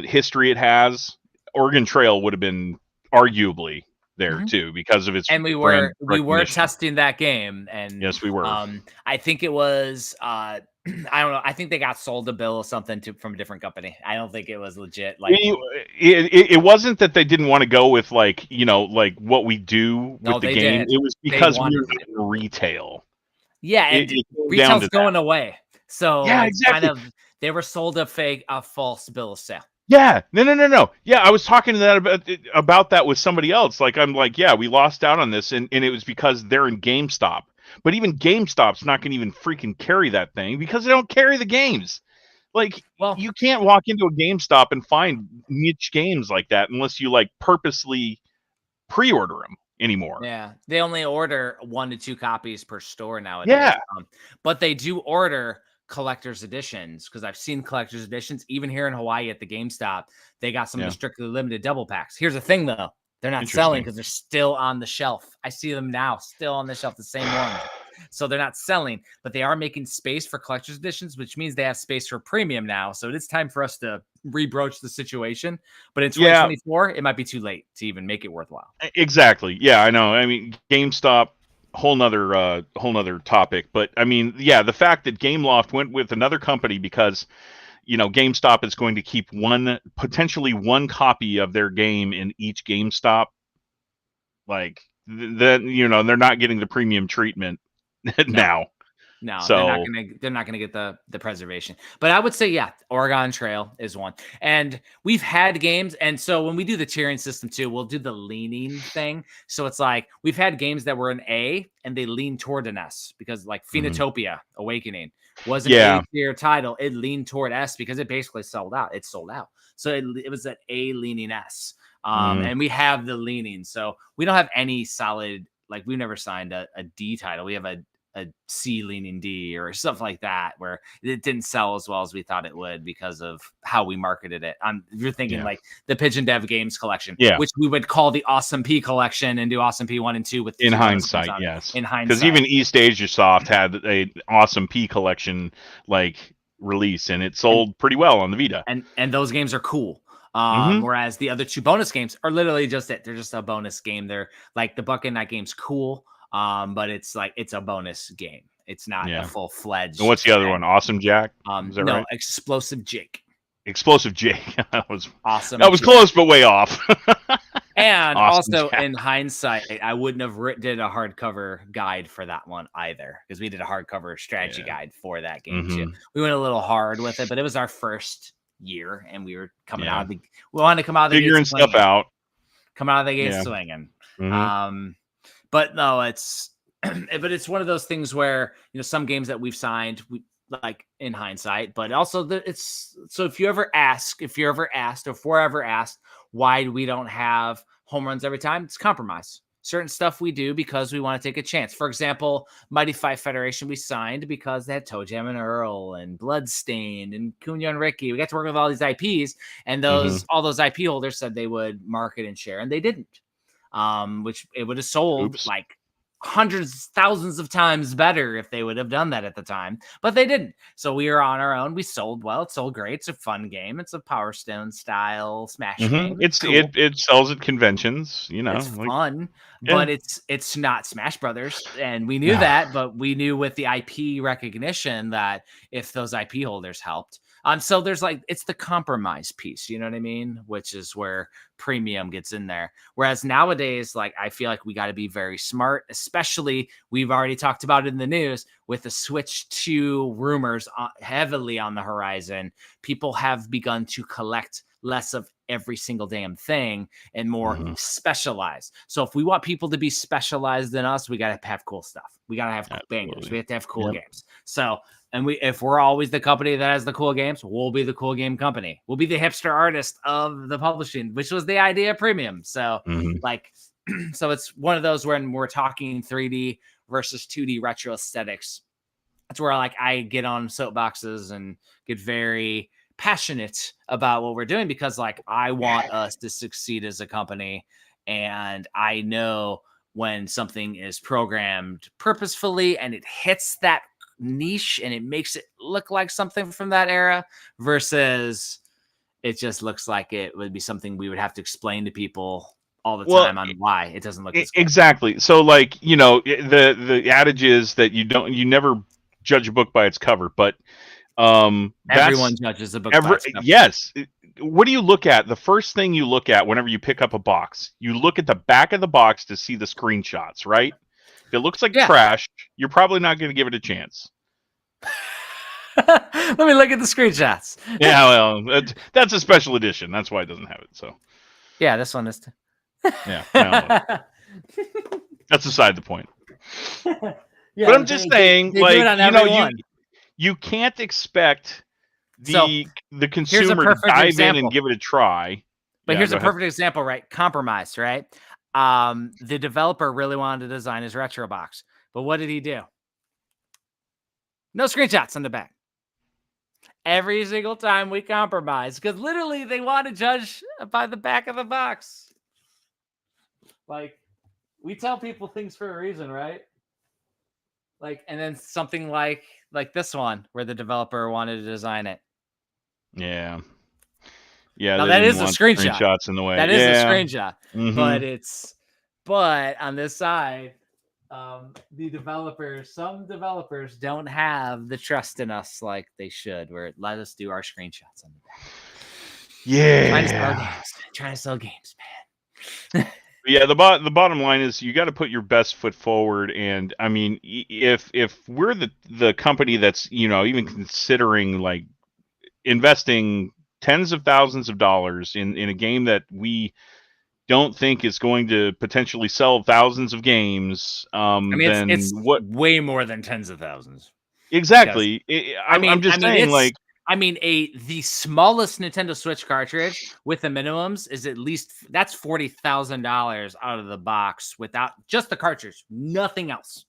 history it has. Oregon Trail would have been arguably there too because of its we were testing that game and yes we were. I think it was I don't know, I think they got sold a bill or something from a different company. I don't think it was legit. It wasn't that they didn't want to go with what we do with the game. It was because we were in retail. Yeah, and retail's going away. So yeah, exactly. They were sold a false bill of sale. Yeah, no. Yeah, I was talking to that about that with somebody else. Yeah, we lost out on this, and it was because they're in GameStop. But even GameStop's not going to even freaking carry that thing because they don't carry the games. You can't walk into a GameStop and find niche games like that unless you purposely pre-order them anymore. Yeah, they only order 1 to 2 copies per store nowadays. Yeah, but they do order collector's editions because I've seen collector's editions even here in Hawaii at the GameStop. They got some of the strictly limited double packs. Here's the thing though, they're not selling because they're still on the shelf. I see them now still on the shelf, the same ones. So they're not selling, but they are making space for collector's editions, which means they have space for premium now. So it is time for us to rebroach the situation. But in 2024, it might be too late to even make it worthwhile. Exactly. Yeah, I know. I mean, GameStop, whole nother topic. But I mean, yeah, the fact that Gameloft went with another company because, GameStop is going to keep potentially one copy of their game in each GameStop. Like then, they're not getting the premium treatment now. No, So they're not gonna get the preservation. But I would say, yeah, Oregon Trail is one. And we've had games, and so when we do the tiering system too, we'll do the leaning thing. So it's like we've had games that were an A and they lean toward an S because like Phoenotopia Awakening was an A tier title. It leaned toward S because it basically sold out. It sold out. So it was an A leaning S. And we have the leaning. So we don't have any solid, like we've never signed a D title. We have a C leaning D or something like that, where it didn't sell as well as we thought it would because of how we marketed it. You're thinking like the Pigeon Dev Games collection, which we would call the Awesome P collection and do Awesome P 1 and 2 with in hindsight, yes. In hindsight. Because even East Asia Soft had a Awesome P collection like release and it sold pretty well on the Vita. And those games are cool. Whereas the other two bonus games are literally just it. They're just a bonus game. They're like the Bucket Night game's cool. But it's like it's a bonus game. It's not a full-fledged. And what's the other one? Awesome Jack? Is that right? Explosive Jake. Explosive Jake. That was awesome. That was close, but way off. And awesome also, Jack. In hindsight, I wouldn't have did a hardcover guide for that one either, because we did a hardcover strategy guide for that game too. We went a little hard with it, but it was our first year, and we were coming out. We wanted to come out of the figuring stuff out. Come out of the gate swinging. But no, it's one of those things where, some games that we've signed, we like in hindsight, but also so if you're ever asked, or if we're ever asked why we don't have home runs every time, it's compromise. Certain stuff we do because we want to take a chance. For example, Mighty Fight Federation we signed because they had Toe Jam and Earl and Bloodstained and Cunha and Ricky. We got to work with all these IPs, and all those IP holders said they would market and share, and they didn't. Which it would have sold like hundreds, thousands of times better if they would have done that at the time, but they didn't. So we were on our own. We sold well. It sold great. It's a fun game. It's a Power Stone style Smash game. It's cool. It sells at conventions. It's fun, but it's not Smash Brothers, and we knew that. But we knew with the IP recognition that if those IP holders helped. So there's it's the compromise piece, you know what I mean? Which is where premium gets in there. Whereas nowadays, I feel like we got to be very smart, especially we've already talked about it in the news with the switch to rumors heavily on the horizon. People have begun to collect less of every single damn thing and more specialized. So if we want people to be specialized than us, we got to have cool stuff. We got to have bangers. We have to have cool games. So, and if we're always the company that has the cool games, we'll be the cool game company. We'll be the hipster artist of the publishing, which was the idea of premium. So so it's one of those when we're talking 3D versus 2D retro aesthetics. That's where I get on soapboxes and get very passionate about what we're doing because I want us to succeed as a company. And I know when something is programmed purposefully and it hits that niche and it makes it look like something from that era versus it just looks like it would be something we would have to explain to people all the time on why it doesn't look as good. Exactly. So the adage is that you never judge a book by its cover, but everyone judges a book by its cover. Yes. What do you look at? The first thing you look at whenever you pick up a box, you look at the back of the box to see the screenshots, right? If it looks like trash, you're probably not going to give it a chance. Let me look at the screenshots. Yeah, well, that's a special edition. That's why it doesn't have it. So, yeah, this one is. Yeah, that's beside the point. But I'm just saying, you can't expect the consumer to dive in and give it a try. But here's a perfect example, right? Compromise, right? The developer really wanted to design his retro box, but what did he do? No screenshots on the back. Every single time we compromise, because literally they want to judge by the back of the box. We tell people things for a reason, right? Like, and then something like this one where the developer wanted to design it. Yeah. Yeah, Now they that didn't is a want screenshot. screenshots in the way. That is a Yeah. screenshot. But on this side, some developers don't have the trust in us like they should, where it let us do our screenshots on the back. Yeah. Trying to sell games, man. Yeah, the bottom line is you got to put your best foot forward, and I mean, if we're the company that's even considering like investing tens of thousands of dollars in a game that we don't think is going to potentially sell thousands of games, I mean, then it's what? way more than tens of thousands. Exactly. I'm just saying, like, the smallest Nintendo Switch cartridge with the minimums is at least that's $40,000 out of the box without just the cartridge, nothing else.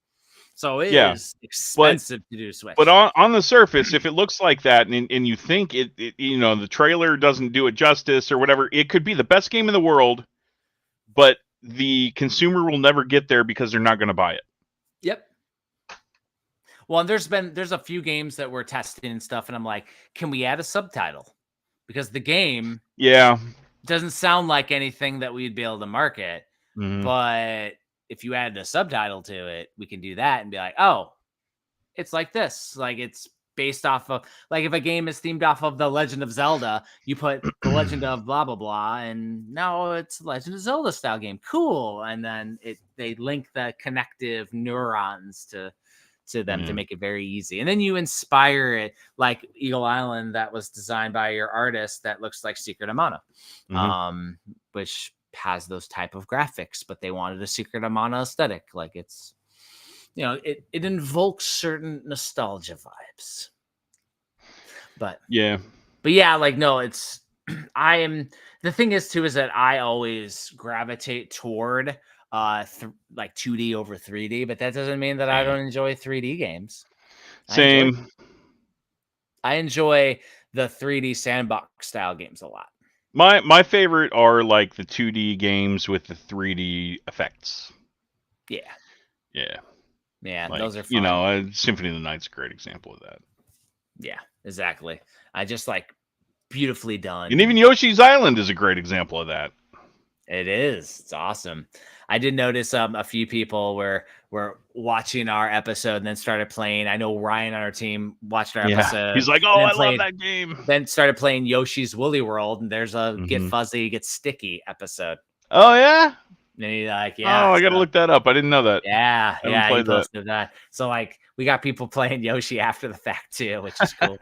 So it is expensive to do Switch. But on the surface, if it looks like that, and you think it, the trailer doesn't do it justice or whatever, it could be the best game in the world, but the consumer will never get there because they're not going to buy it. Yep. Well, and there's a few games that we're testing and stuff, and I'm like, can we add a subtitle? Because the game doesn't sound like anything that we'd be able to market. But if you added a subtitle to it, we can do that and be like, oh, it's like this. Like it's based off of, like if a game is themed off of The Legend of Zelda, you put The Legend of blah, blah, blah, and now it's Legend of Zelda style game. Cool. And then they link the connective neurons to them to make it very easy. And then you inspire it like Eagle Island that was designed by your artist that looks like Secret of Mana, which has those type of graphics, but they wanted a Secret of Mana aesthetic. Like it's, it invokes certain nostalgia vibes. But yeah, like, no, it's, the thing is too, is that I always gravitate toward like 2D over 3D, but that doesn't mean that I don't enjoy 3D games. Same. I enjoy the 3D sandbox style games a lot. My favorite are like the 2D games with the 3D effects. Yeah. Like, those are fun. Symphony of the Night's a great example of that. Yeah, exactly. I just like beautifully done. And even Yoshi's Island is a great example of that. It is. It's awesome. I did notice a few people were watching our episode and then started playing. I know Ryan on our team watched our episode. He's like, oh, I love that game. Then started playing Yoshi's Woolly World, and there's a Get Fuzzy, Get Sticky episode. Oh, yeah? And he's like, oh, I got to look that up. I didn't know that. Yeah, he posted that. So, like, we got people playing Yoshi after the fact, too, which is cool.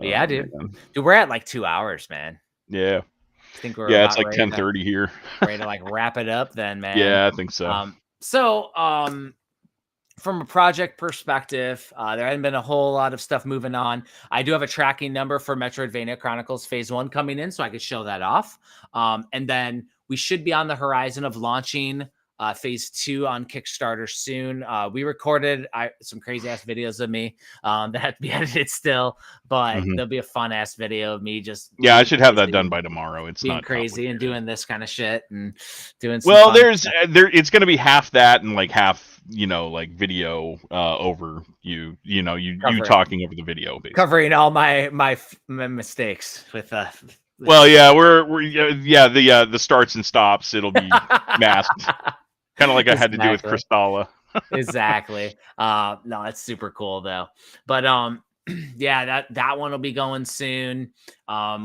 Dude. Dude, we're at like 2 hours, man. Yeah. I think we're it's like 10:30 here. Ready to like wrap it up then, man. Yeah, I think so. From a project perspective, there hasn't been a whole lot of stuff moving on. I do have a tracking number for Metroidvania Chronicles Phase 1 coming in, so I could show that off. And then we should be on the horizon of launching Phase 2 on Kickstarter soon. We recorded some crazy ass videos of me that have to be edited still, but there'll be a fun ass video of me just I should have that done by tomorrow. It's being not crazy and doing this kind of shit and doing some well it's going to be half that and like half like video over you talking over the video basically. Covering all my mistakes with well, yeah, the starts and stops. It'll be masked, kind of like I had to do with Crystalla. Exactly. No, it's super cool though. But that one will be going soon.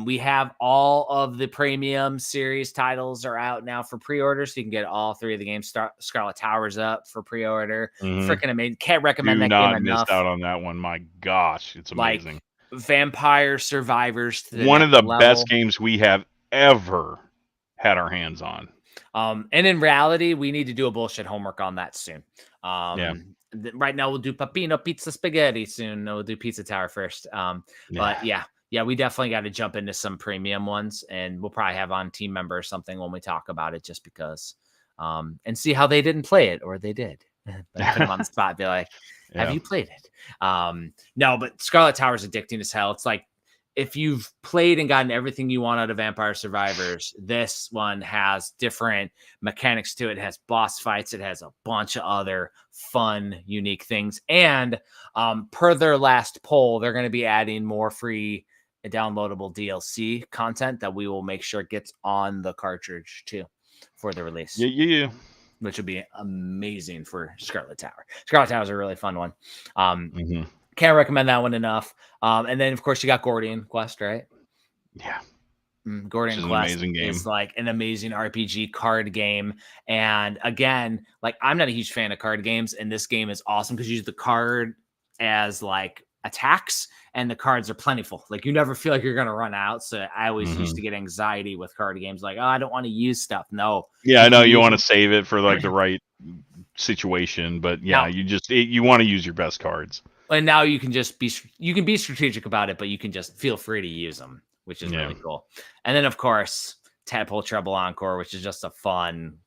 We have all of the premium series titles are out now for pre-order, so you can get all 3 of the games. Scarlet Tower's up for pre-order. Freaking amazing! Can't recommend that game enough. Missed out on that one. My gosh, it's amazing. Like, Vampire Survivors to one of the best games we have ever had our hands on. And in reality, we need to do a bullshit homework on that soon. Right now we'll do Peppino Pizza Spaghetti soon. We'll do Pizza Tower first. But we definitely got to jump into some premium ones, and we'll probably have on Team Member or something when we talk about it, just because, and see how they didn't play it or they did. Put them on the spot, be like, have you played it? No, but Scarlet Tower is addicting as hell. It's like if you've played and gotten everything you want out of Vampire Survivors, this one has different mechanics to it. It has boss fights. It has a bunch of other fun, unique things. And per their last poll, they're going to be adding more free downloadable DLC content that we will make sure gets on the cartridge too for the release. Yeah. Which would be amazing for Scarlet Tower. Scarlet Tower is a really fun one. Can't recommend that one enough. And then, of course, you got Gordian Quest, right? Yeah. Gordian Quest is like an amazing RPG card game. And again, like I'm not a huge fan of card games, and this game is awesome because you use the card as like attacks, and the cards are plentiful. Like you never feel like you're gonna run out. So I always used to get anxiety with card games, like, oh, I don't want to use stuff. No. Yeah, I know you want to save it for like the right situation, but yeah, you want to use your best cards. And now you can just be strategic about it, but you can just feel free to use them, which is really cool. And then of course, Tadpole Treble Encore, which is just a fun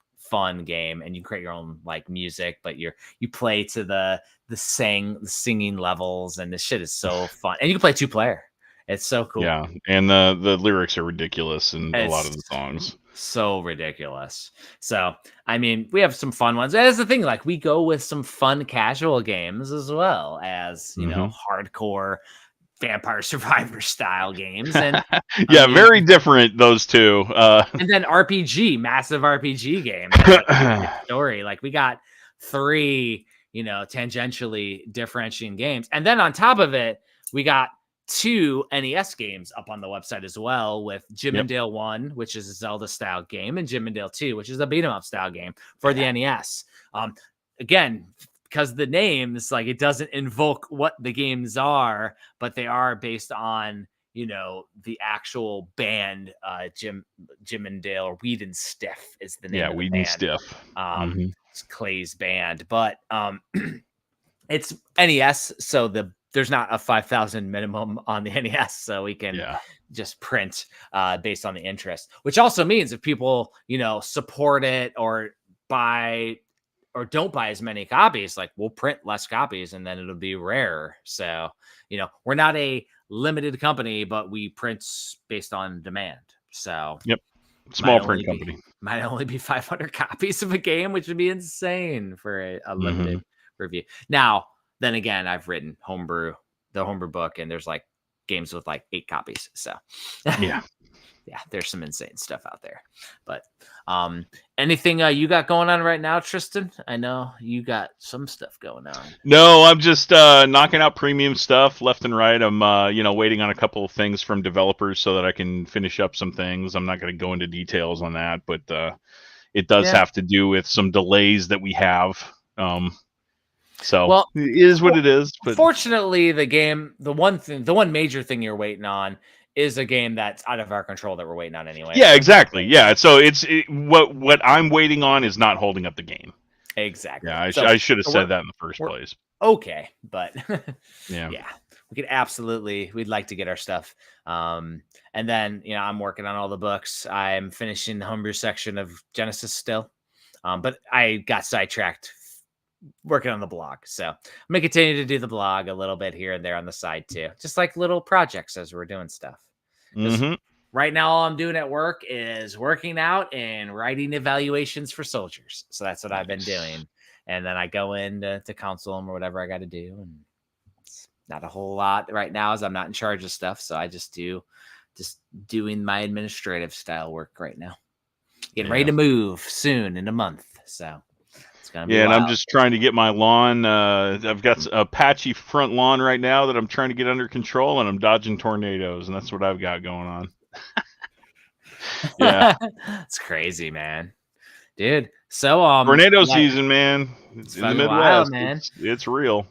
game, and you create your own like music, but you play to the singing levels, and this shit is so fun. And you can play 2-player. It's so cool. Yeah, and the lyrics are ridiculous in a lot of the songs. So ridiculous. So, I mean, we have some fun ones. That's the thing. Like, we go with some fun casual games as well as, you know, hardcore Vampire Survivor style games. And yeah, very different, those two. And then RPG, massive RPG game. Story. Like, we got 3, you know, tangentially differentiating games. And then on top of it, we got 2 NES games up on the website as well, with Jim and Dale 1, which is a Zelda style game, and Jim and Dale 2, which is a beat 'em up style game for the NES. Again, because the names, like, it doesn't invoke what the games are, but they are based on, you know, the actual band. Jim and Dale, or Weed and Stiff is the name. Yeah, of the Weed band. and Stiff. It's Clay's band, but it's NES, so there's not a 5,000 minimum on the NES, so we can just print based on the interest, which also means if people, you know, support it or buy or don't buy as many copies, like we'll print less copies and then it'll be rare. So, you know, we're not a limited company, but we print based on demand. So, small print company. Might only be 500 copies of a game, which would be insane for a limited review. Now, then again, I've written the homebrew book, and there's like games with like 8 copies. So yeah, there's some insane stuff out there. But anything you got going on right now, Tristan? I know you got some stuff going on. No, I'm just knocking out premium stuff left and right. I'm waiting on a couple of things from developers so that I can finish up some things. I'm not going to go into details on that, but it does have to do with some delays that we have. So it is what it is. But fortunately, the one major thing you're waiting on is a game that's out of our control that we're waiting on anyway. Yeah, exactly. Yeah, so what I'm waiting on is not holding up the game. Exactly. Yeah, I should have said that in the first place. Okay, but yeah, we could we'd like to get our stuff. And then, you know, I'm working on all the books. I'm finishing the homebrew section of Genesis still. But I got sidetracked working on the blog. So I'm going to continue to do the blog a little bit here and there on the side too. Just like little projects as we're doing stuff. Right now, all I'm doing at work is working out and writing evaluations for soldiers. So that's what I've been doing. And then I go in to counsel them or whatever I got to do. And it's not a whole lot right now as I'm not in charge of stuff. So I just doing my administrative style work right now. Getting ready to move soon in a month. So it's going to be wild. And I'm just trying to get my lawn. I've got a patchy front lawn right now that I'm trying to get under control, and I'm dodging tornadoes, and that's what I've got going on. Yeah. It's crazy, man. Dude. So tornado season, man. It's in the Midwest, wild, man. It's real.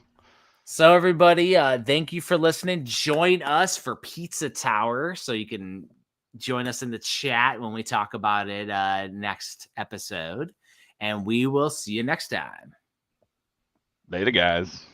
So everybody, thank you for listening. Join us for Pizza Tower, so you can join us in the chat when we talk about it next episode, and we will see you next time. Later, guys.